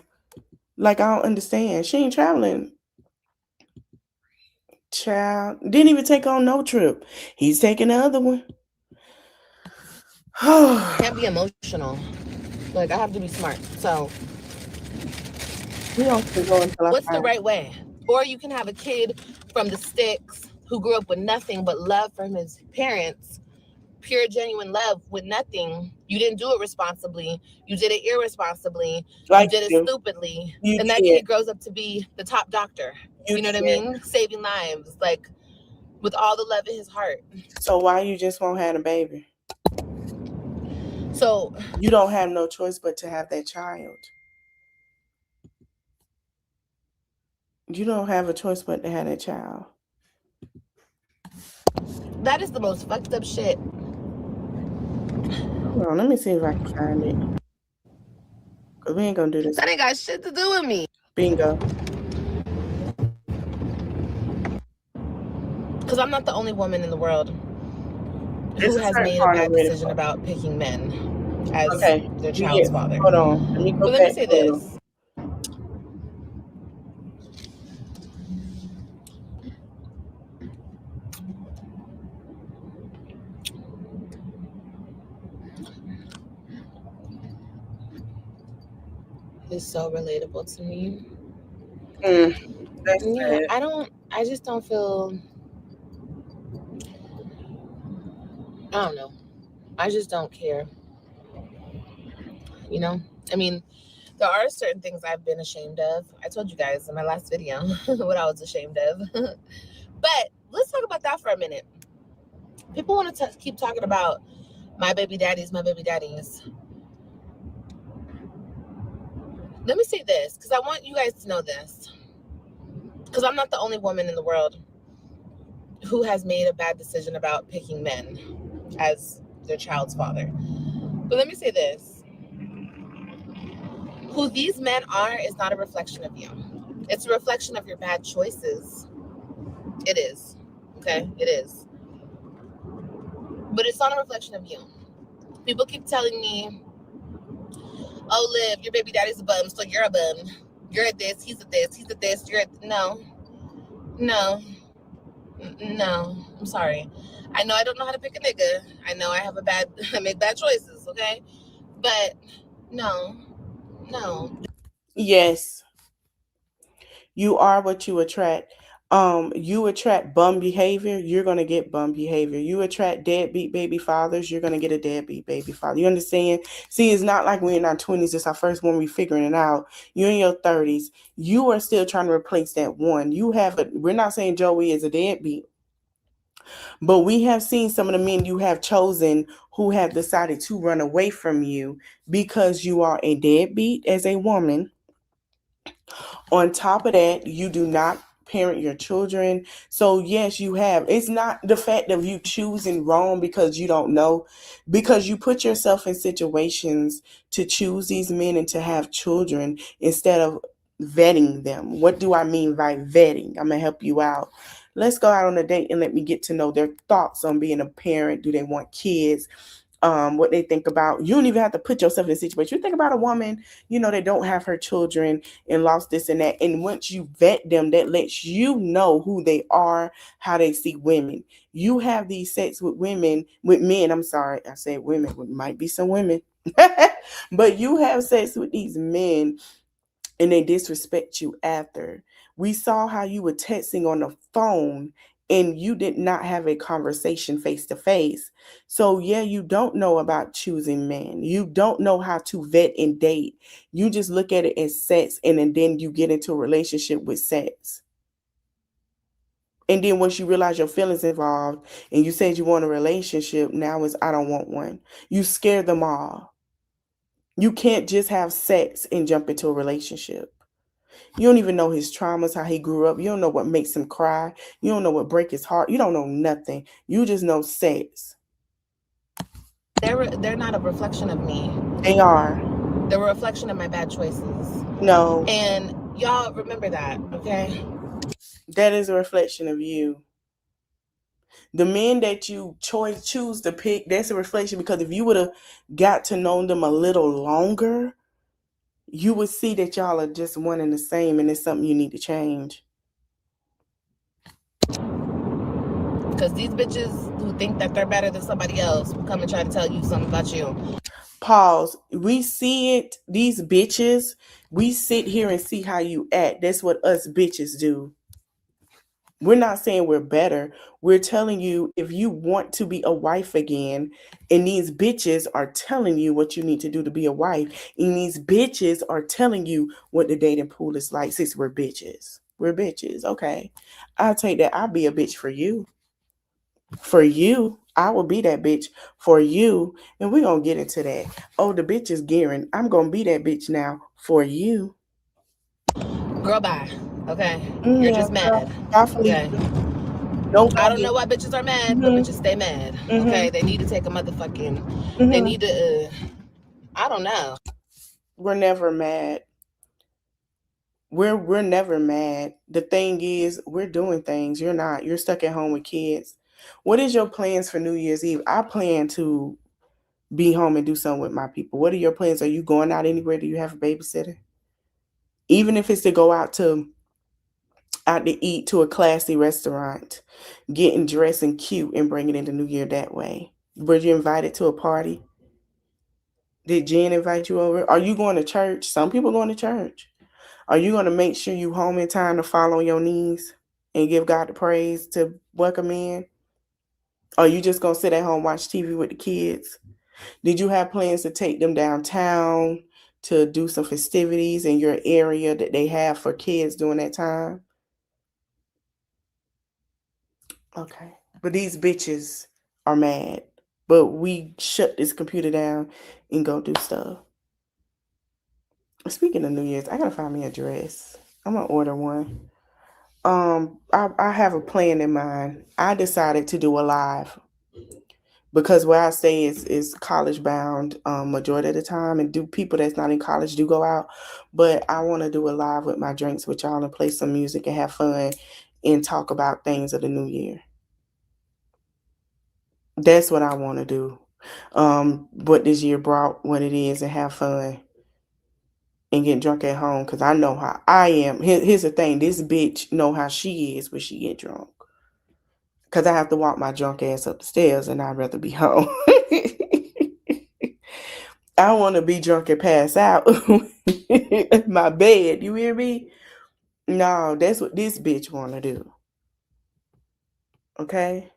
Like, I don't understand. She ain't traveling. Child. Didn't even take on no trip. He's taking the other one. Can't be emotional. Like, I have to be smart. So what's the right way? Or you can have a kid from the sticks who grew up with nothing but love from his parents, pure, genuine love with nothing. You didn't do it responsibly. You did it irresponsibly. You did it stupidly. And that kid grows up to be the top doctor. You know what I mean? Saving lives, like, with all the love in his heart. So why you just won't have a baby? So you don't have no choice but to have that child. You don't have a choice but to have that child. That is the most fucked up shit. Hold on, let me see if I can find it. Because we ain't going to do this. That ain't got shit to do with me. Bingo. Because I'm not the only woman in the world who has made a bad decision about picking men as their child's father. Hold on. Let me go let me say this. is so relatable to me. That's Yeah, sad. I just don't feel, I don't know. I just don't care. You know? I mean, there are certain things I've been ashamed of. I told you guys in my last video what I was ashamed of. But let's talk about that for a minute. People want to keep talking about my baby daddies, my baby daddies. Let me say this, because I want you guys to know this. Because I'm not the only woman in the world who has made a bad decision about picking men as their child's father. But let me say this. Who these men are is not a reflection of you. It's a reflection of your bad choices. It is. Okay? It is. But it's not a reflection of you. People keep telling me, oh, Liv, your baby daddy's a bum, so you're a bum. You're a this, he's a this, he's a this, you're a... No. No. No. I'm sorry. I know I don't know how to pick a nigga. I know I make bad choices, okay? But no. No. Yes, you are what you attract. You attract bum behavior, you're gonna get bum behavior. You attract deadbeat baby fathers, you're gonna get a deadbeat baby father. You understand? See, it's not like we're in our 20s, it's our first one, we figuring it out. You're in your 30s, you are still trying to replace that one. We're not saying Joey is a deadbeat, but we have seen some of the men you have chosen who have decided to run away from you because you are a deadbeat as a woman. On top of that, you do not parent your children. So yes, you have. It's not the fact of you choosing wrong because you don't know, because you put yourself in situations to choose these men and to have children instead of vetting them. What do I mean by vetting? I'm gonna help you out. Let's go out on a date and let me get to know their thoughts on being a parent. Do they want kids? What they think about. You don't even have to put yourself in a situation. You think about a woman, they don't have her children and lost this and that. And once you vet them, that lets you know who they are, how they see women. You have these sex with men. I'm sorry, I said women. It might be some women. But you have sex with these men and they disrespect you after. We saw how you were texting on the phone and you did not have a conversation face to face. So yeah, you don't know about choosing men. You don't know how to vet and date. You just look at it as sex and then you get into a relationship with sex. And then once you realize your feelings involved and you said you want a relationship, now it's I don't want one. You scare them all. You can't just have sex and jump into a relationship. You don't even know his traumas, how he grew up. You don't know what makes him cry. You don't know what breaks his heart. You don't know nothing. You just know sex. They're not a reflection of me. They are. They're a reflection of my bad choices. No. And y'all remember that, okay? That is a reflection of you. The men that you choose to pick, that's a reflection, because if you would have got to know them a little longer, you would see that y'all are just one and the same, and it's something you need to change. Because these bitches who think that they're better than somebody else will come and try to tell you something about you. Pause. We see it. These bitches, we sit here and see how you act. That's what us bitches do. We're not saying we're better. We're telling you if you want to be a wife again, and these bitches are telling you what you need to do to be a wife, and these bitches are telling you what the dating pool is like. Since we're bitches. We're bitches. Okay. I'll take that. I'll be a bitch for you. For you. I will be that bitch for you. And we're going to get into that. Oh, the bitch is gearing. I'm going to be that bitch now for you. Girl, bye. Okay? You're just mad. Okay? I don't know why bitches are mad, but bitches stay mad. Okay? They need to take a motherfucking... They need to... I don't know. We're never mad. We're never mad. The thing is, we're doing things. You're not. You're stuck at home with kids. What is your plans for New Year's Eve? I plan to be home and do something with my people. What are your plans? Are you going out anywhere? Do you have a babysitter? Even if it's to go out to eat to a classy restaurant, getting dressed and cute and bringing in the new year that way. Were you invited to a party? Did Jen invite you over? Are you going to church? Some people going to church. Are you going to make sure you home in time to fall on your knees and give God the praise to welcome in? Or are you just going to sit at home, watch TV with the kids? Did you have plans to take them downtown to do some festivities in your area that they have for kids during that time? Okay. But these bitches are mad. But we shut this computer down and go do stuff. Speaking of New Year's, I gotta find me a dress. I'm gonna order one. I have a plan in mind. I decided to do a live because where I stay is college bound majority of the time, and do people that's not in college do go out. But I want to do a live with my drinks with y'all and play some music and have fun and talk about things of the new year. That's what I want to do. What this year brought, what it is, and have fun and get drunk at home because I know how I am. Here's the thing: this bitch know how she is when she get drunk. Because I have to walk my drunk ass up the stairs, and I'd rather be home. I want to be drunk and pass out in my bed. You hear me? No, that's what this bitch want to do. Okay?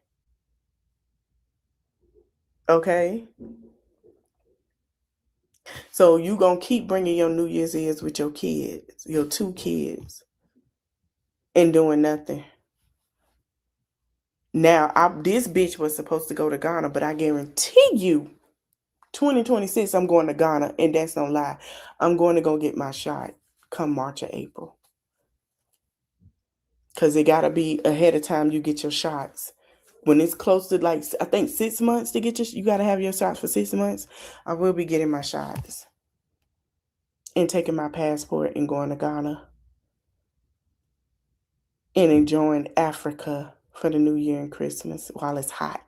Okay? So you going to keep bringing your New Year's Eve with your kids, your 2 kids, and doing nothing. Now, this bitch was supposed to go to Ghana, but I guarantee you, 2026, I'm going to Ghana, and that's no lie. I'm going to go get my shot come March or April. Because it got to be ahead of time you get your shots. When it's close to, like, I think 6 months to get you got to have your shots for 6 months. I will be getting my shots and taking my passport and going to Ghana and enjoying Africa for the New Year and Christmas while it's hot.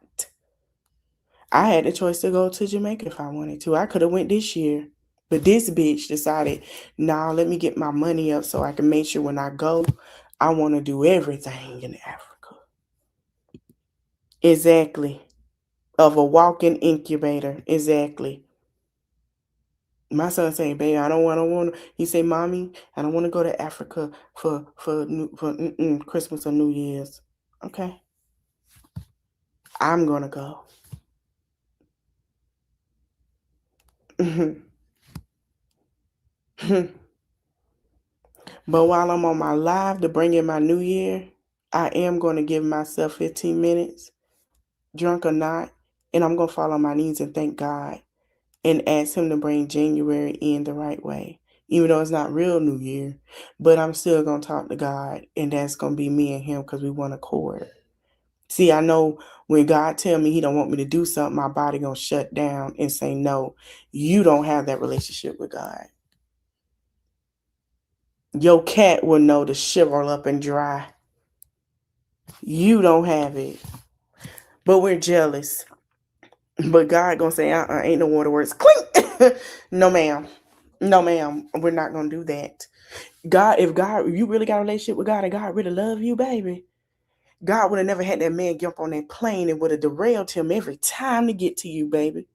I had the choice to go to Jamaica if I wanted to. I could have went this year. But this bitch decided, nah, let me get my money up so I can make sure when I go, I want to do everything in Africa. Exactly. Of a walking incubator. Exactly. My son saying, babe, I don't want to. He say, mommy, I don't want to go to Africa for Christmas or New Year's. Okay. I'm going to go. But while I'm on my live to bring in my New Year, I am going to give myself 15 minutes, drunk or not, and I'm going to fall on my knees and thank God and ask him to bring January in the right way. Even though it's not real New Year, but I'm still going to talk to God, and that's going to be me and him because we want accord. See, I know when God tell me he don't want me to do something, my body going to shut down and say, no, you don't have that relationship with God. Your cat will know to shrivel up and dry. You don't have it. But we're jealous. But God gonna say, ain't no waterworks. Clink! No, ma'am. No, ma'am. We're not gonna do that. If you really got a relationship with God and God really love you, baby, God would have never had that man jump on that plane and would have derailed him every time to get to you, baby.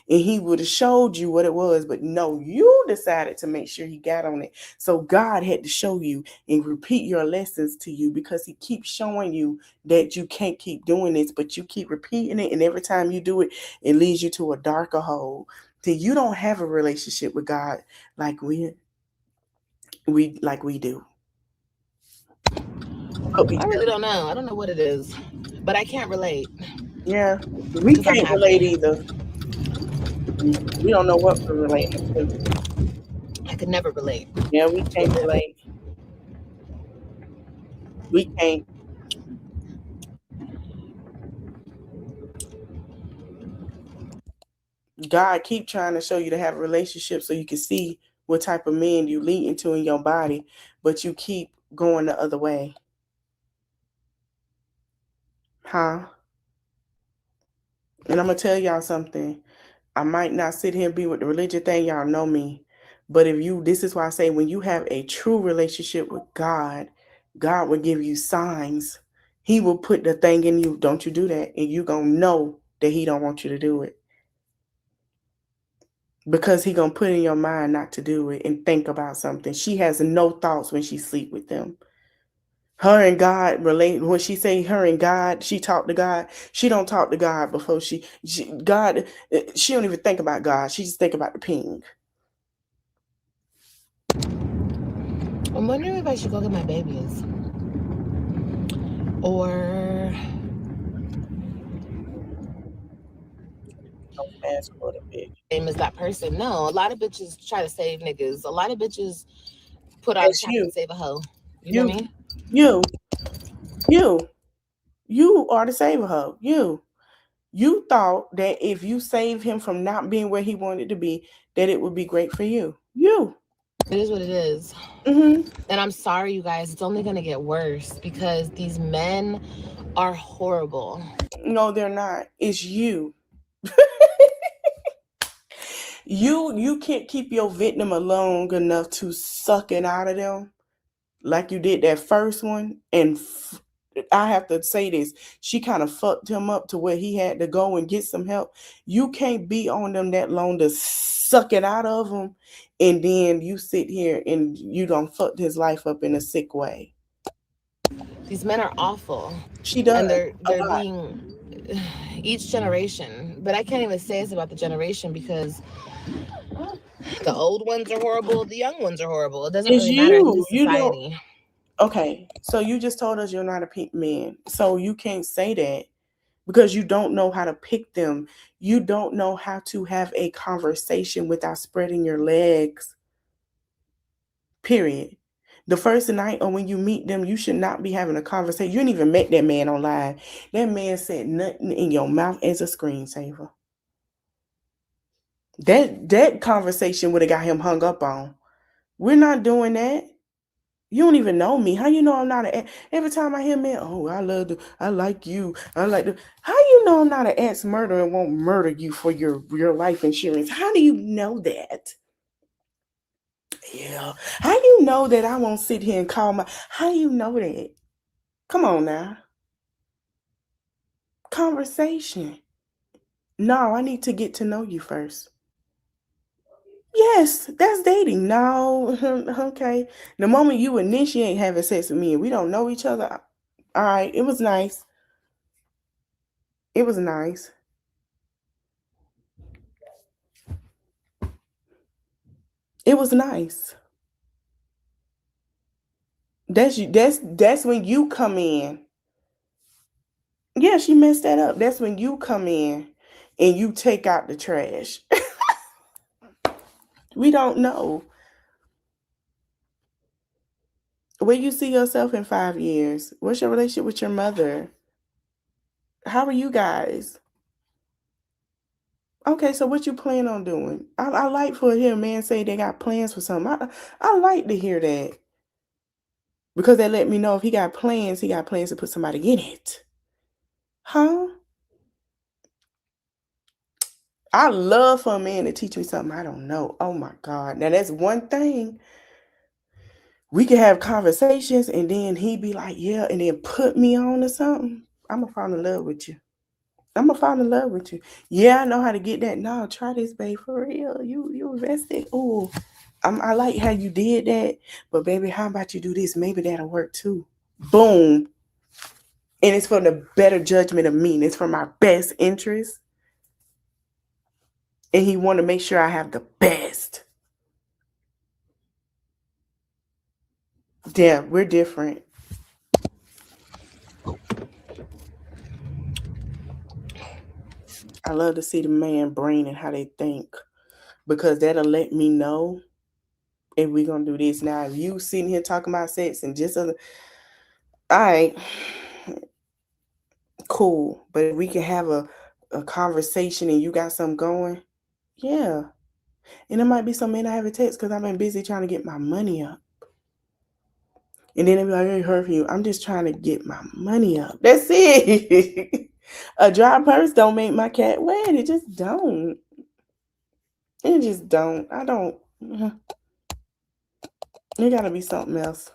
And he would have showed you what it was. But no, you decided to make sure he got on it. So God had to show you and repeat your lessons to you because he keeps showing you that you can't keep doing this, but you keep repeating it. And every time you do it, it leads you to a darker hole. So you don't have a relationship with God like we do. I really don't know. I don't know what it is, but I can't relate. Yeah, we can't relate either. We don't know what we're relating to. I could never relate. Yeah, we can't relate. We can't. God keep trying to show you to have a relationship so you can see what type of men you lead into in your body, but you keep going the other way. Huh? And I'm going to tell y'all something. I might not sit here and be with the religion thing. Y'all know me. But this is why I say when you have a true relationship with God, God will give you signs. He will put the thing in you. Don't you do that. And you're going to know that he don't want you to do it. because he gonna put in your mind not to do it and think about something. She has no thoughts when she sleep with them. Her and God relate. When she say her and God, she talk to God. She don't talk to God before God. She don't even think about God. She just think about the ping. I'm wondering if I should go get my babies. Or Ask for the big. same as that person. No, a lot of bitches try to save niggas. A lot of bitches put on a That's cap you. and save a hoe. You know You. what I mean? You. You are the saver hoe. You thought that if you save him from not being where he wanted to be, that it would be great for you. It is what it is. Mm-hmm. And I'm sorry, you guys. It's only gonna get worse because these men are horrible. No, they're not. It's you. You can't keep your victim alone enough to suck it out of them like you did that first one. And I have to say this, she kind of fucked him up to where he had to go and get some help. You can't be on them that long to suck it out of them, and then you sit here and you don't fucked his life up in a sick way. These men are awful. She does And they're a lot. being each generation. But I can't even say it's about the generation because the old ones are horrible, the young ones are horrible. It doesn't It's really matter in you. this You don't. society. Okay, so you just told us you're not a pick man, so you can't say that because you don't know how to pick them. You don't know how to have a conversation without spreading your legs. Period. The first night or when you meet them, you should not be having a conversation. You didn't even met that man online. That man said nothing in your mouth as a screensaver. That conversation would have got him hung up on. We're not doing that. You don't even know me. How you know I'm not every time I hear man, oh, I like you. I like the how you know I'm not an ex murderer and won't murder you for your life insurance? How do you know that? Yeah. How you know that I won't sit here and call my how you know that? Come on now. Conversation. No, I need to get to know you first. Yes, that's dating. No, okay. The moment you initiate having sex with me and we don't know each other, all right, it was nice. It was nice. It was nice. That's when you come in. Yeah, she messed that up. That's when you come in and you take out the trash. We don't know. Where you see yourself in 5 years? What's your relationship with your mother? How are you guys? Okay, so what you plan on doing? I like for hear a man say they got plans for something. I like to hear that because that let me know if he got plans to put somebody in it. Huh? I love for a man to teach me something I don't know. Oh my God. Now that's one thing. We can have conversations and then he be like, yeah, and then put me on or something. I'm gonna fall in love with you. I'm gonna fall in love with you. Yeah, I know how to get that. No, try this, babe, for real. You invested. Oh, I like how you did that, but baby, how about you do this? Maybe that'll work too. Boom. And it's for the better judgment of me. And it's for my best interest. And he want to make sure I have the best. Yeah, we're different. I love to see the man brain and how they think because that'll let me know if we're gonna do this. Now, if you sitting here talking about sex and just all right, cool. But if we can have a conversation and you got something going, yeah. And it might be some men I haven't text because I've been busy trying to get my money up. And then they be like, I ain't heard from you. I'm just trying to get my money up. That's it. A dry purse don't make my cat wet. It just don't. It just don't. I don't. It gotta be something else.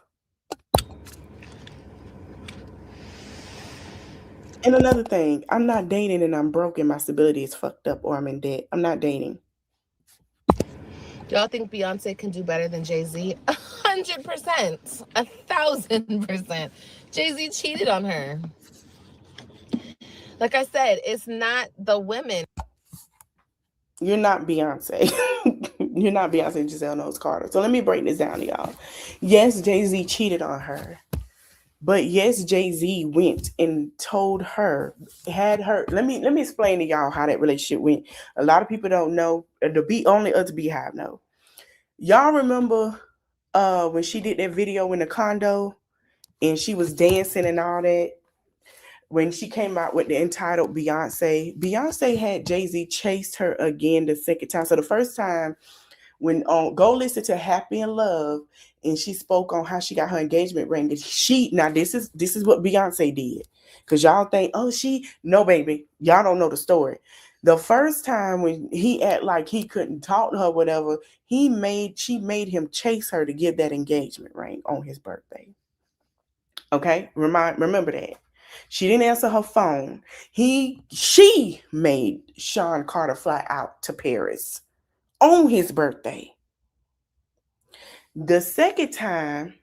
And another thing, I'm not dating and I'm broke and my stability is fucked up or I'm in debt. I'm not dating. Y'all think Beyonce can do better than Jay-Z? 100%. 1,000%. Jay-Z cheated on her. Like I said, it's not the women. You're not Beyonce. You're not Beyonce Giselle Knowles Carter. So let me break this down to y'all. Yes, Jay-Z cheated on her. But yes, Jay-Z went and told her, had her. Let me explain to y'all how that relationship went. A lot of people don't know. Only us Beehive know. Y'all remember when she did that video in the condo and she was dancing and all that? When she came out with the entitled Beyonce had Jay-Z chased her again the second time. So the first time, when go listen to Happy in Love, and she spoke on how she got her engagement ring. Now this is what Beyonce did, because y'all think, oh, no, baby, y'all don't know the story. The first time when he act like he couldn't talk to her, whatever, she made him chase her to get that engagement ring on his birthday. Okay, remember that. She didn't answer her phone. She made Sean Carter fly out to Paris on his birthday. The second time,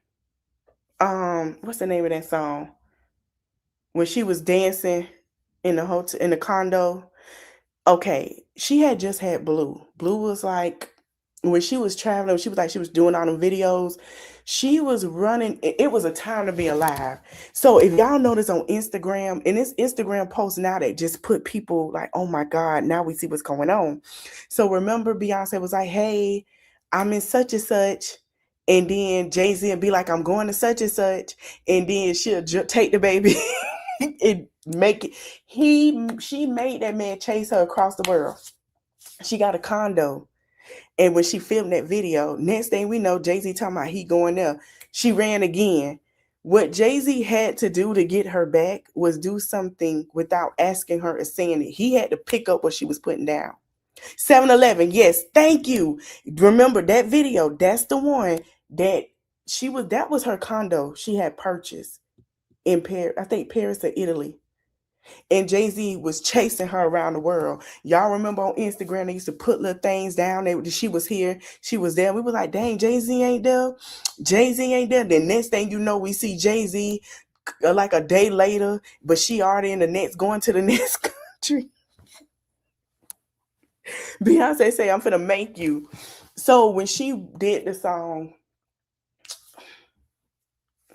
what's the name of that song? When she was dancing in the hotel, in the condo. Okay, she had just had Blue. Blue was like, when she was traveling, she was doing all them videos. She was running. It was a time to be alive. So if y'all notice on Instagram, and this Instagram post now that just put people like, oh my God, now we see what's going on. So remember, Beyonce was like, hey, I'm in such and such. And then Jay-Z would be like, I'm going to such and such. And then she'll take the baby and make it. She made that man chase her across the world. She got a condo. And when she filmed that video, next thing we know, Jay-Z talking about he going there. She ran again. What Jay-Z had to do to get her back was do something without asking her or saying it. He had to pick up what she was putting down. 7-Eleven, yes, thank you. Remember that video? That's the one that that was her condo she had purchased in Paris, I think Paris or Italy. And Jay-Z was chasing her around the world. Y'all remember on Instagram, they used to put little things down. She was here, she was there. We were like, dang, Jay-Z ain't there. Jay-Z ain't there. The next thing you know, we see Jay-Z like a day later, but she already going to the next country. Beyonce say, I'm finna make you. So when she did the song,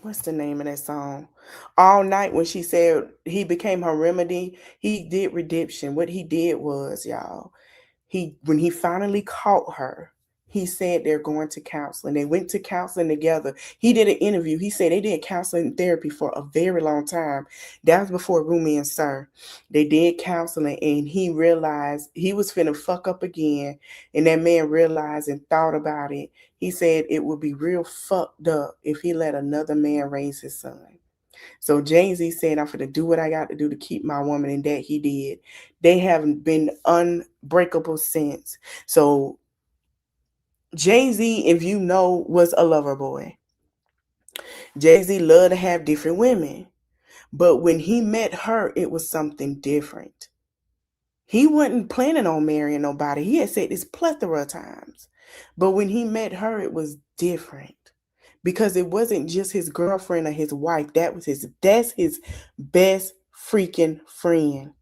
what's the name of that song? All Night, when she said he became her remedy, he did redemption. What he did was, y'all, when he finally caught her, he said they're going to counseling. They went to counseling together. He did an interview. He said they did counseling therapy for a very long time. That was before Rumi and Sir. They did counseling, and he realized he was finna fuck up again. And that man realized and thought about it. He said it would be real fucked up if he let another man raise his son. So Jay-Z said, I'm going to do what I got to do to keep my woman, and that he did. They haven't been unbreakable since. So Jay-Z, if you know, was a lover boy. Jay-Z loved to have different women. But when he met her, it was something different. He wasn't planning on marrying nobody. He had said this plethora of times. But when he met her, it was different. Because it wasn't just his girlfriend or his wife. That's his best freaking friend.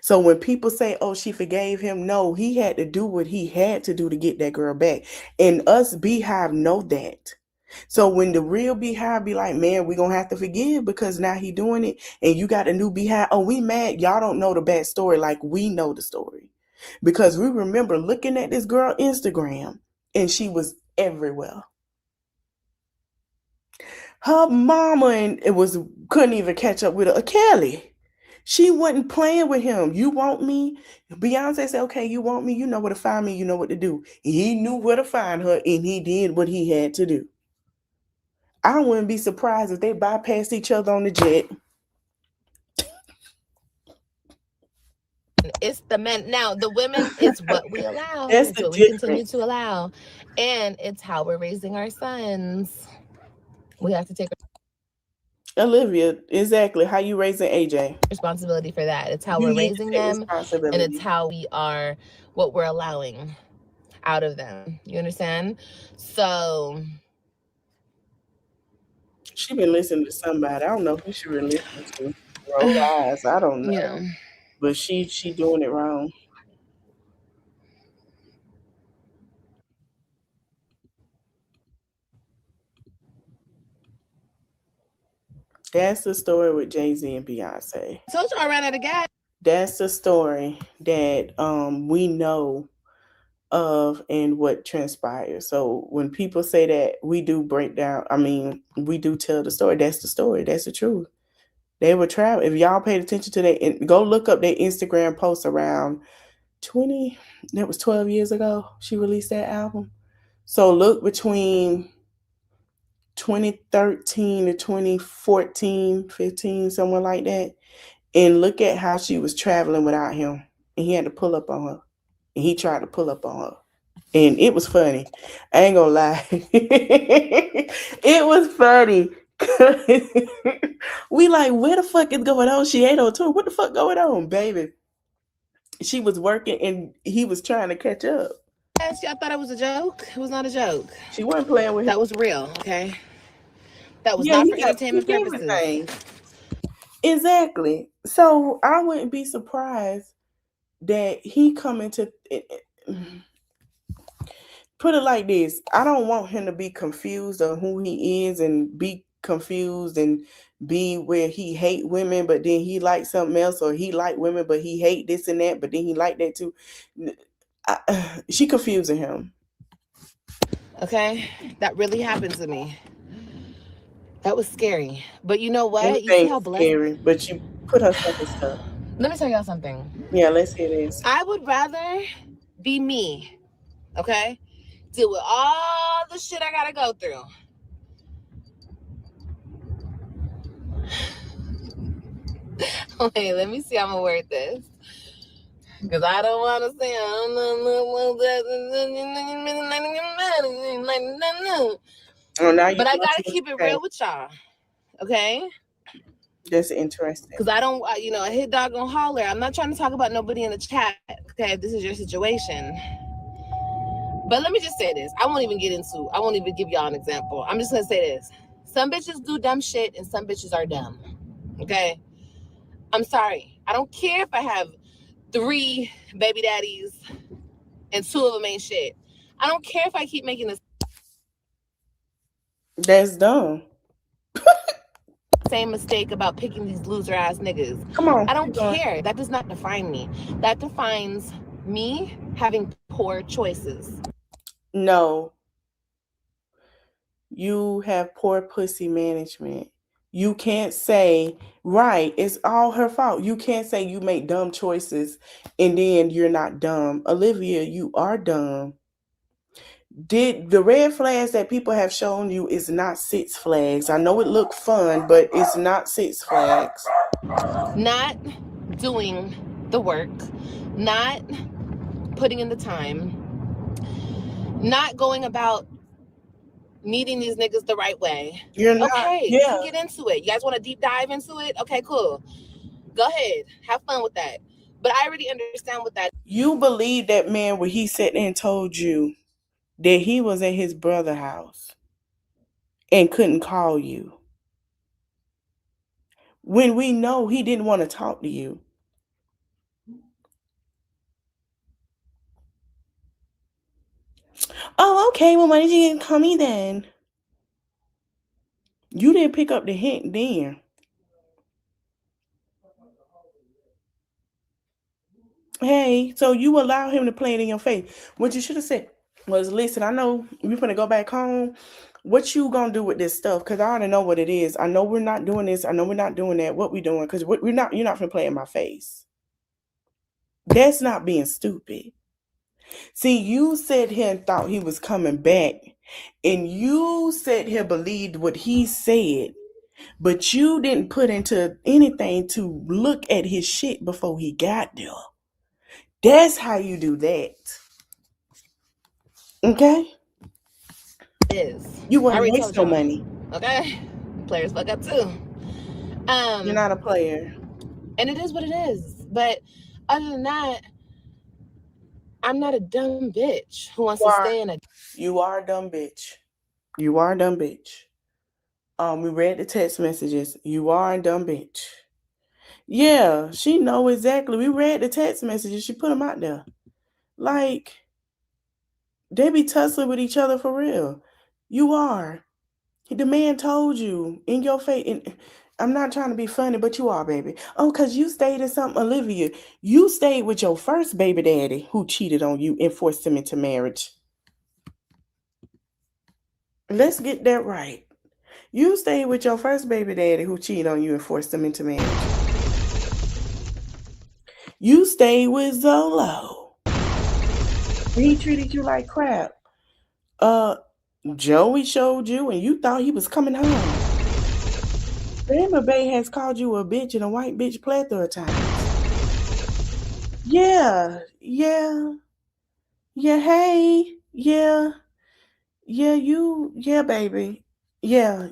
So when people say, oh, she forgave him, no, he had to do what he had to do to get that girl back. And us Beehive know that. So when the real Beehive be like, man, we're going to have to forgive because now he doing it and you got a new Beehive. Oh, we mad. Y'all don't know the bad story like we know the story. Because we remember looking at this girl Instagram and she was everywhere. Her mama couldn't even catch up with her. Kelly. She wasn't playing with him. You want me? Beyonce said, okay, you want me? You know where to find me. You know what to do. He knew where to find her, and he did what he had to do. I wouldn't be surprised if they bypassed each other on the jet. It's the men. Now, the women is what we allow. It's what we continue to allow. And it's how we're raising our sons. We have to take Olivia, exactly. How you raising AJ? Responsibility for that. It's how we're raising them, and it's how we are, what we're allowing. out of them. You understand? So She been listening to somebody. I don't know who she been listening to. Roll eyes. I don't know. you know, But she doing it wrong. That's the story with Jay-Z and Beyonce. I told you I ran out of gas. That's the story that we know of and what transpired. So when people say that, we do break down, I mean, we do tell the story. That's the story. That's the truth. They were traveling. If y'all paid attention to that, and go look up their Instagram post around 20, that was 12 years ago, she released that album. So look between 2013 to 2014, 15, somewhere like that, and look at how she was traveling without him. And he had to pull up on her. And he tried to pull up on her. And it was funny. I ain't gonna lie. It was funny. We like, where the fuck is going on? She ain't on tour. What the fuck going on, baby? She was working and he was trying to catch up. Y'all thought it was a joke? It was not a joke. She wasn't playing with him. That was real, okay? That was not for entertainment purposes. Everything. Exactly. So I wouldn't be surprised that he coming to put it like this. I don't want him to be confused on who he is and be confused and be where he hate women, but then he like something else, or he like women, but he hate this and that, but then he like that too. She confusing him. Okay, that really happened to me. That was scary. But you know what? Anything you see how blessed. Scary, but you put herself in stuff. Let me tell y'all something. Yeah, let's hear this. I would rather be me, okay? Deal with all the shit I gotta go through. Wait, let me see how I'm gonna word this. Because I don't want to say, but I gotta keep it real with y'all, okay? That's interesting. Because I don't, a hit dog gonna holler. I'm not trying to talk about nobody in the chat, okay, if this is your situation. But let me just say this. I won't even give y'all an example. I'm just gonna say this. Some bitches do dumb shit and some bitches are dumb, okay? I'm sorry. I don't care if I have 3 baby daddies and 2 of them ain't shit. I don't care if I keep making this. That's dumb. Same mistake about picking these loser ass niggas. Come on. I don't care. That does not define me. That defines me having poor choices. No. You have poor pussy management. You can't say, right, it's all her fault. You can't say you make dumb choices and then you're not dumb. Olivia, you are dumb. Did the red flags that people have shown you is not 6 flags. I know it looked fun, but it's not 6 flags. Not doing the work, not putting in the time, not going about meeting these niggas the right way. You're not. Okay, Yeah. we can get into it. You guys want to deep dive into it? Okay, cool. Go ahead. Have fun with that. But I already understand what that. You believe that man when he sat there and told you that he was at his brother's house and couldn't call you, when we know he didn't want to talk to you. Oh, okay. Well, why did you call me then? You didn't pick up the hint then. Hey, so you allow him to play it in your face. What you should have said was, listen, I know we're going to go back home. What you going to do with this stuff? Because I already know what it is. I know we're not doing this. I know we're not doing that. What we doing? Because you're not going to play in my face. That's not being stupid. See, you sat here and thought he was coming back. And you sat here believed what he said. But you didn't put into anything to look at his shit before he got there. That's how you do that. Okay? You wouldn't waste no money. Okay? Players fuck up too. You're not a player. And it is what it is. But other than that, I'm not a dumb bitch who wants You to are. stay in a. You are a dumb bitch. You are a dumb bitch. We read the text messages. You are a dumb bitch. Yeah, she know exactly. We read the text messages. She put them out there. Like, they be tussling with each other for real. You are. The man told you in your face. And I'm not trying to be funny, but you are, baby. Oh, because you stayed in something, Olivia. You stayed with your first baby daddy who cheated on you and forced him into marriage. Let's get that right. You stayed with your first baby daddy who cheated on you and forced him into marriage. You stayed with Zolo. He treated you like crap. Joey showed you and you thought he was coming home. Grandma Bay has called you a bitch and a white bitch plethora of times. Yeah, yeah, yeah, hey, yeah, yeah, baby. Yeah.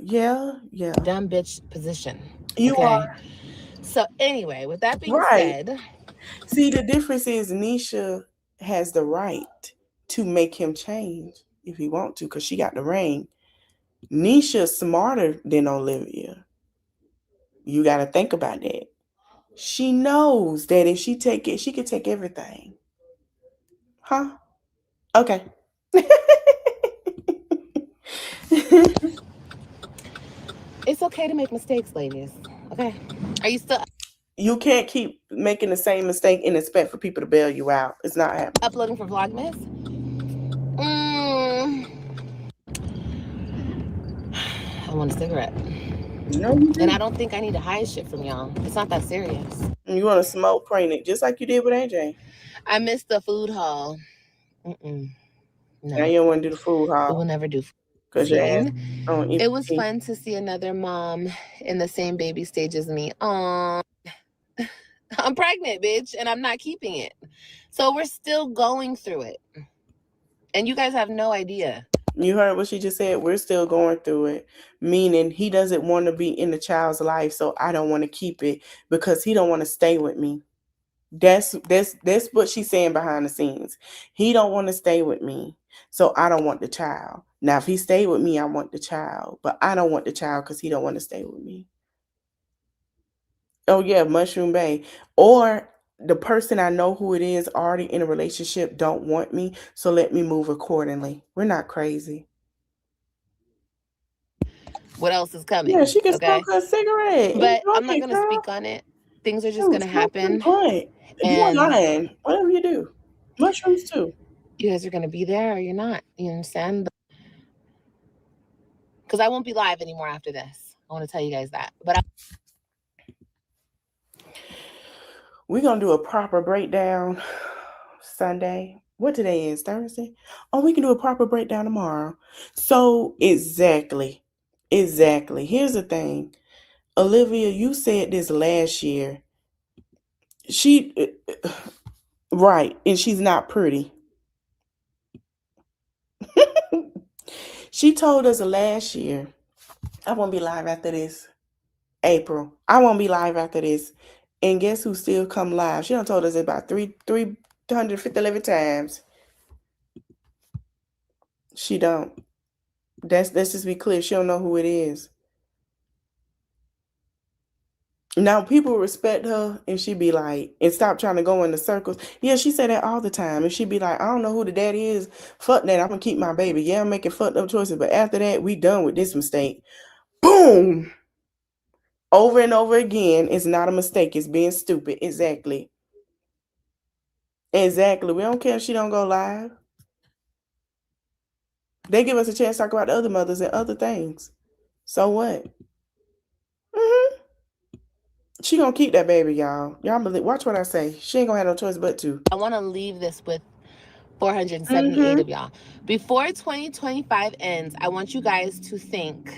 Dumb bitch position. You Okay. So anyway, with that being right. said, See, the difference is Nisha has the right to make him change if he want to, because she got the ring. Nisha's smarter than Olivia. You got to think about that. She knows that if she take it, she could take everything. Huh? Okay. it's okay to make mistakes, ladies. Okay. Are you still You can't keep making the same mistake and expect for people to bail you out. It's not happening. uploading for Vlogmas? I want a cigarette. No, you And I don't think I need to hide shit from y'all. It's not that serious. You want to smoke, praying it, just like you did with AJ. I missed the food hall. No. Now you don't want to do the food We hall. will never do Because it was fun to see another mom in the same baby stage as me. I'm pregnant, bitch, and I'm not keeping it. So we're still going through it. And you guys have no idea. You heard what she just said. We're still going through it. Meaning he doesn't want to be in the child's life, so I don't want to keep it because he don't want to stay with me. That's what she's saying behind the scenes. He don't want to stay with me, so I don't want the child. Now, if he stayed with me, I want the child, but I don't want the child because he don't want to stay with me. Oh yeah, Mushroom Bay. Or the person I know who it is already in a relationship don't want me, so let me move accordingly. We're not crazy. What else is coming? Yeah, she can smoke a cigarette. But I'm not going to speak on it. Things are just going to happen. You are lying. Whatever you do. Mushrooms too. You guys are going to be there or you're not. You understand? Because I won't be live anymore after this. I want to tell you guys that. But we're going to do a proper breakdown Sunday. What today is? Thursday? Oh, we can do a proper breakdown tomorrow. So, exactly. Here's the thing. Olivia, you said this last year. Right, and she's not pretty. She told us last year, I won't be live after this. April. I won't be live after this. And guess who still come live? She done told us about 350 times. She don't. Let's just be clear. She don't know who it is. Now people respect her and she be like, and stop trying to go in the circles. Yeah, she say that all the time. And she be like, I don't know who the daddy is. Fuck that. I'm gonna keep my baby. Yeah, I'm making fucked up choices. But after that, we done with this mistake. Boom. Over and over again. It's not a mistake. It's being stupid. Exactly. We don't care if she don't go live. They give us a chance to talk about the other mothers and other things. So what? She gonna keep that baby, y'all. Y'all believe? Watch what I say. She ain't gonna have no choice but to. I want to leave this with 478 of y'all. Before 2025 ends, I want you guys to think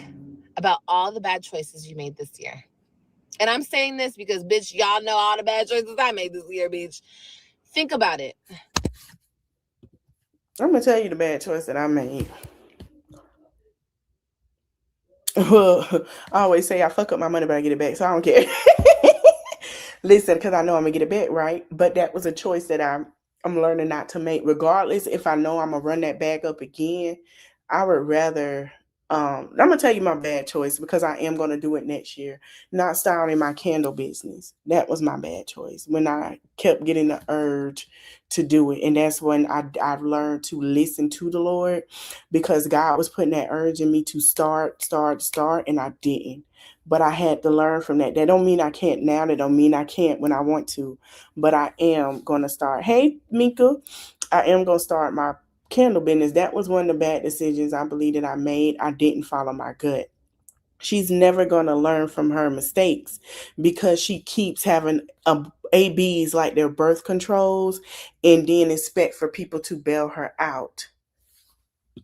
about all the bad choices you made this year. And I'm saying this because, bitch, y'all know all the bad choices I made this year, bitch. Think about it. I'm gonna tell you the bad choice that I made. I always say I fuck up my money, but I get it back, so I don't care. Listen, because I know I'm gonna get it back, right? But that was a choice that I'm learning not to make, regardless if I know I'm gonna run that bag up again. I would rather. I'm gonna tell you my bad choice because I am gonna do it next year. Not starting my candle business. That was my bad choice when I kept getting the urge to do it, and that's when I've learned to listen to the Lord, because God was putting that urge in me to start, and I didn't. But I had to learn from that. That don't mean I can't now. That don't mean I can't when I want to. But I am gonna start. Hey, Mika, I am gonna start my candle business. That was one of the bad decisions I believe that I made. I didn't follow my gut. She's never gonna learn from her mistakes because she keeps having ABs like their birth controls, and then expect for people to bail her out.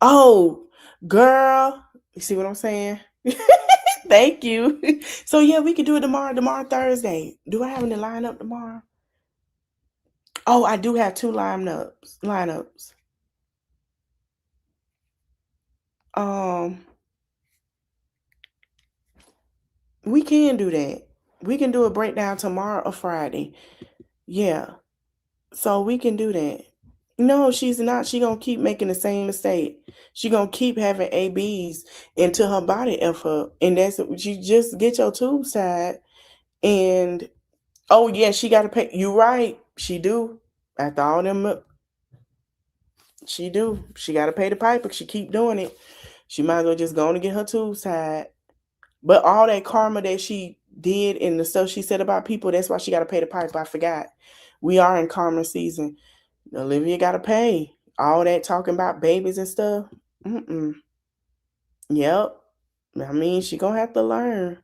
Oh, girl, you see what I'm saying? Thank you. So yeah, we could do it tomorrow. Tomorrow Thursday. Do I have any lineup tomorrow? Oh, I do have 2 lineups. We can do that. We can do a breakdown tomorrow or Friday. Yeah. So we can do that. No, she's not. She gonna keep making the same mistake. She gonna keep having ABs until her body F up. And that's, you just get your tubes tied. And oh yeah, she gotta pay. You right. She do. After all them, she do. She gotta pay the piper. She keep doing it. She might as well just go on and get her tubes tied. But all that karma that she did and the stuff she said about people, that's why she got to pay the piper. I forgot. We are in karma season. Olivia got to pay. All that talking about babies and stuff. Yep. I mean, she going to have to learn.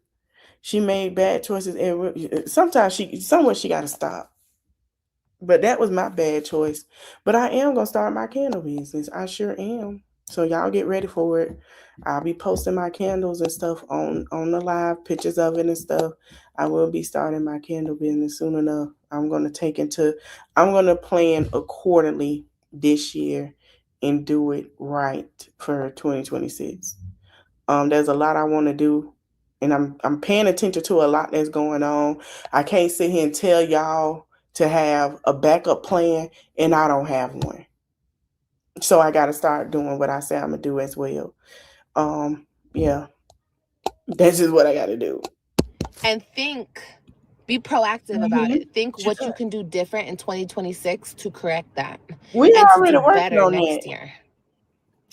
She made bad choices. And sometimes somewhere she got to stop. But that was my bad choice. But I am going to start my candle business. I sure am. So y'all get ready for it. I'll be posting my candles and stuff on the live, pictures of it and stuff. I will be starting my candle business soon enough. I'm going to plan accordingly this year and do it right for 2026. There's a lot I want to do, and I'm paying attention to a lot that's going on. I can't sit here and tell y'all to have a backup plan, and I don't have one. So I got to start doing what I say I'm gonna do as well. Yeah, that's just what I got to do. And be proactive about it. Think what you can do different in 2026 to correct that. We and already to do working better on next that. year.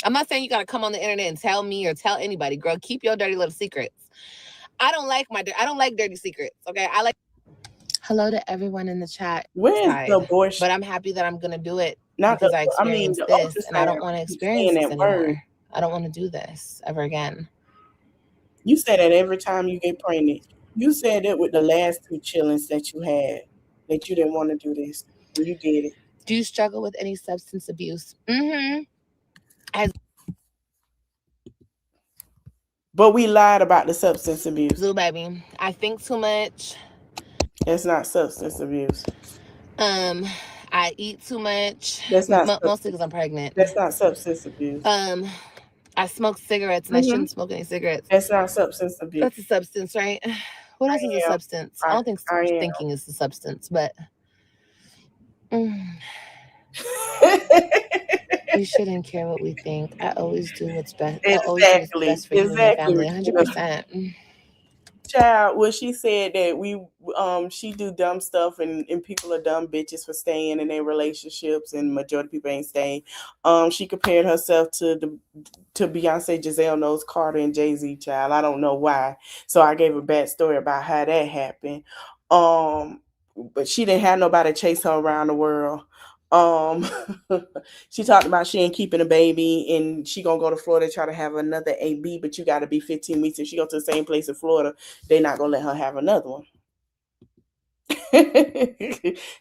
I'm not saying you got to come on the internet and tell me or tell anybody, girl. Keep your dirty little secrets. I don't like dirty secrets. Okay, I like. Hello to everyone in the chat. Where's the abortion? But I'm happy that I'm gonna do it Not because the, I experienced the this, and I don't want to experience this anymore. Word. I don't want to do this ever again. You say that every time you get pregnant. You said it with the last 2 chillings that you had, that you didn't want to do this, and you did it. Do you struggle with any substance abuse? But we lied about the substance abuse. Blue baby, I think too much. That's not substance abuse. I eat too much. That's not mostly because I'm pregnant. That's not substance abuse. I smoke cigarettes and I shouldn't smoke any cigarettes. That's not substance abuse. That's a substance, right? What else is a substance? I don't think thinking is the substance, but we shouldn't care what we think. I always do what's best. I always do what's best for you and your family. 100%. Child, well, she said that she do dumb stuff and people are dumb bitches for staying in their relationships, and majority of people ain't staying. She compared herself to Beyonce, Giselle Knowles Carter, and Jay-Z. Child, I don't know why. So I gave a bad story about how that happened. But she didn't have nobody chase her around the world. She talked about she ain't keeping a baby and she gonna go to Florida to try to have another AB, but you got to be 15 weeks. If she go to the same place in Florida, they not gonna let her have another one.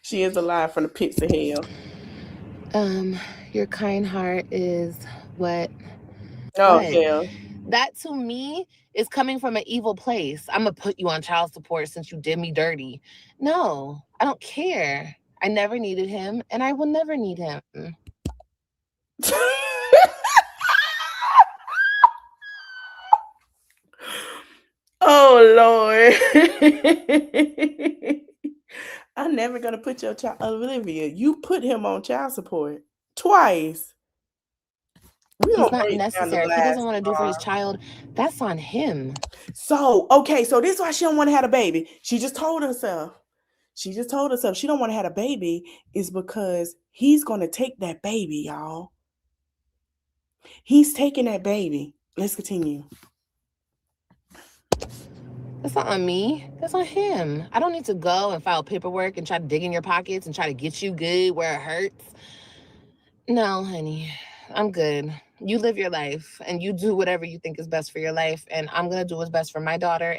She is alive from the pits of hell. Your kind heart is what? Oh hell. That to me is coming from an evil place. I'm gonna put you on child support since you did me dirty. No, I don't care. I never needed him, and I will never need him. Oh Lord. I'm never gonna put your child, Olivia. You put him on child support twice. We He's don't not break down the necessary. If he glass doesn't want to do for his child, that's on him. So okay, so this is why she don't want to have a baby. She just told herself. She don't want to have a baby is because he's gonna take that baby, y'all. He's taking that baby. Let's continue. That's not on me. That's on him. I don't need to go and file paperwork and try to dig in your pockets and try to get you good where it hurts. No, honey, I'm good. You live your life and you do whatever you think is best for your life. And I'm going to do what's best for my daughter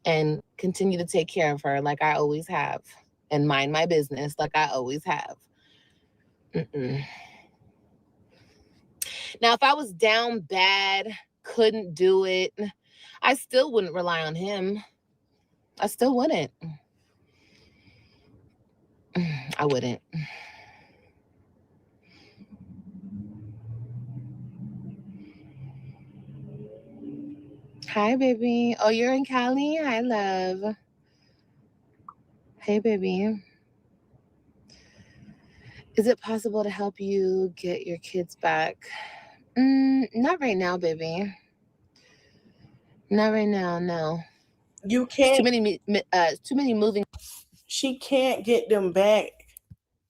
and continue to take care of her like I always have and mind my business like I always have. Mm-mm. Now, if I was down bad, couldn't do it, I still wouldn't rely on him. I still wouldn't. I wouldn't. Hi, baby. Oh, you're in Cali? Hi, love. Hey, baby. Is it possible to help you get your kids back? Not right now, baby. Not right now, no. You can't. Too many moving. She can't get them back.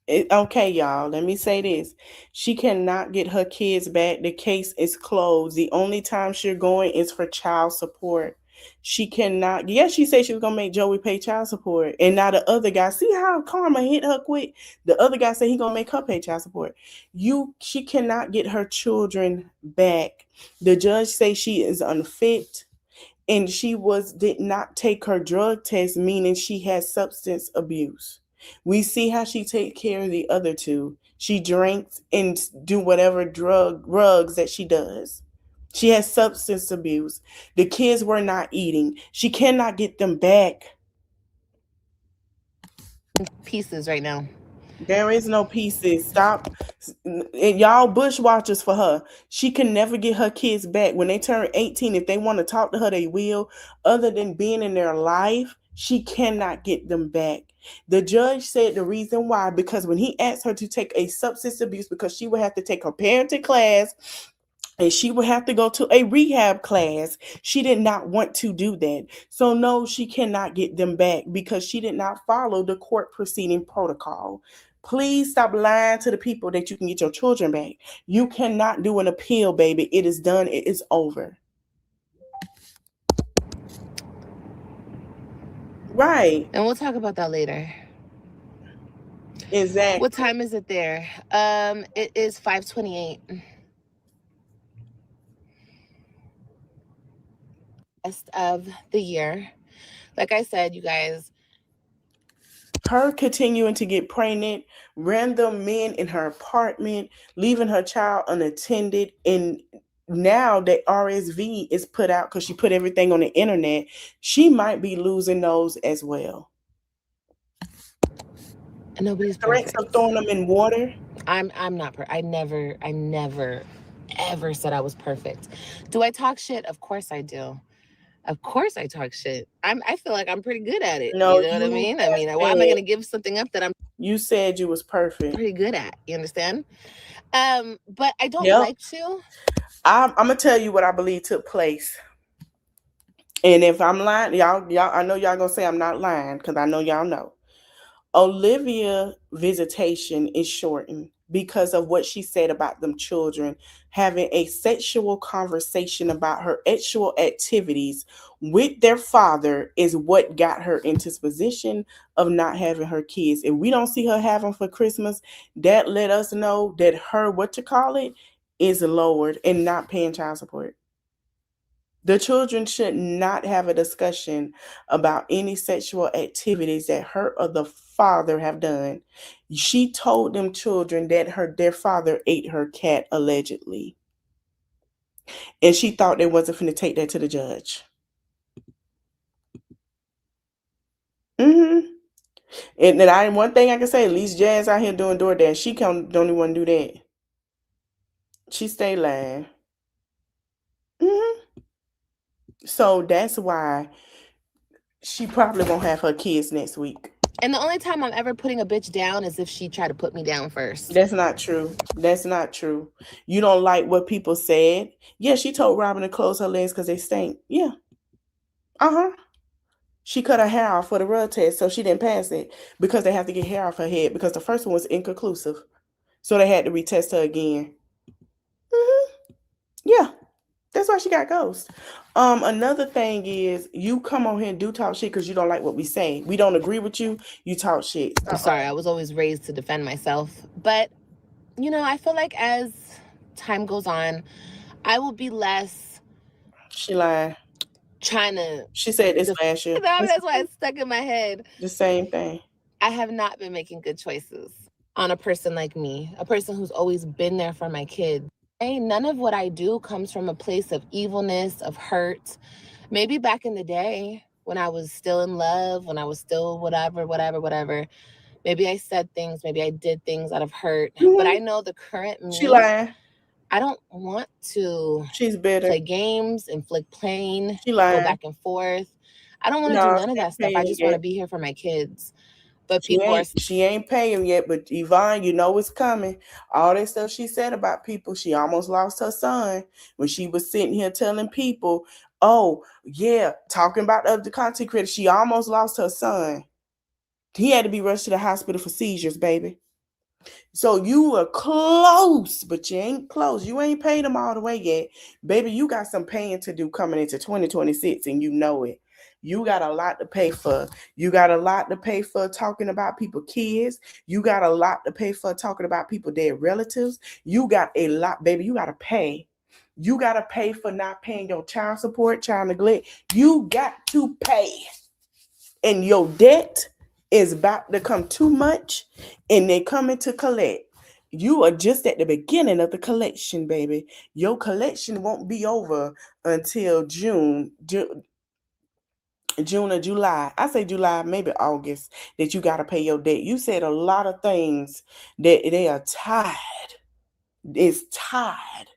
Okay, y'all, let me say this. She cannot get her kids back. The case is closed. The only time she's going is for child support. She cannot. Yeah, she said she was going to make Joey pay child support. And now the other guy, see how karma hit her quick? The other guy said he going to make her pay child support. She cannot get her children back. The judge say she is unfit. And she did not take her drug test, meaning she has substance abuse. We see how she take care of the other two. She drinks and do whatever drugs that she does. She has substance abuse. The kids were not eating. She cannot get them back. Pieces right now. There is no pieces. Stop. Y'all bushwatchers for her. She can never get her kids back. When they turn 18, if they want to talk to her, they will. Other than being in their life, she cannot get them back. The judge said the reason why, because when he asked her to take a substance abuse, because she would have to take her parenting class, and she would have to go to a rehab class. She did not want to do that. So no, she cannot get them back because she did not follow the court proceeding protocol. Please stop lying to the people that you can get your children back. You cannot do an appeal, baby. It is done. It is over. Right. And we'll talk about that later. Exactly. What time is it there? It is 5:28. Rest of the year. Like I said, you guys. Her continuing to get pregnant, random men in her apartment, leaving her child unattended, and now that RSV is put out because she put everything on the internet, she might be losing those as well. Nobody's threats perfect. of throwing them in water. I'm not I never ever said I was perfect. Do I talk shit? Of course I do. Of course I talk shit. I feel like I'm pretty good at it. No, you know what I mean? Why am I gonna give something up that I'm You said you was perfect. pretty good at? You understand? But I don't like to. I'm gonna tell you what I believe took place. And if I'm lying, y'all, I know y'all gonna say I'm not lying because I know y'all know. Olivia visitation is shortened because of what she said about them children having a sexual conversation about her sexual activities with their father is what got her into this position of not having her kids. If we don't see her having for Christmas, that let us know that her is lowered and not paying child support. The children should not have a discussion about any sexual activities that her or the father have done. She told them children that their father ate her cat allegedly. And she thought they wasn't finna take that to the judge. And then one thing I can say, at least Jazz out here doing DoorDash, she don't even want to do that. She stay lying. So that's why she probably won't have her kids next week. And the only time I'm ever putting a bitch down is if she tried to put me down first. That's not true. That's not true. You don't like what people said. Yeah, she told Robin to close her legs because they stink. Yeah. Uh-huh. She cut her hair off for the rug test, so she didn't pass it because they have to get hair off her head because the first one was inconclusive. So they had to retest her again. Yeah. That's why she got ghost. Another thing is you come on here and do talk shit because you don't like what we say. We don't agree with you. You talk shit. I'm sorry, I was always raised to defend myself. But, you know, I feel like as time goes on, I will be less. She lied. Trying to. She said this last year. That's why it's stuck in my head. The same thing. I have not been making good choices on a person like me, a person who's always been there for my kids. None of what I do comes from a place of evilness, of hurt. Maybe back in the day when I was still in love, when I was still whatever. Maybe I said things, maybe I did things out of hurt. But I know the current me. She lying. I don't want to. She's bitter. Play games, inflict pain, She lying. Go back and forth. I don't want to do none of that stuff. I just want to be here for my kids. But she ain't paying yet, but Yvonne, you know it's coming. All that stuff she said about people, she almost lost her son when she was sitting here telling people, oh, yeah, talking about the content creator. She almost lost her son. He had to be rushed to the hospital for seizures, baby. So you were close, but you ain't close. You ain't paid them all the way yet. Baby, you got some paying to do coming into 2026, and you know it. You got a lot to pay for. You got a lot to pay for talking about people, kids. You got a lot to pay for talking about people, dead relatives. You got a lot, baby. You got to pay. You got to pay for not paying your child support, child neglect. You got to pay. And your debt is about to come too much, and they're coming to collect. You are just at the beginning of the collection, baby. Your collection won't be over until June or July. I say July, maybe August, that you got to pay your debt. You said a lot of things that they are tired. It's tired.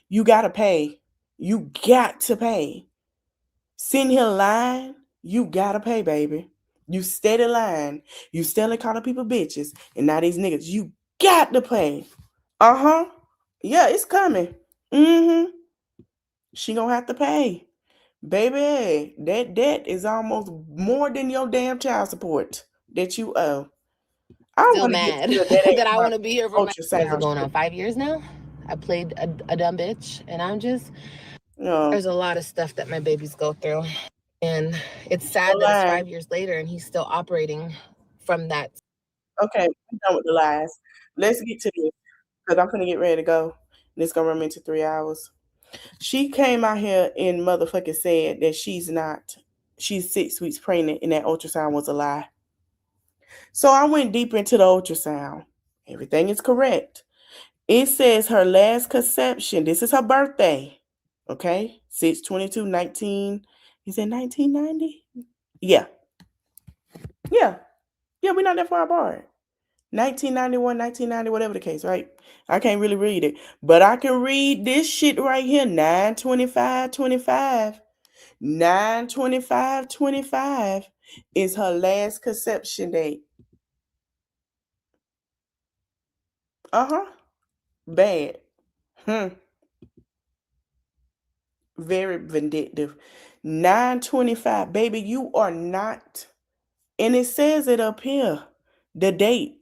You got to pay. You got to pay. Sitting here lying, you got to pay, baby. You steady lying. You steady calling people bitches. And now these niggas, you got to pay. Uh-huh. Yeah, it's coming. Mm-hmm. She gonna have to pay. Baby, that debt is almost more than your damn child support that you owe. I'm still mad that I want to be here for my kids. It's going on 5 years now. I played a dumb bitch, and I'm just... There's a lot of stuff that my babies go through. And it's sad that it's 5 years later and he's still operating from that. Okay, I'm done with the lies. Let's get to this because I'm going to get ready to go. And it's going to run me into 3 hours. She came out here and motherfucking said that she's 6 weeks pregnant and that ultrasound was a lie. So I went deeper into the ultrasound. Everything is correct. It says her last conception, this is her birthday. Okay, 6/22/19. Is it 1990? Yeah. We're not that far apart. 1991, 1990, whatever the case, right? I can't really read it, but I can read this shit right here. 9/25/25. 9/25/25 is her last conception date. Bad. Very vindictive. 9/25, baby, you are not. And it says it up here, the date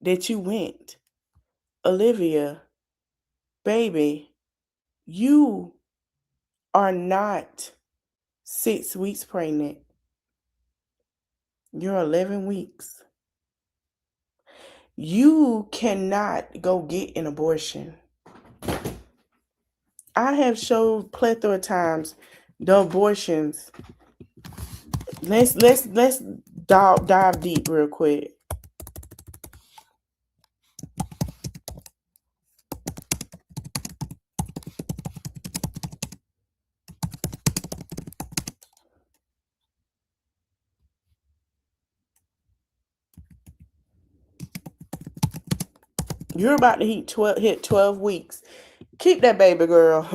that you went. Olivia, baby, you are not 6 weeks pregnant. You're 11 weeks. You cannot go get an abortion. I have showed plethora of times the abortions. Let's dive deep real quick. You're about to hit 12 weeks. Keep that baby, girl.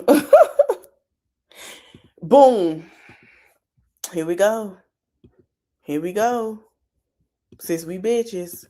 Boom. Here we go. since we bitches.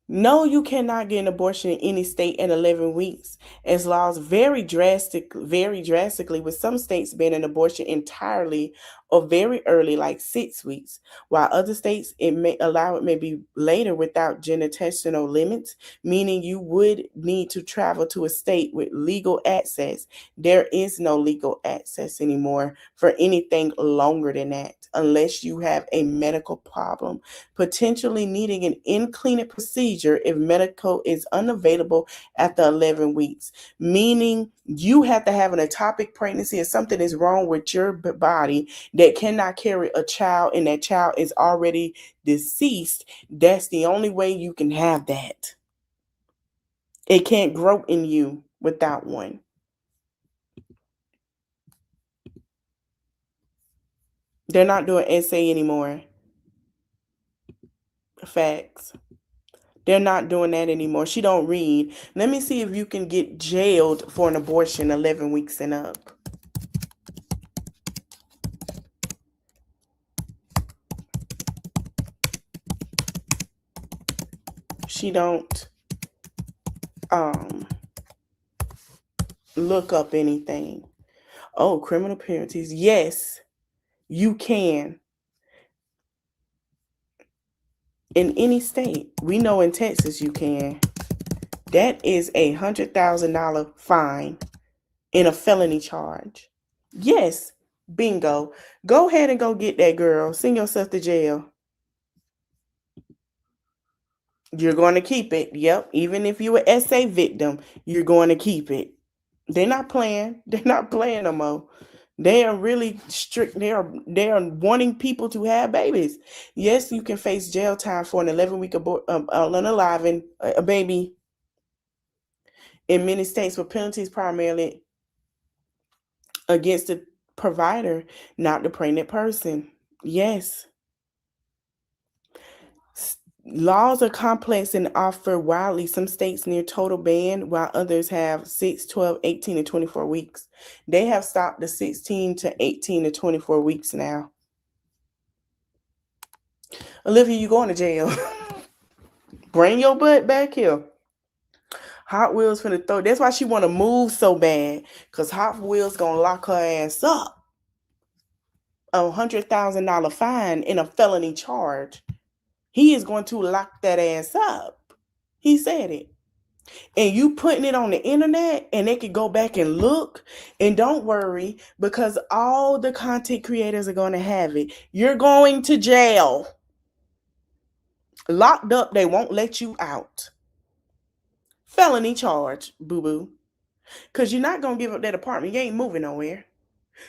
No, you cannot get an abortion in any state in 11 weeks, as laws vary drastically, with some states banning abortion entirely or very early, like 6 weeks, while other states it may allow it maybe later without gestational limits, meaning you would need to travel to a state with legal access. There is no legal access anymore for anything longer than that, unless you have a medical problem, potentially needing an in-clinic procedure if medical is unavailable after 11 weeks, meaning you have to have an ectopic pregnancy or something is wrong with your body that cannot carry a child and that child is already deceased. That's the only way you can have that. It can't grow in you without one. They're not doing essay anymore. Facts. They're not doing that anymore. She don't read. Let me see if you can get jailed for an abortion 11 weeks and up. She don't look up anything. Oh, criminal penalties. Yes, you can. In any state. We know in Texas you can. That is a $100,000 fine in a felony charge. Yes, bingo. Go ahead and go get that girl. Send yourself to jail. You're going to keep it. Yep. Even if you're an SA victim, you're going to keep it. They're not playing. They're not playing no more. They are really strict. They are wanting people to have babies. Yes, you can face jail time for an 11-week unalive a baby in many states, with penalties primarily against the provider, not the pregnant person. Yes. Laws are complex and offer widely. Some states near total ban, while others have 6, 12, 18, and 24 weeks. They have stopped the 16 to 18 to 24 weeks now. Olivia, you going to jail. Bring your butt back here. Hot Wheels finna throw. That's why she want to move so bad, because Hot Wheels going to lock her ass up. A $100,000 fine in a felony charge. He is going to lock that ass up. He said it. And you putting it on the internet and they could go back and look. And don't worry, because all the content creators are going to have it. You're going to jail. Locked up, they won't let you out. Felony charge, boo-boo. Because you're not going to give up that apartment. You ain't moving nowhere.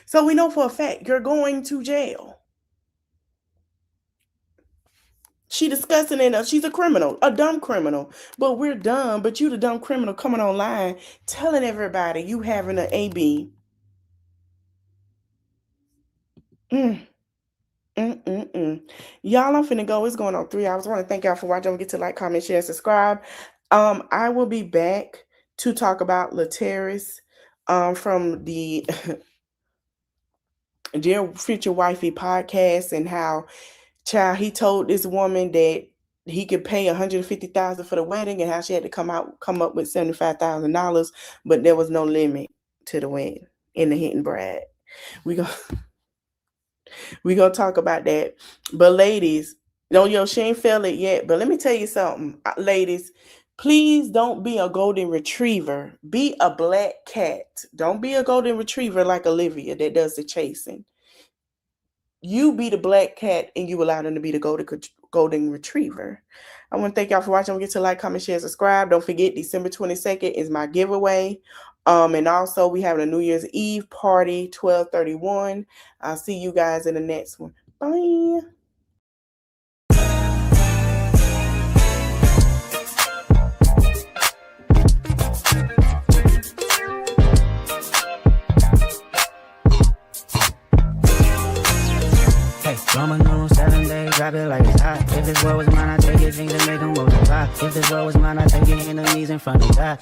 So we know for a fact you're going to jail. She discussing it. She's a criminal, a dumb criminal. But we're dumb. But you the dumb criminal coming online telling everybody you having an AB. Y'all, I'm finna go. It's going on 3 hours. I want to thank y'all for watching. Don't forget to like, comment, share, subscribe. I will be back to talk about Lateris from the Dear Future Wifey podcast, and how he told this woman that he could pay $150,000 for the wedding, and how she had to come up with $75,000, but there was no limit to the wedding in the Hinton bride. We gonna talk about that. But ladies, she ain't felt it yet. But let me tell you something, ladies. Please don't be a golden retriever. Be a black cat. Don't be a golden retriever like Olivia that does the chasing. You be the black cat and you allow them to be the golden retriever. I want to thank y'all for watching. Don't forget to like, comment, share, subscribe. Don't forget, December 22nd is my giveaway. And also we have a New Year's Eve party, 12/31. I'll see you guys in the next one. Bye. Roman numeral 7 days, drop it like it's hot. If this world was mine, I take it, things and make them multiply. If this world was mine, I take your enemies in front of God.